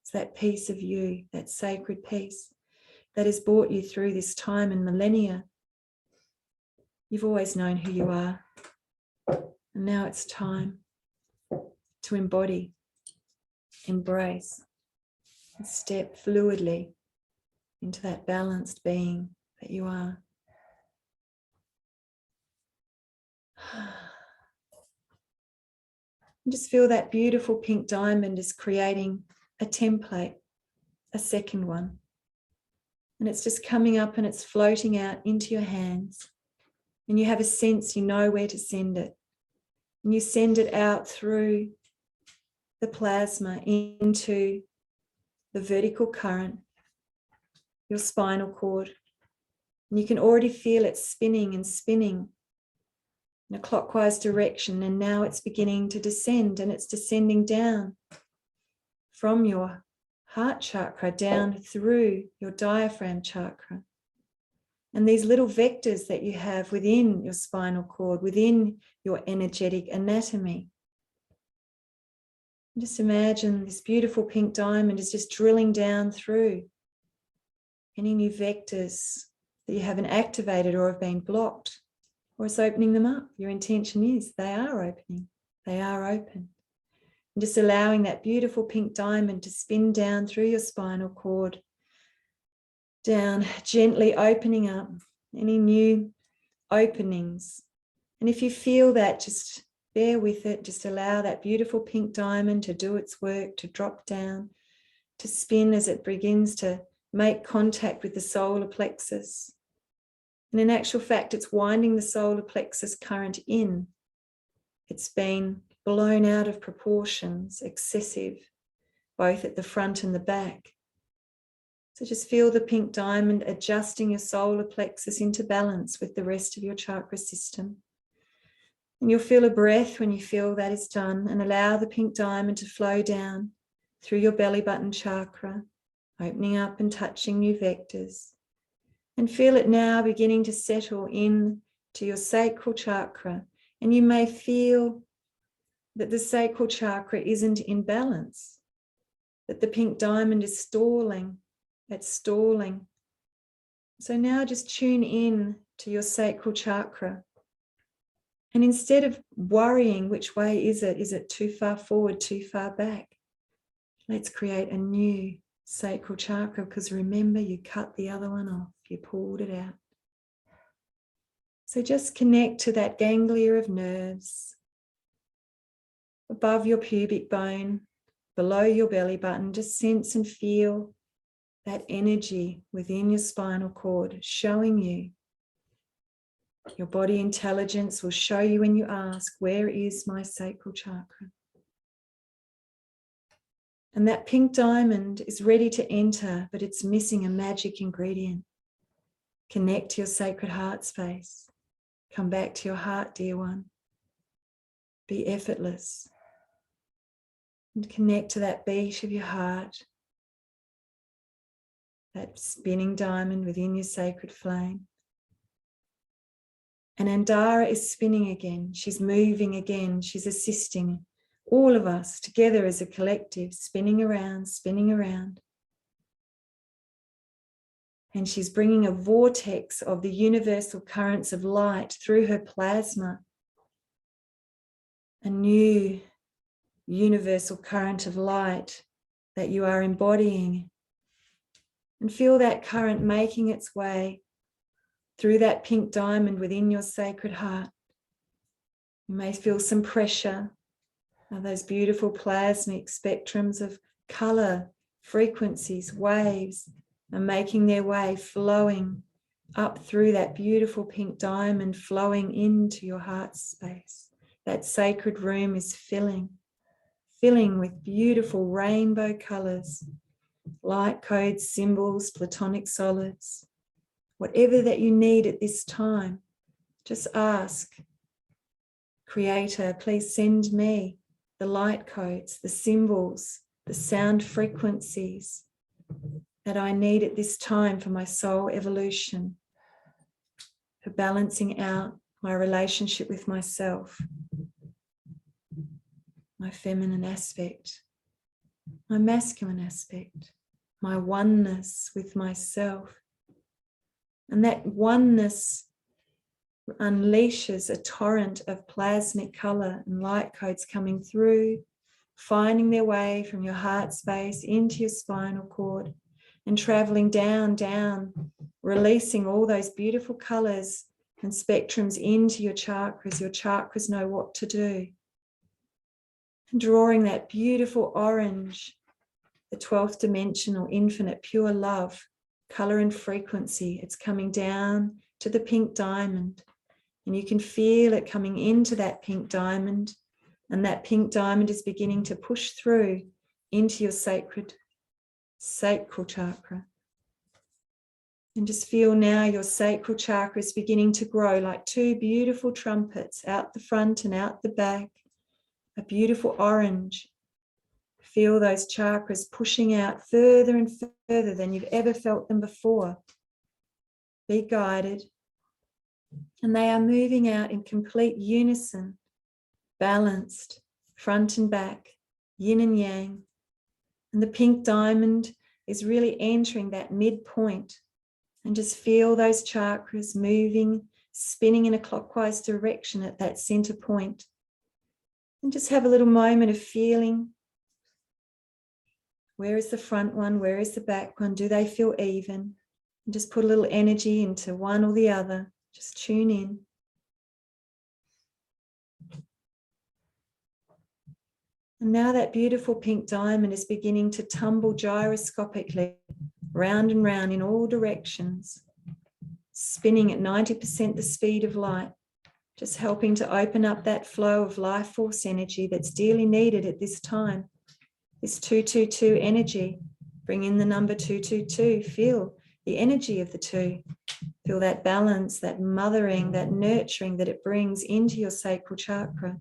It's that piece of you, that sacred piece that has brought you through this time and millennia. You've always known who you are. And now it's time to embody, embrace, and step fluidly into that balanced being that you are. And just feel that beautiful pink diamond is creating a template, a second one. And it's just coming up and it's floating out into your hands. And you have a sense, you know where to send it. And you send it out through the plasma into the vertical current, your spinal cord. And you can already feel it spinning and spinning in a clockwise direction. And now it's beginning to descend, and it's descending down from your heart chakra down through your diaphragm chakra. And these little vectors that you have within your spinal cord, within your energetic anatomy. Just imagine this beautiful pink diamond is just drilling down through any new vectors that you haven't activated or have been blocked, or it's opening them up. Your intention is they are opening, they are open. And just allowing that beautiful pink diamond to spin down through your spinal cord, down, gently opening up any new openings. And if you feel that, just bear with it. Just allow that beautiful pink diamond to do its work, to drop down, to spin as it begins to make contact with the solar plexus. And in actual fact, it's winding the solar plexus current in. It's been blown out of proportions, excessive, both at the front and the back. So just feel the pink diamond adjusting your solar plexus into balance with the rest of your chakra system. And you'll feel a breath when you feel that is done, and allow the pink diamond to flow down through your belly button chakra, opening up and touching new vectors. And feel it now beginning to settle in to your sacral chakra. And you may feel that the sacral chakra isn't in balance, that the pink diamond is stalling. It's stalling. So now just tune in to your sacral chakra. And instead of worrying which way is it too far forward, too far back? Let's create a new sacral chakra, because remember, you cut the other one off, you pulled it out. So just connect to that ganglia of nerves above your pubic bone, below your belly button. Just sense and feel that energy within your spinal cord showing you. Your body intelligence will show you when you ask, where is my sacral chakra? And that pink diamond is ready to enter, but it's missing a magic ingredient. Connect to your sacred heart space. Come back to your heart, dear one. Be effortless. And connect to that beat of your heart. That spinning diamond within your sacred flame. And Andara is spinning again. She's moving again. She's assisting all of us together as a collective, spinning around, spinning around. And she's bringing a vortex of the universal currents of light through her plasma. A new universal current of light that you are embodying. And feel that current making its way through that pink diamond within your sacred heart. You may feel some pressure. Those beautiful plasmic spectrums of color, frequencies, waves are making their way, flowing up through that beautiful pink diamond, flowing into your heart space. That sacred room is filling with beautiful rainbow colors, light codes, symbols, platonic solids. Whatever that you need at this time, just ask, Creator, please send me the light codes, the symbols, the sound frequencies that I need at this time for my soul evolution, for balancing out my relationship with myself, my feminine aspect, my masculine aspect, my oneness with myself. And that oneness unleashes a torrent of plasmic color and light codes coming through, finding their way from your heart space into your spinal cord and traveling down, releasing all those beautiful colors and spectrums into your chakras. Your chakras know what to do. And drawing that beautiful orange, the 12th dimensional infinite pure love, color and frequency. It's coming down to the pink diamond, And you can feel it coming into that pink diamond. And that pink diamond is beginning to push through into your sacral chakra. And just feel now your sacral chakra is beginning to grow like two beautiful trumpets out the front and out the back. A beautiful orange. Feel those chakras pushing out further and further than you've ever felt them before. Be guided. And they are moving out in complete unison, balanced, front and back, yin and yang. And the pink diamond is really entering that midpoint. And just feel those chakras moving, spinning in a clockwise direction at that center point. And just have a little moment of feeling. Where is the front one? Where is the back one? Do they feel even? And just put a little energy into one or the other. Just tune in. And now that beautiful pink diamond is beginning to tumble gyroscopically round and round in all directions, spinning at 90% the speed of light, just helping to open up that flow of life force energy that's dearly needed at this time. This 222 energy, bring in the number 222, feel the energy of the two. Feel that balance, that mothering, that nurturing that it brings into your sacral chakra.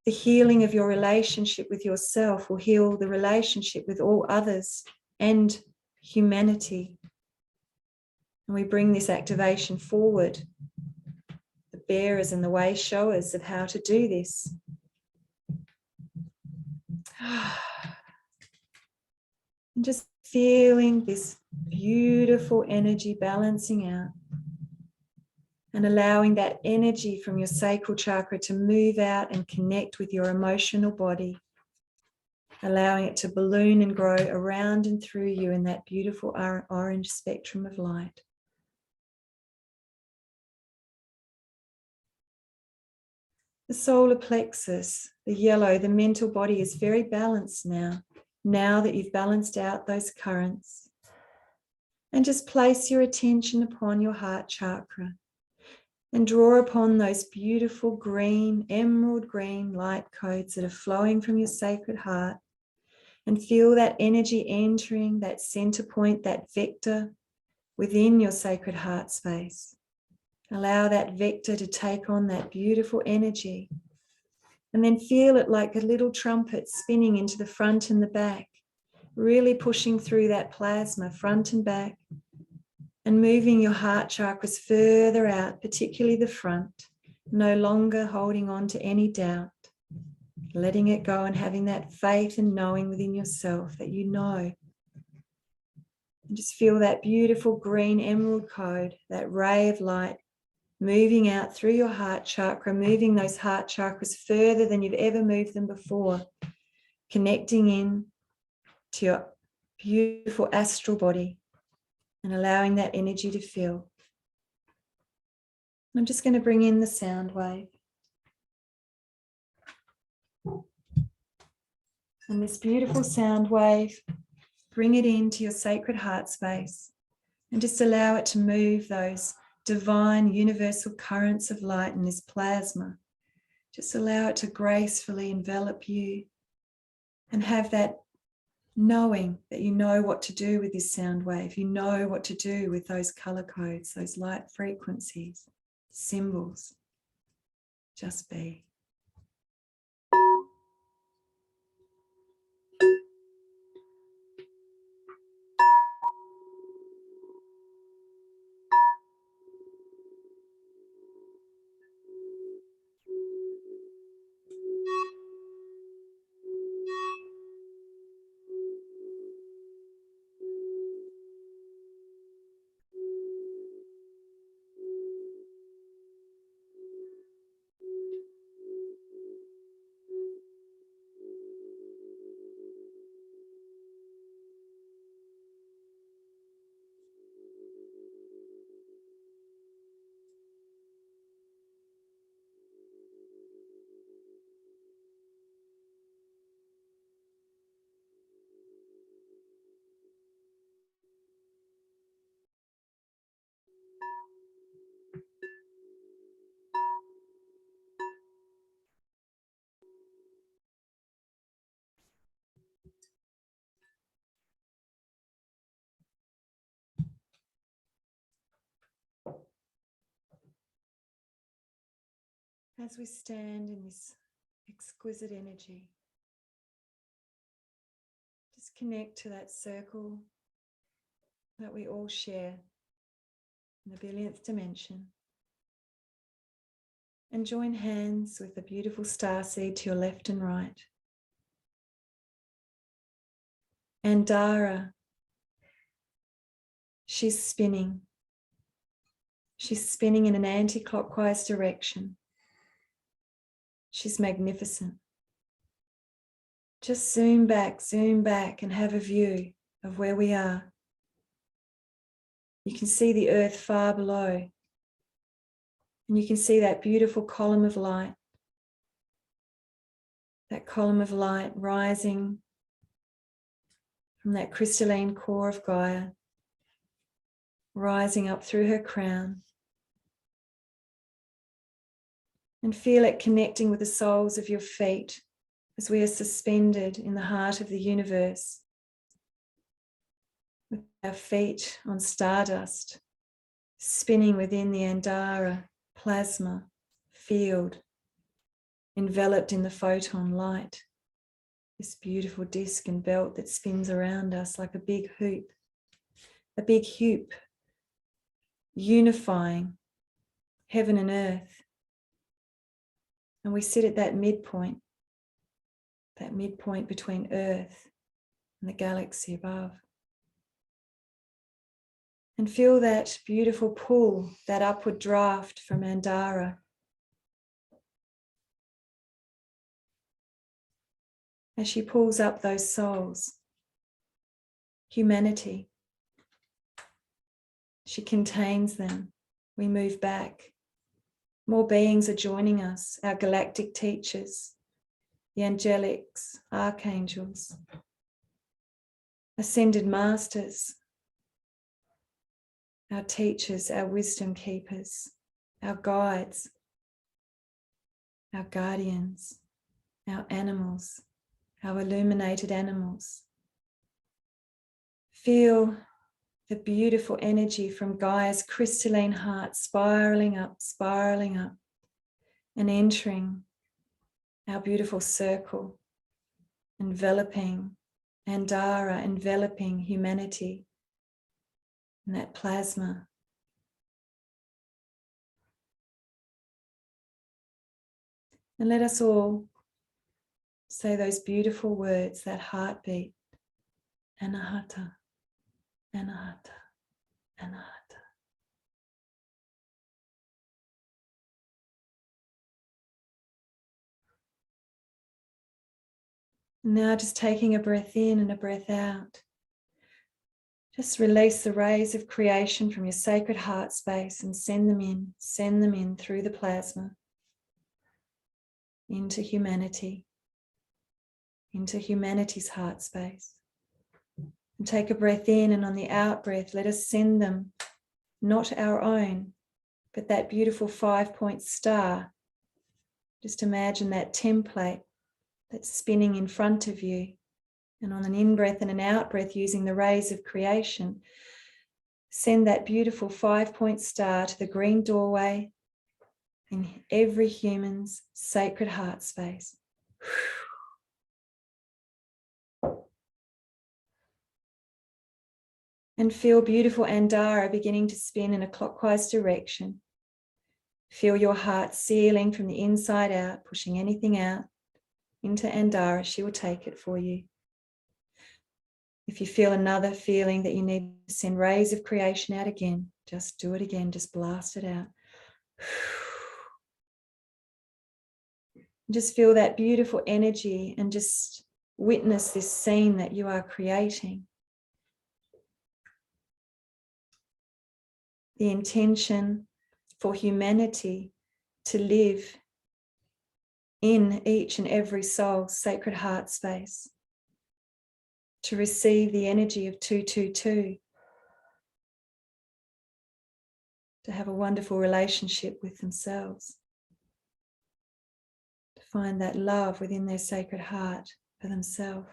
The healing of your relationship with yourself will heal the relationship with all others and humanity. And we bring this activation forward, the bearers and the way showers of how to do this. And just feeling this beautiful energy balancing out and allowing that energy from your sacral chakra to move out and connect with your emotional body, allowing it to balloon and grow around and through you in that beautiful orange spectrum of light. The solar plexus, the yellow, the mental body is very balanced now that you've balanced out those currents. And just place your attention upon your heart chakra and draw upon those beautiful green, emerald green light codes that are flowing from your sacred heart, and feel that energy entering that center point, that vector within your sacred heart space. Allow that vector to take on that beautiful energy, and then feel it like a little trumpet spinning into the front and the back, really pushing through that plasma front and back and moving your heart chakras further out, particularly the front, no longer holding on to any doubt, letting it go and having that faith and knowing within yourself that you know. And just feel that beautiful green emerald code, that ray of light moving out through your heart chakra, moving those heart chakras further than you've ever moved them before, connecting in to your beautiful astral body and allowing that energy to fill. I'm just going to bring in the sound wave. And this beautiful sound wave, bring it into your sacred heart space and just allow it to move those divine universal currents of light in this plasma. Just allow it to gracefully envelop you and have that knowing that you know what to do with this sound wave. You know what to do with those color codes, those light frequencies, symbols. Just be. As we stand in this exquisite energy, just connect to that circle that we all share in the billionth dimension. And join hands with the beautiful starseed to your left and right. And Dara, she's spinning. She's spinning in an anti-clockwise direction. She's magnificent. Just zoom back and have a view of where we are. You can see the earth far below. And you can see that beautiful column of light. That column of light rising from that crystalline core of Gaia, rising up through her crown. And feel it connecting with the soles of your feet as we are suspended in the heart of the universe, with our feet on stardust, spinning within the Andara plasma field, enveloped in the photon light, this beautiful disc and belt that spins around us like a big hoop, unifying heaven and earth. And we sit at that midpoint between earth and the galaxy above. And feel that beautiful pull, that upward draft from Andara. As she pulls up those souls, humanity, she contains them. We move back. More beings are joining us, our galactic teachers, the angelics, archangels, ascended masters, our teachers, our wisdom keepers, our guides, our guardians, our animals, our illuminated animals. Feel the beautiful energy from Gaia's crystalline heart spiraling up, and entering our beautiful circle, enveloping Andara, enveloping humanity in that plasma. And let us all say those beautiful words, that heartbeat, Anahata, Anahata, Anahata. And now just taking a breath in and a breath out. Just release the rays of creation from your sacred heart space and send them in through the plasma into humanity, into humanity's heart space. And take a breath in, and on the out breath, let us send them, not our own, but that beautiful 5-point star. Just imagine that template that's spinning in front of you. And on an in-breath and an out-breath, using the rays of creation, send that beautiful 5-point star to the green doorway in every human's sacred heart space. And feel beautiful Andara beginning to spin in a clockwise direction. Feel your heart sealing from the inside out, pushing anything out into Andara. She will take it for you. If you feel another feeling that you need to send rays of creation out again, just do it again, just blast it out. Just feel that beautiful energy and just witness this scene that you are creating. The intention for humanity to live in each and every soul's sacred heart space, to receive the energy of 222, to have a wonderful relationship with themselves, to find that love within their sacred heart for themselves,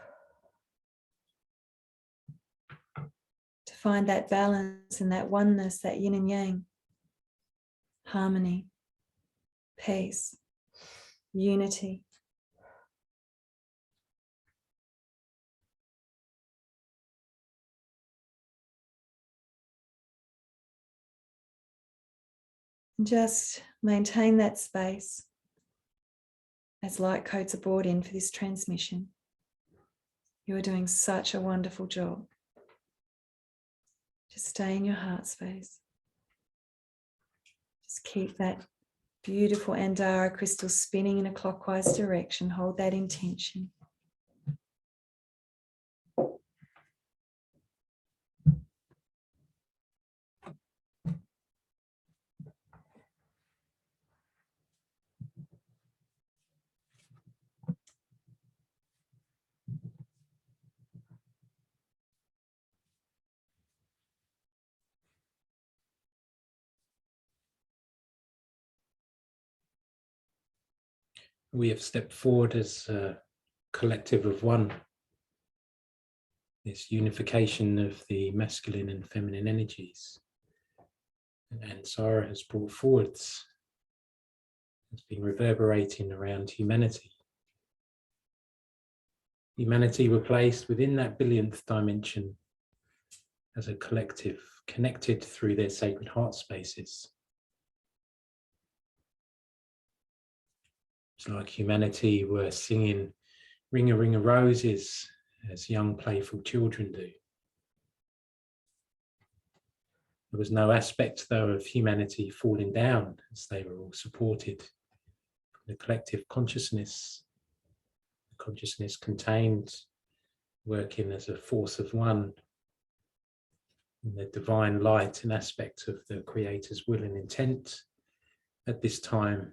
to find that balance and that oneness, that yin and yang, harmony, peace, unity. And just maintain that space as light codes are brought in for this transmission. You are doing such a wonderful job. Just stay in your heart space. Just keep that beautiful Andara crystal spinning in a clockwise direction. Hold that intention. We have stepped forward as a collective of one. This unification of the masculine and feminine energies. And Sarah has brought forwards, it's been reverberating around humanity. Humanity were placed within that billionth dimension as a collective, connected through their sacred heart spaces. It's like humanity were singing Ring a Ring of Roses as young playful children do. There was no aspect though of humanity falling down as they were all supported from the collective consciousness. The consciousness contained, working as a force of one in the divine light and aspect of the Creator's will and intent at this time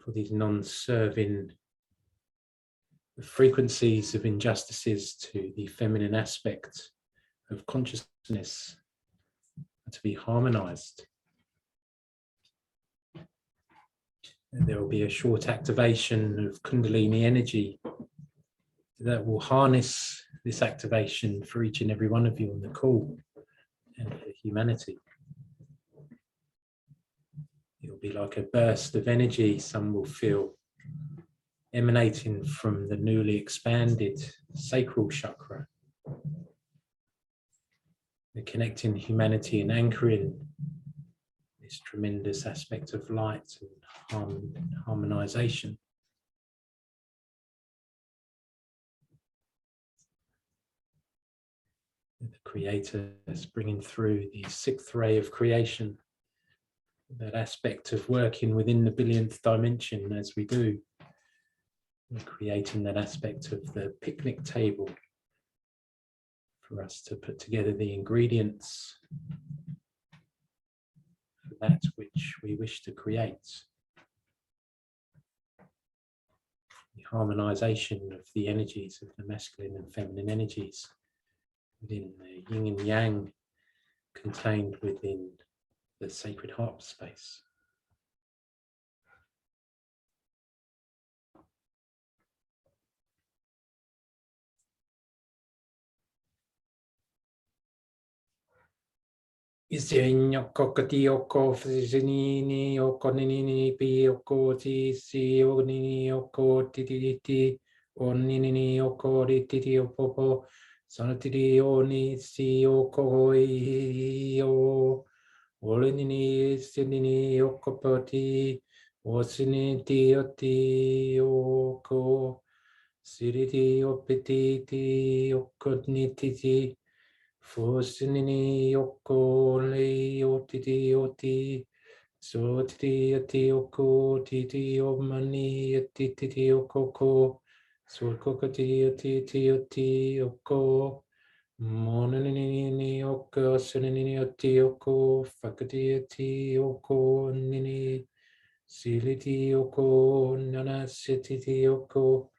for these non-serving frequencies of injustices to the feminine aspect of consciousness to be harmonized. And there will be a short activation of Kundalini energy that will harness this activation for each and every one of you on the call and for humanity. It will be like a burst of energy some will feel emanating from the newly expanded sacral chakra. The connecting humanity and anchoring this tremendous aspect of light and harmonization. The Creator is bringing through the sixth ray of creation, that aspect of working within the billionth dimension as we do. We're creating that aspect of the picnic table for us to put together the ingredients for that which we wish to create. The harmonization of the energies of the masculine and feminine energies within the yin and yang contained within the sacred heart space. Isinyoko katioko fizinini oko ninini pi oko ti si onini oko tititi onini oko titi opopo sanatiti oni si oko o olinini sinini oko poti osiniti oti oko siriti opiti oko nititi Fosinini oko le otiti oti so titi oti oko titi omani titi oko so kokoti oti oti oko monanini oko sinini oti oko fakati oti oko nini siliti oko nana sititi oko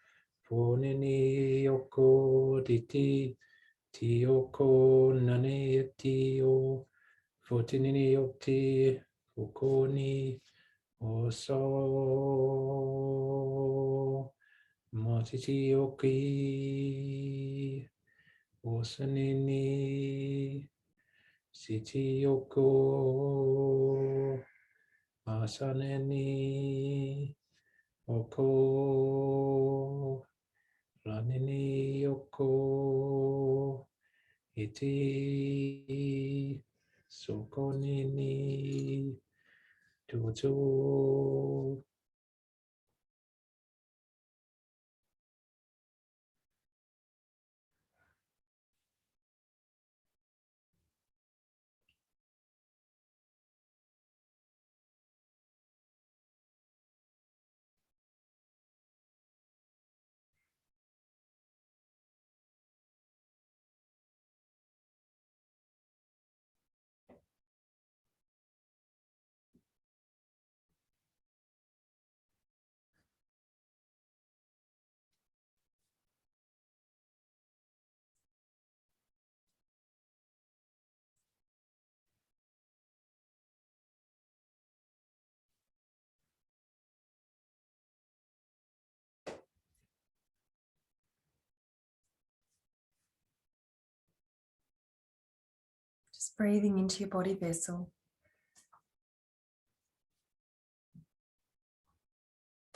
fonini oko titi Tioko nane tio fotinini opti fukoni oso matiti oki osanini siti oko Asaneni oko ranini oko iti sokonini tutu. Just breathing into your body vessel.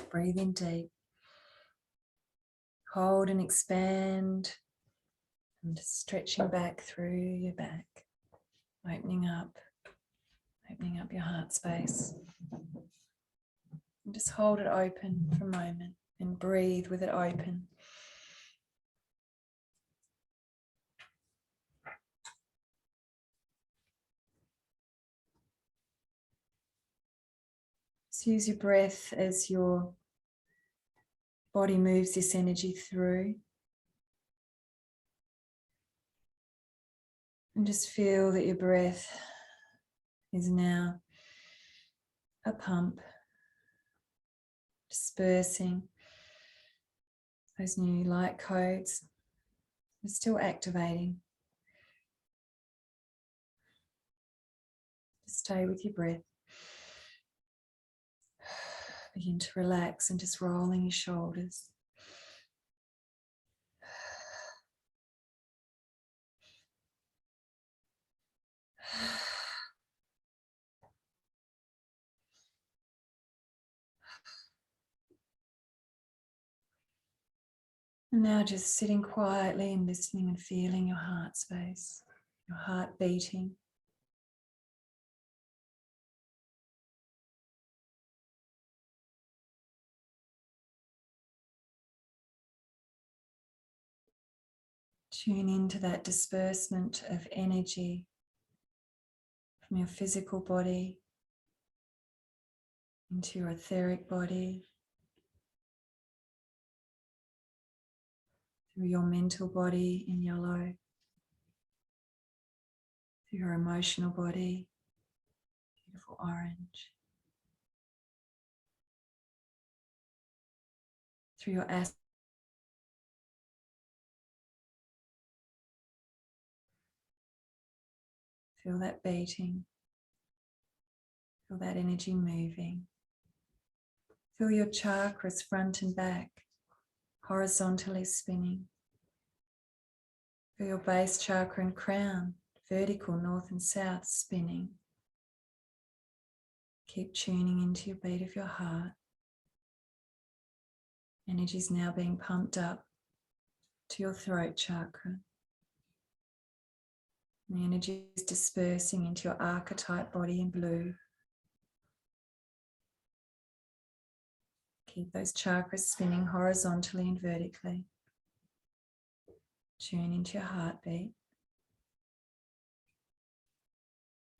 Breathe in deep. Hold and expand. And just stretching back through your back. Opening up your heart space. And just hold it open for a moment and breathe with it open. Just use your breath as your body moves this energy through. And just feel that your breath is now a pump, dispersing those new light codes. We're still activating. Just stay with your breath. Begin to relax and just rolling your shoulders. And now just sitting quietly and listening and feeling your heart space, your heart beating. Tune into that disbursement of energy from your physical body into your etheric body, through your mental body in yellow, through your emotional body, beautiful orange, through your feel that beating, feel that energy moving. Feel your chakras front and back, horizontally spinning. Feel your base chakra and crown, vertical, north and south, spinning. Keep tuning into your beat of your heart. Energy is now being pumped up to your throat chakra. And the energy is dispersing into your archetype body in blue. Keep those chakras spinning horizontally and vertically. Tune into your heartbeat.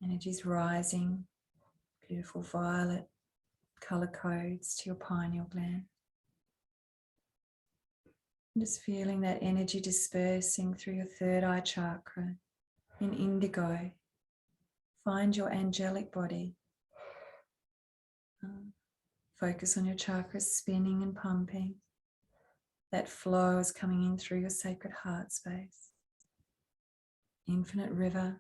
Energy is rising, beautiful violet color codes to your pineal gland. And just feeling that energy dispersing through your third eye chakra in indigo. Find your angelic body. Focus on your chakras spinning and pumping. That flow is coming in through your sacred heart space. Infinite river.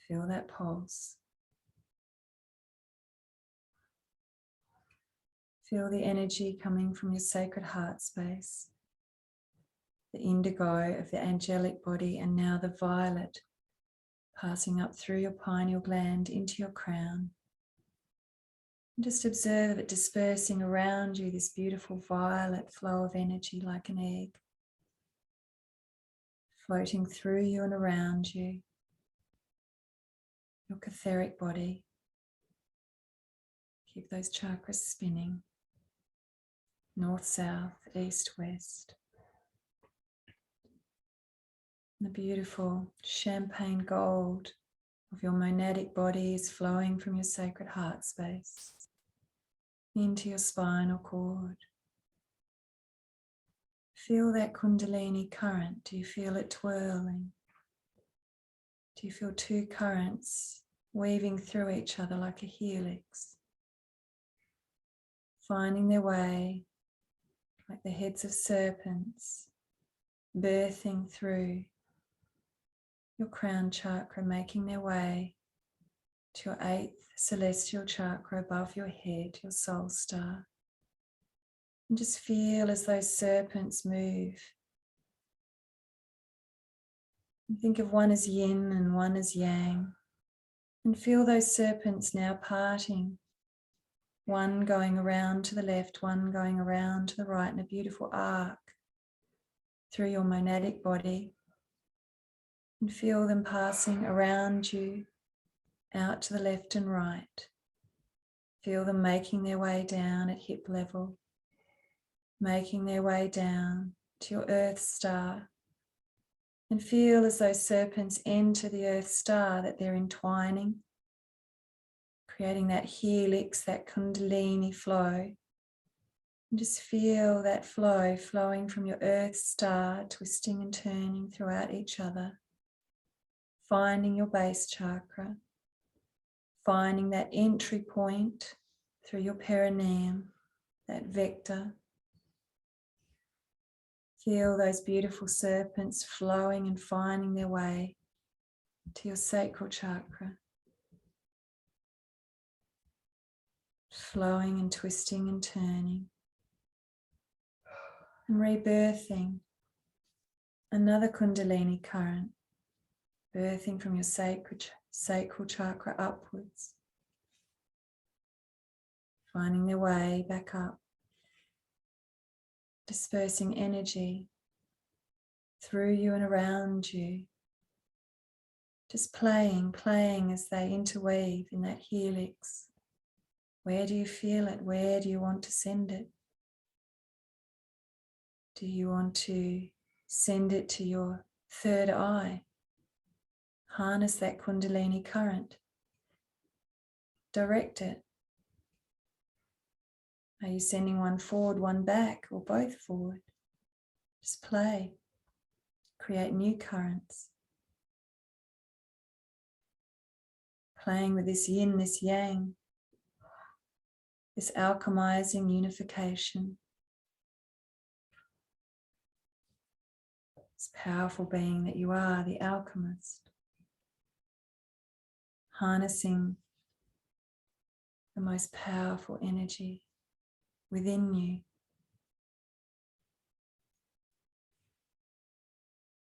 Feel that pulse. Feel the energy coming from your sacred heart space. The indigo of the angelic body and now the violet passing up through your pineal gland into your crown. And just observe it dispersing around you, this beautiful violet flow of energy like an egg, floating through you and around you, your etheric body. Keep those chakras spinning, north, south, east, west. And the beautiful champagne gold of your monadic body is flowing from your sacred heart space into your spinal cord. Feel that kundalini current. Do you feel it twirling? Do you feel two currents weaving through each other like a helix, finding their way like the heads of serpents, birthing through your crown chakra, making their way to your 8th celestial chakra above your head, your soul star. And just feel as those serpents move. And think of one as yin and one as yang. And feel those serpents now parting. One going around to the left, one going around to the right in a beautiful arc through your monadic body. And feel them passing around you, out to the left and right. Feel them making their way down at hip level, making their way down to your earth star. And feel as those serpents enter the earth star that they're entwining, creating that helix, that kundalini flow. And just feel that flow flowing from your earth star, twisting and turning throughout each other. Finding your base chakra, finding that entry point through your perineum, that vector. Feel those beautiful serpents flowing and finding their way to your sacral chakra. Flowing and twisting and turning. And rebirthing another kundalini current, birthing from your sacral chakra upwards. Finding their way back up. Dispersing energy through you and around you. Just playing as they interweave in that helix. Where do you feel it? Where do you want to send it? Do you want to send it to your third eye? Harness that kundalini current. Direct it. Are you sending one forward, one back, or both forward? Just play. Create new currents. Playing with this yin, this yang. This alchemizing unification. This powerful being that you are, the alchemist. Harnessing the most powerful energy within you.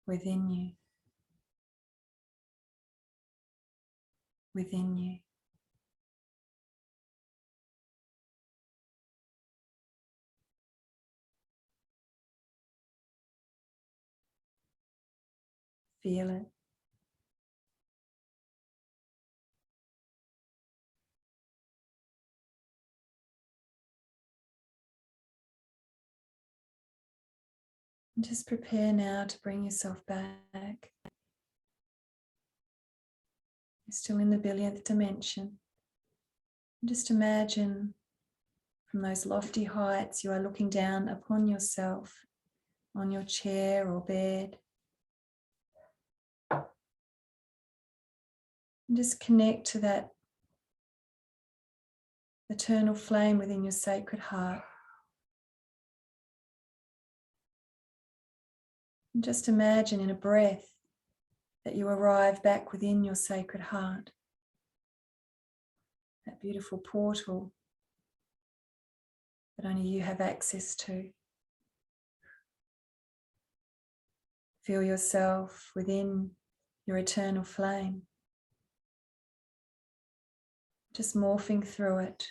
Within you. Within you. Feel it. And just prepare now to bring yourself back. You're still in the billionth dimension. And just imagine from those lofty heights you are looking down upon yourself on your chair or bed. And just connect to that eternal flame within your sacred heart. And just imagine in a breath that you arrive back within your sacred heart. That beautiful portal that only you have access to. Feel yourself within your eternal flame. just morphing through it,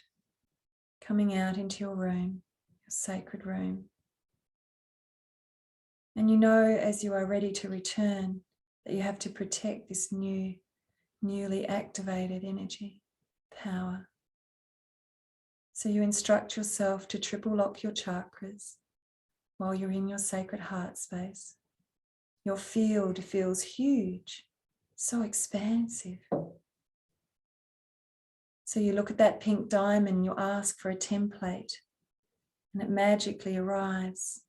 coming out into your room, your sacred room. And you know, as you are ready to return, that you have to protect this newly activated energy, power. So you instruct yourself to triple lock your chakras while you're in your sacred heart space. Your field feels huge, so expansive. So you look at that pink diamond, you ask for a template, and it magically arrives.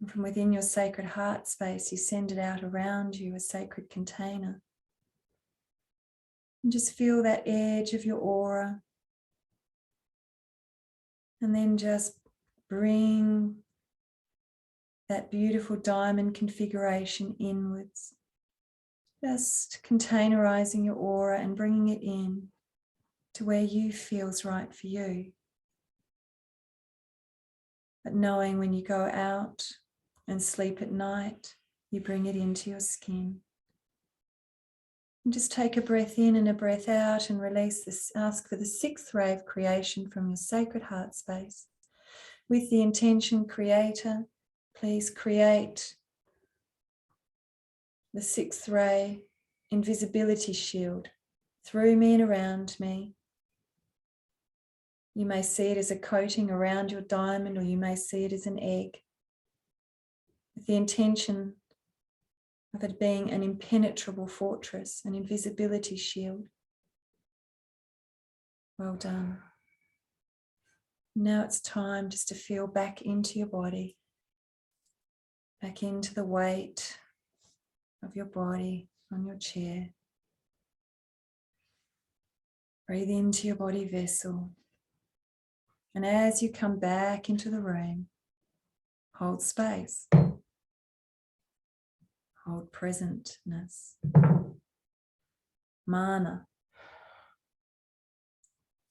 And from within your sacred heart space, you send it out around you, a sacred container. And just feel that edge of your aura. And then just bring that beautiful diamond configuration inwards. Just containerizing your aura and bringing it in to where you feels right for you. But knowing when you go out and sleep at night, you bring it into your skin. And just take a breath in and a breath out and release this. Ask for the 6th ray of creation from your sacred heart space. With the intention, Creator, please create the 6th ray invisibility shield through me and around me. You may see it as a coating around your diamond, or you may see it as an egg, with the intention of it being an impenetrable fortress, an invisibility shield. Well done. Now it's time just to feel back into your body, back into the weight of your body on your chair. Breathe into your body vessel. And as you come back into the room, hold space. Hold presentness. Mana.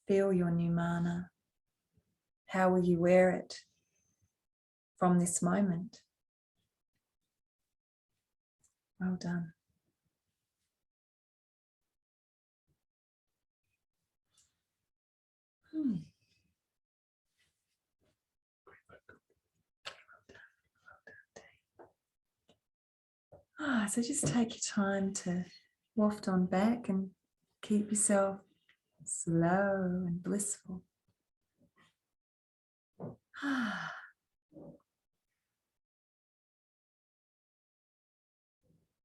Feel your new mana. How will you wear it from this moment? Well done. So just take your time to waft on back and keep yourself slow and blissful.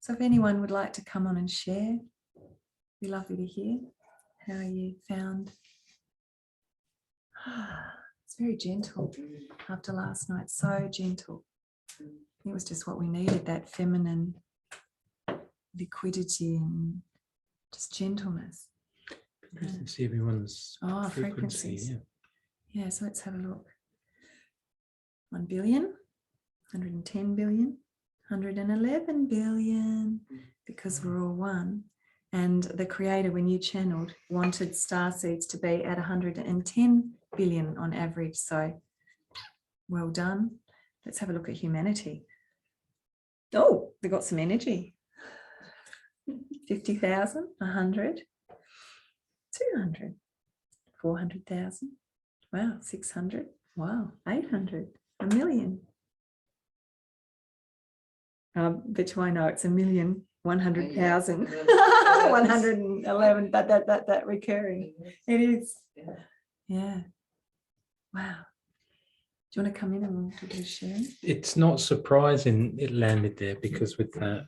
So if anyone would like to come on and share, it'd be lovely to hear how you found. It's very gentle after last night, so gentle. It was just what we needed, that feminine liquidity and just gentleness. Interesting to see everyone's frequencies. Yeah. Yeah, so let's have a look. 1 billion, 110 billion, 111 billion, because we're all one. And the Creator, when you channeled, wanted Starseeds to be at 110 billion on average. So well done. Let's have a look at humanity. Oh, we got some energy. 50,000, 100, 200, 400,000. Wow, 600. Wow, 800, 1 million. Bet you I know it's 1,100,000. 111, that recurring. It is. Yeah. Wow. Do you want to come in and we'll do a bit of sharing? It's not surprising it landed there, because with that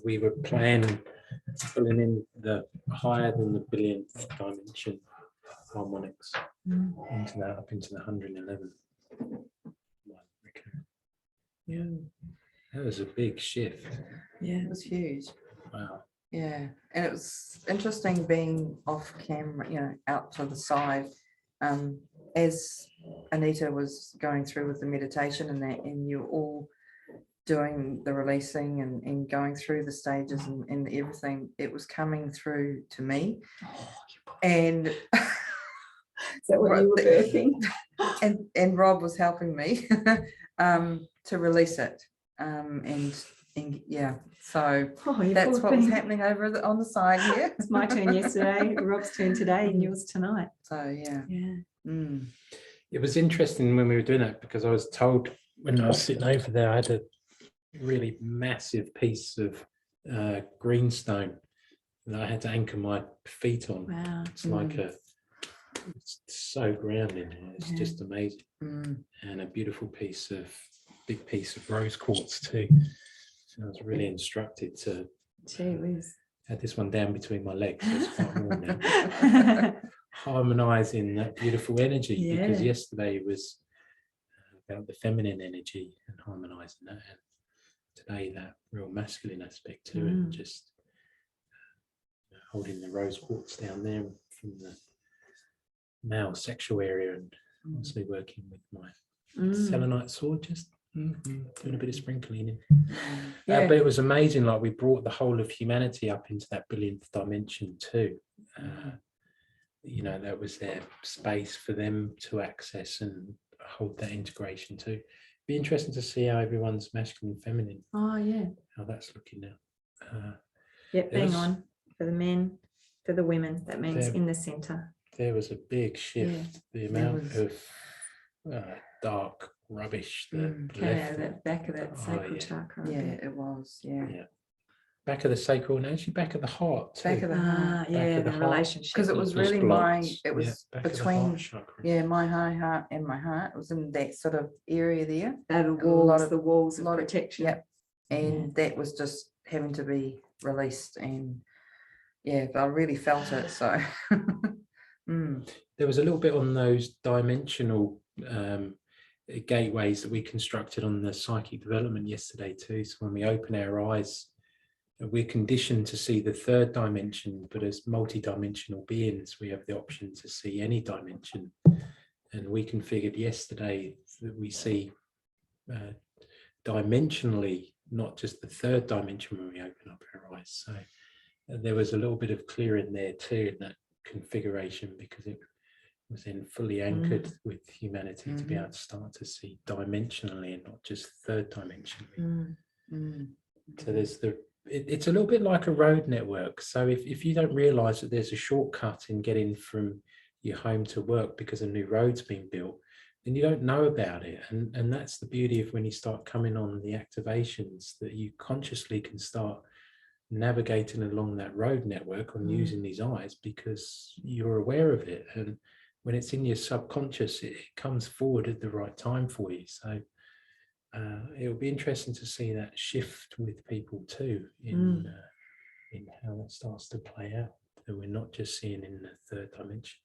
we were pulling in the higher than the billionth dimension harmonics into that, up into the 111. Yeah, that was a big shift. Yeah, it was huge. Wow. Yeah, and it was interesting being off camera, out to the side, as Anita was going through with the meditation and that, and you're all doing the releasing and going through the stages and everything. It was coming through to me, and is that what you were birthing? and Rob was helping me to release it, and yeah, so Oh, you've that's all what was been- happening over on the side here. It's my turn yesterday, Rob's turn today, and yours tonight. So yeah. Yeah. Mm. It was interesting when we were doing that, because I was told when I was sitting over there, I had a really massive piece of greenstone that I had to anchor my feet on. Wow. It's like it's so grounding. It's Yeah. just amazing. And a beautiful big piece of rose quartz too. So I was really instructed to Gee whiz. have this one down between my legs. So it's quite warm now. Harmonizing that beautiful energy, because Yeah. yesterday was about the feminine energy and harmonizing that, and today that real masculine aspect to it, and just holding the rose quartz down there from the male sexual area, and obviously working with my selenite sword, just doing a bit of sprinkling in. Yeah. But it was amazing, like we brought the whole of humanity up into that billionth dimension too. You know, that was their space for them to access and hold that integration too. Be interesting to see how everyone's masculine and feminine, Oh yeah. how that's looking now. Yep, There bang was- on. For the men, for the women, that means There- in the center. There was a big shift. The amount was. of dark rubbish that Came out left of that back of that Oh, sacral yeah. chakra. I Yeah, think. it was. Yeah. Yeah. Back of the sacral, and actually back of the heart too. Back of the heart. Yeah, of the the heart. relationship. Because it was Was really blocked. it was Yeah, back of the between heart chakra. my high heart and my heart. It was in that sort of area there. They're the lot walls, of- the walls of lot of- protection. Yep. And that was just having to be released, and yeah, I really felt it. So There was a little bit on those dimensional gateways that we constructed on the psychic development yesterday too. So when we open our eyes, we're conditioned to see the third dimension, but as multi-dimensional beings, we have the option to see any dimension. And we configured yesterday that we see dimensionally, not just the third dimension when we open up our eyes. So there was a little bit of clearing there too in that configuration, because it was then fully anchored with humanity to be able to start to see dimensionally and not just third dimensionally. So there's it's a little bit like a road network. So if you don't realize that there's a shortcut in getting from your home to work because a new road's been built, then you don't know about it. And that's the beauty of when you start coming on the activations, that you consciously can start navigating along that road network on using these eyes, because you're aware of it. And when it's in your subconscious, it comes forward at the right time for you. So it'll be interesting to see that shift with people too, in how that starts to play out, that we're not just seeing in the third dimension.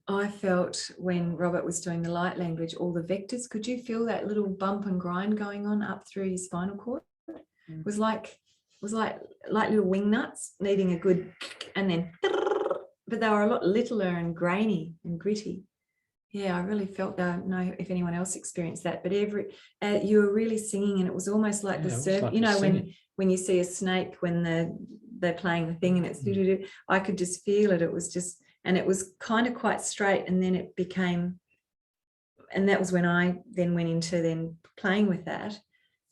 I felt when Robert was doing the light language, all the vectors, could you feel that little bump and grind going on up through your spinal cord? It was like little wing nuts needing a good, and then, but they were a lot littler and grainy and gritty. Yeah, I really felt that. I don't know if anyone else experienced that, but you were really singing, and it was almost like the surf. Like You know, singing. when you see a snake when they're playing the thing and it's I could just feel it. It was just, and it was kind of quite straight, and then it became, and that was when I then went into playing with that.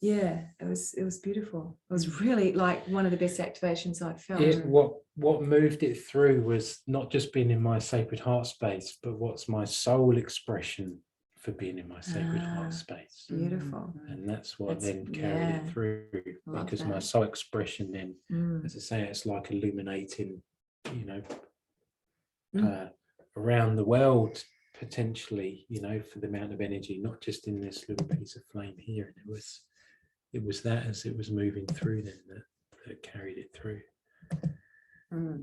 Yeah, it was beautiful. It was really like one of the best activations I've felt. What moved it through was not just being in my sacred heart space, but what's my soul expression for being in my sacred heart space. Beautiful. And that's what That's- then carried yeah. it through, Love because my that. soul expression then, as I say, it's like illuminating, around the world potentially, for the amount of energy, not just in this little piece of flame here. And it was that as it was moving through then that carried it through.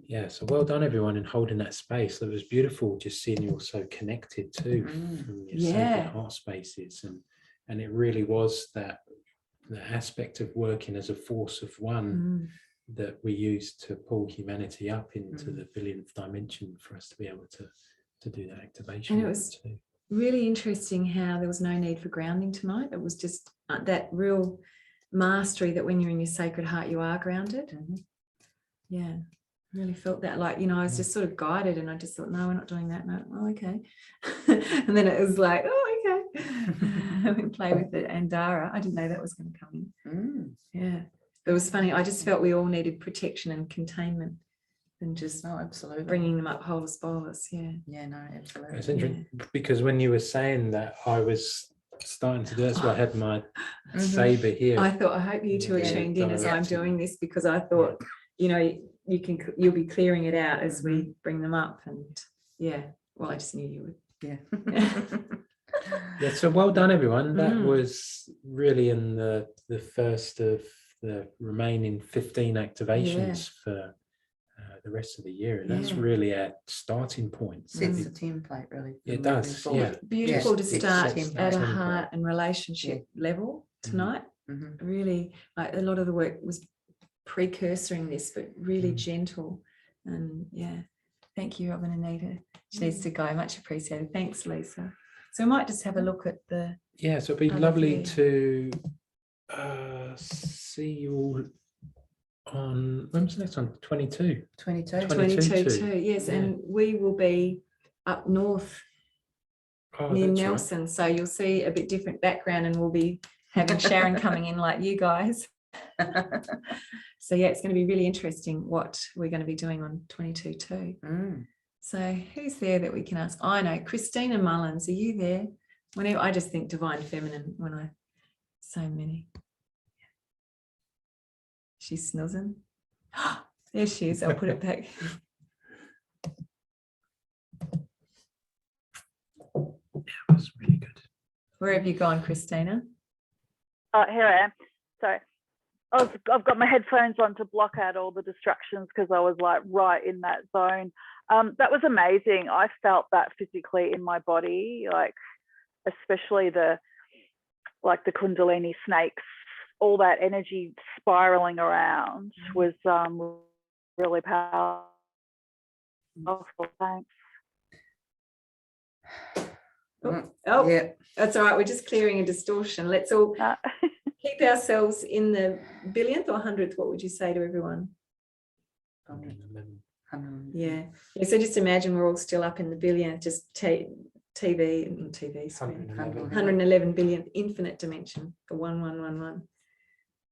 Yeah, so well done everyone in holding that space. It was beautiful just seeing you all so connected too from your sacred heart spaces, and it really was that the aspect of working as a force of one that we used to pull humanity up into the billionth dimension for us to be able to do that activation. And it was really interesting how there was no need for grounding tonight. It was just that real mastery that when you're in your sacred heart, you are grounded. Yeah, really felt that. Like, I was just sort of guided, and I just thought, no, we're not doing that. No, oh, okay. And then it was like, oh, okay. and play with the Andara. I didn't know that was going to come in. Yeah, it was funny. I just felt we all needed protection and containment, and just absolutely bringing them up holus bolus. yeah, no, absolutely. It's interesting because when you were saying that, I was starting to do. That's why I had my saber here. I thought, I hope you two are tuned in as I'm doing this, because I thought, you know, you'll be clearing it out as we bring them up, and well, I just knew you would. Yeah, so well done, everyone. That was really in the first of the remaining 15 activations for the rest of the year, and that's really our starting point. Sets the template, really. It does, yeah. Beautiful to start Sets at a the heart and relationship level tonight. Really, like, a lot of the work was precursoring this, but really gentle. And thank you, Robin and Anita. She needs to go. Much appreciated. Thanks, Lisa. So we might just have a look at the. Yeah, so it'd be lovely to see you all on, when was the next one? 22. 22, yes. And we will be up north near Nelson. Right. So you'll see a bit different background, and we'll be having Sharon coming in like you guys. So it's going to be really interesting what we're going to be doing on 22 too. So who's there that we can ask? I know Christina Mullins, are you there? Whenever I just think divine feminine when I so many. She's snoozing. There she is. I'll put it back. That was really good. Where have you gone, Christina? Here I am. So I've got my headphones on to block out all the distractions, because I was like right in that zone. That was amazing. I felt that physically in my body, like especially the Kundalini snakes, all that energy spiraling around was really powerful. Thanks. Oh, yeah, that's all right. We're just clearing a distortion. Let's all keep ourselves in the billionth or hundredth. What would you say to everyone? 111. Yeah. So just imagine we're all still up in the billionth, just TV screen. 111 billion, infinite dimension for 1111.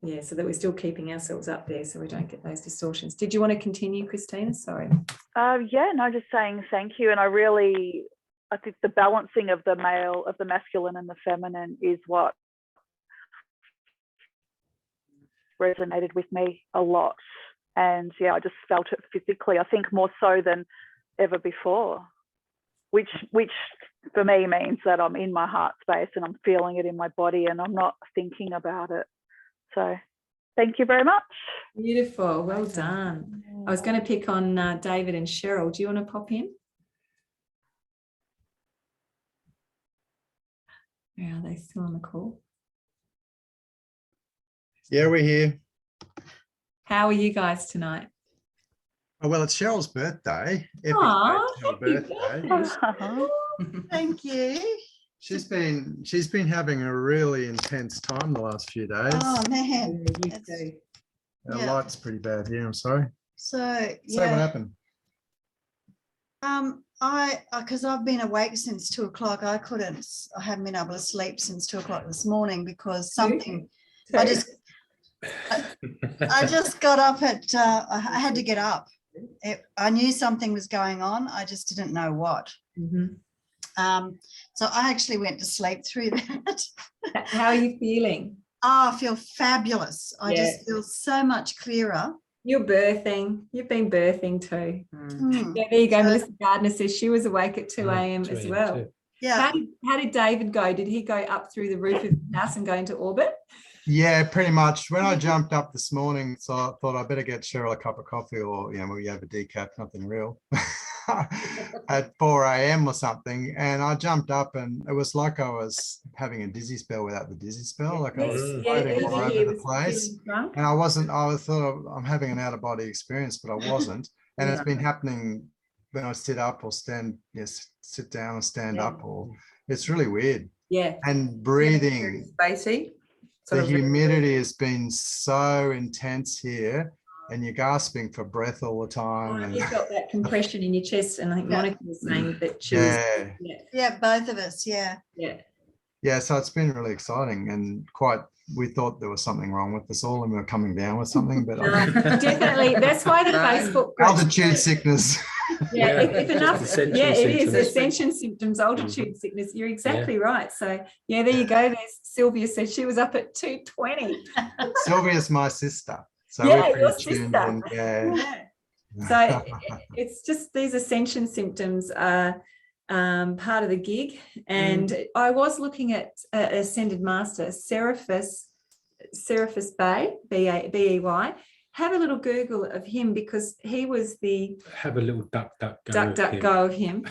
Yeah, so that we're still keeping ourselves up there so we don't get those distortions. Did you want to continue, Christina? Sorry. Just saying thank you. And I think the balancing of the masculine and the feminine is what resonated with me a lot. And I just felt it physically, I think more so than ever before, which for me means that I'm in my heart space and I'm feeling it in my body and I'm not thinking about it. So thank you very much. Beautiful. Well done. I was going to pick on David and Cheryl. Do you want to pop in? Are they still on the call? Yeah, we're here. How are you guys tonight? Oh, well, it's Cheryl's birthday. Aww, Birthday. Thank you. She's been having a really intense time the last few days. Oh man, The light's pretty bad here. I'm sorry. So what happened? Because I've been awake since 2 o'clock. I haven't been able to sleep since 2 o'clock this morning because something. I just got up at. I had to get up. I knew something was going on. I just didn't know what. So I actually went to sleep through that. How are you feeling? I feel fabulous. I just feel so much clearer. You're birthing. You've been birthing too. Yeah, there you go. Melissa Gardner says she was awake at 2 a.m. as well. Too. Yeah. How did David go? Did he go up through the roof of the house and go into orbit? Yeah, pretty much. When I jumped up this morning, so I thought I better get Cheryl a cup of coffee or, we have a decaf, nothing real, at 4 a.m. or something. And I jumped up and it was like I was having a dizzy spell without the dizzy spell. Like I was floating all over the place. And I thought I'm having an out of body experience, but I wasn't. And it's been happening when I sit up or stand, sit down or stand up, or it's really weird. Yeah. And breathing. Spacey. The humidity has been so intense here, and you're gasping for breath all the time. And you felt that compression in your chest, and I think Monica was saying that she was. Yeah, both of us. Yeah. Yeah. yeah, so it's been really exciting and we thought there was something wrong with us all and we were coming down with something, but No, definitely. That's why the Facebook group. altitude sickness. Yeah, if just enough, ascension yeah, it is symptoms. ascension symptoms, altitude sickness. You're exactly right. So yeah, there you go. There's Sylvia said she was up at 2:20. Sylvia's my sister. So Yeah, we're your pretty tuned sister. in, yeah. So it's just these ascension symptoms are part of the gig. And I was looking at Ascended Master Seraphis Bay, B-E-Y. Have a little Google of him because he was the Have a little duck go of him.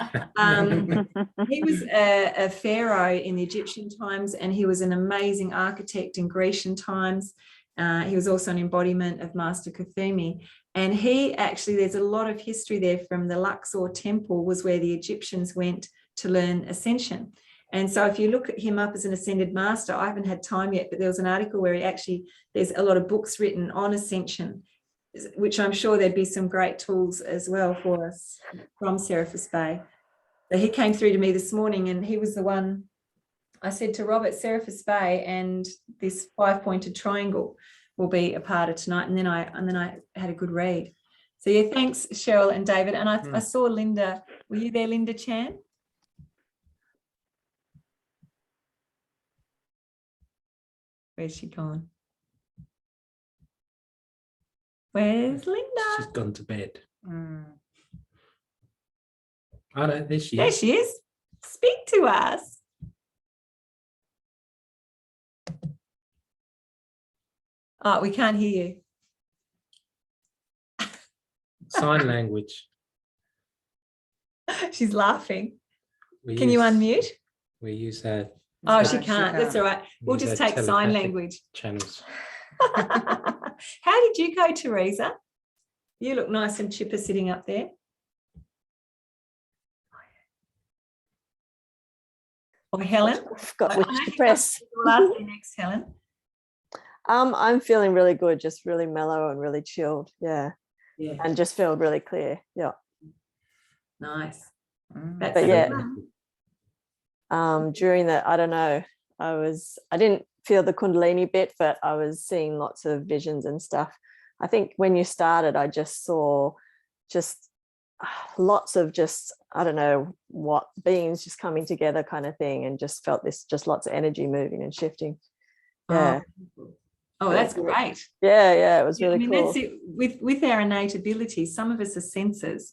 He was a pharaoh in the Egyptian times, and he was an amazing architect in Grecian times. He was also an embodiment of Master Kuthumi. And he actually, there's a lot of history there from the Luxor temple was where the Egyptians went to learn ascension. And so if you look at him up as an ascended master, I haven't had time yet, but there was an article where there's a lot of books written on ascension, which I'm sure there'd be some great tools as well for us from Seraphis Bay. So he came through to me this morning and he was the one I said to Robert, Seraphis Bay and this 5-pointed triangle will be a part of tonight. And then I had a good read. So yeah, thanks Cheryl and David. And I saw Linda. Were you there, Linda Chan? Where's she gone? Where's Linda? She's gone to bed. Oh no, there she There is. she is. Speak to us. Oh, we can't hear Sign language. you. She's laughing. We Can you use- unmute? We use our Oh, No, she she can't. That's can't. all right. We'll use just our take sign telepathic language. channels. How did you go, Teresa? You look nice and chipper sitting up there. Or Helen? I forgot which to press. We'll ask you next, Helen. I'm feeling really good, just really mellow and really chilled. Yeah. Yeah. And just feel really clear. Yeah. Nice. Mm. That's But yeah. fun. During that, I don't know, I didn't feel the Kundalini bit, but I was seeing lots of visions and stuff. I think when you started, I just saw lots of I don't know what beings just coming together kind of thing, and just felt just lots of energy moving and shifting. Yeah. Oh, that's great. Yeah, it was really I mean, cool. that's it. With our innate abilities, some of us are sensors.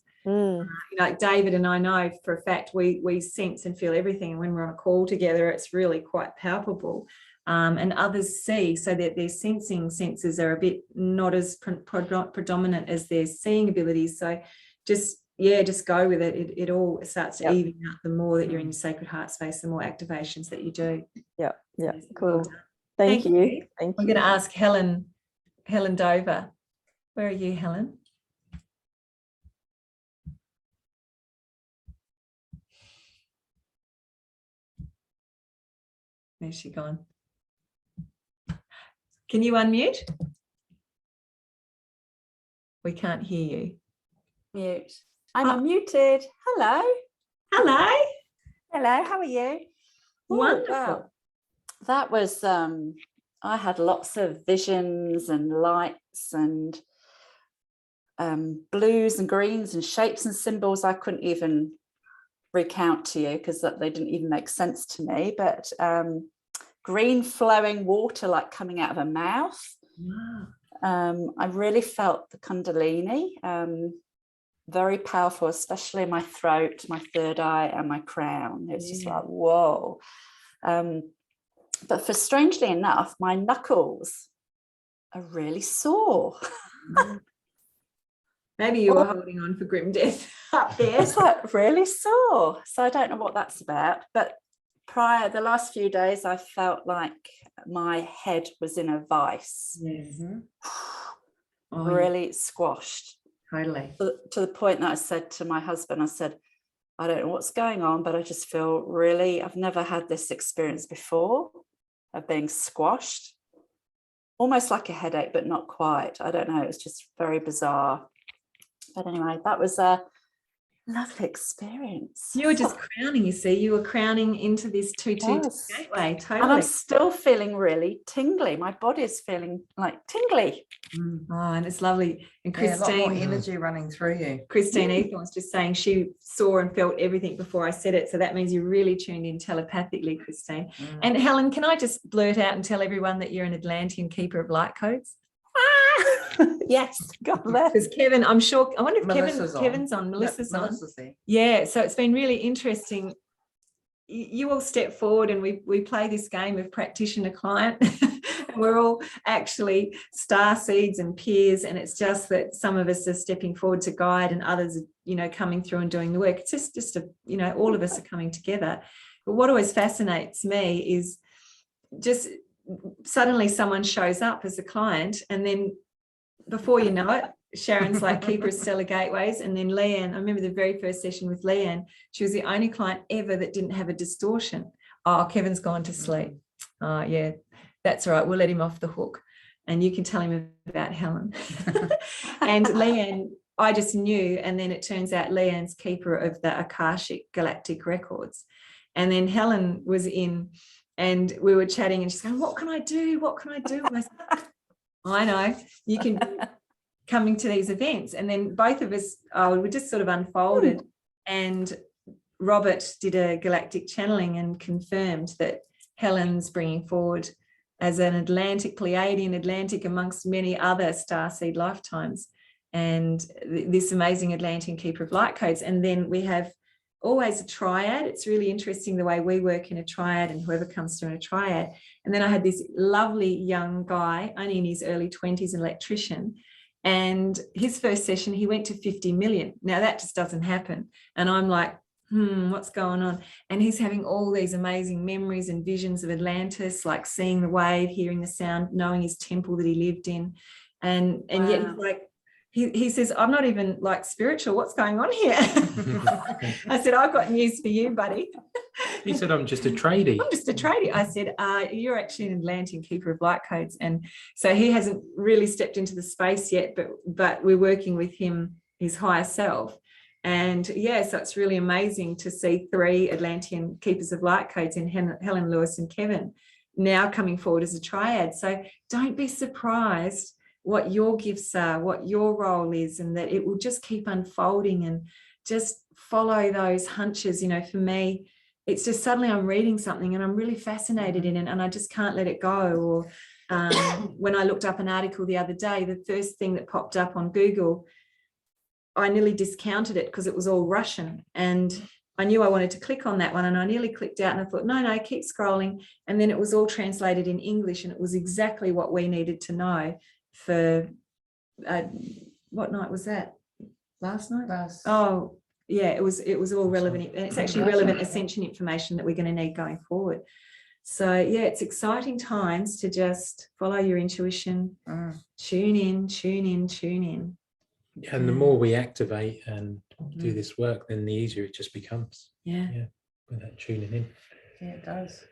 Like David and I know for a fact we sense and feel everything, and when we're on a call together it's really quite palpable, and others see, so that their sensing senses are a bit not as predominant as their seeing abilities. So just go with it. It all starts to even out the more that you're in your sacred heart space, the more activations that you do. Yeah, Well cool. done. Thank you. Thank I'm you. going to ask Helen Dover. Where are you, Helen? Where's she gone? Can you unmute? We can't hear you. Mute. I'm unmuted. Hello. Hello. Hello, how are you? Wonderful. Wow. That was I had lots of visions and lights and blues and greens and shapes and symbols I couldn't even recount to you because they didn't even make sense to me, but green flowing water like coming out of a mouth. Wow. I really felt the Kundalini, very powerful, especially in my throat, my third eye and my crown. It was just like, whoa. But for strangely enough, my knuckles are really sore. Maybe you were holding on for grim death up there. It's like really sore. So I don't know what that's about. But the last few days, I felt like my head was in a vice. Yes. Really squashed. Totally. To the point that I said to my husband, I said, I don't know what's going on, but I just feel I've never had this experience before of being squashed. Almost like a headache, but not quite. I don't know. It's just very bizarre. But anyway, that was lovely experience. You were just crowning, you see, you were crowning into this 2-2 Yes. gateway, And totally. I'm still feeling really tingly. My body's feeling like tingly. Oh, and it's lovely. And Yeah, a lot more Christine, energy running through you. Christine Ethan was just saying she saw and felt everything before I said it. So that means you really tuned in telepathically, Christine. And Helen, can I just blurt out and tell everyone that you're an Atlantean keeper of light codes? Yes, got that. Because Kevin, I'm sure, I wonder if Melissa's on. Kevin's on, Melissa's on. Melissa's there. Yeah, so it's been really interesting. You all step forward and we play this game of practitioner client. We're all actually starseeds and peers, and it's just that some of us are stepping forward to guide and others are, coming through and doing the work. It's just all of us are coming together. But what always fascinates me is just suddenly someone shows up as a client, and then before you know it, Sharon's like keeper of stellar gateways. And then Leanne, I remember the very first session with Leanne, she was the only client ever that didn't have a distortion. Oh, Kevin's gone to sleep. Oh, yeah, that's all right. We'll let him off the hook. And you can tell him about Helen. And Leanne, I just knew. And then it turns out Leanne's keeper of the Akashic Galactic records. And then Helen was in and we were chatting and she's going, what can I do? What can I do? I said, I know, you can do coming to these events. And then both of us, we just sort of unfolded, and Robert did a galactic channeling and confirmed that Helen's bringing forward as an Atlantic, Pleiadian Atlantic amongst many other starseed lifetimes, and this amazing Atlantean keeper of light codes. And then we have always a triad. It's really interesting the way we work in a triad and whoever comes through in a triad. And then I had this lovely young guy, only in his early 20s, an electrician. And his first session, he went to 50 million. Now that just doesn't happen. And I'm like, what's going on? And he's having all these amazing memories and visions of Atlantis, like seeing the wave, hearing the sound, knowing his temple that he lived in. And Wow. yet he's like, he says, I'm not even like spiritual. What's going on here? I said, I've got news for you, buddy. He said, I'm just a tradie. I'm just a tradie. I said, you're actually an Atlantean keeper of light codes. And so he hasn't really stepped into the space yet, but we're working with him, his higher self. And yeah, so it's really amazing to see 3 Atlantean keepers of light codes in Helen, Lewis and Kevin now coming forward as a triad. So don't be surprised what your gifts are, what your role is, and that it will just keep unfolding, and just follow those hunches. For me, it's just suddenly I'm reading something and I'm really fascinated in it and I just can't let it go. Or when I looked up an article the other day, the first thing that popped up on Google, I nearly discounted it because it was all Russian, and I knew I wanted to click on that one, and I nearly clicked out, and I thought, no, keep scrolling. And then it was all translated in English, and it was exactly what we needed to know for what night was that? Last night? Oh yeah, it was all relevant, and it's actually relevant Ascension information that we're going to need going forward. So yeah, it's exciting times to just follow your intuition, tune in. And the more we activate and do this work, then the easier it just becomes. Yeah, with that tuning in. Yeah, it does.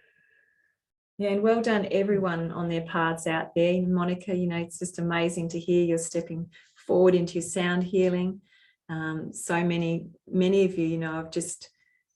Yeah, and well done everyone on their paths out there. Monica, it's just amazing to hear you're stepping forward into your sound healing. So many of you, have just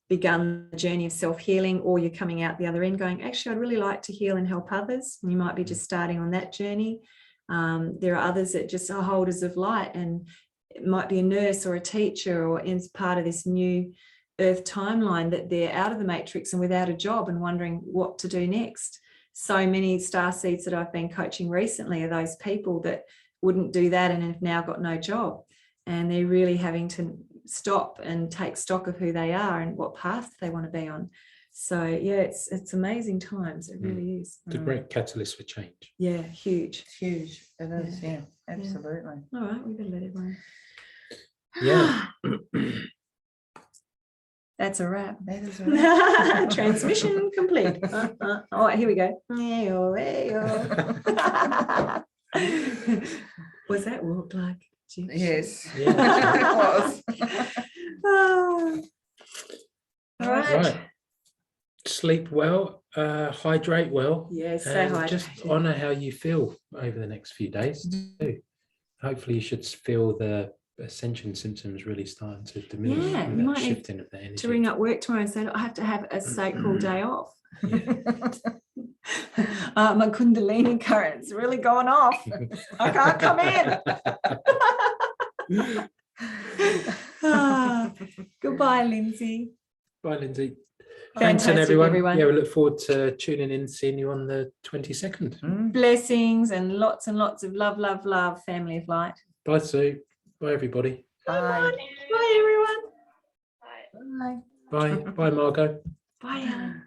begun the journey of self-healing, or you're coming out the other end going, actually, I'd really like to heal and help others. And you might be just starting on that journey. There are others that just are holders of light, and it might be a nurse or a teacher or is part of this new Earth timeline, that they're out of the matrix and without a job and wondering what to do next. So many starseeds that I've been coaching recently are those people that wouldn't do that and have now got no job, and they're really having to stop and take stock of who they are and what path they want to be on. So yeah, it's amazing times. It really is. It's a great catalyst for change. Yeah, huge. It's huge. It is. Yeah, absolutely. All right, we've got to let everyone. Yeah. That's a wrap. That is a wrap. Transmission complete. All right, here we go. Was that walk like? Yes. Yeah. It was. Oh. All right. Sleep well, hydrate well. Yes, stay and hydrated. just honor how you feel over the next few days too. Hopefully you should feel the ascension symptoms really starting to diminish. Yeah, and you that might need shifting of the energy. to ring up work tomorrow and say, "Look, I have to have a sacral day off. My Kundalini current's really gone off. I can't come in." Goodbye, Lindsay. Bye, Lindsay. Thanks, and Fantastic, everyone. Yeah, we look forward to tuning in, seeing you on the 22nd. Blessings and lots of love, love, love, family of light. Bye, Sue. Bye, everybody. Bye, everyone. Bye. Bye. Bye, Margot. Bye, Ellen.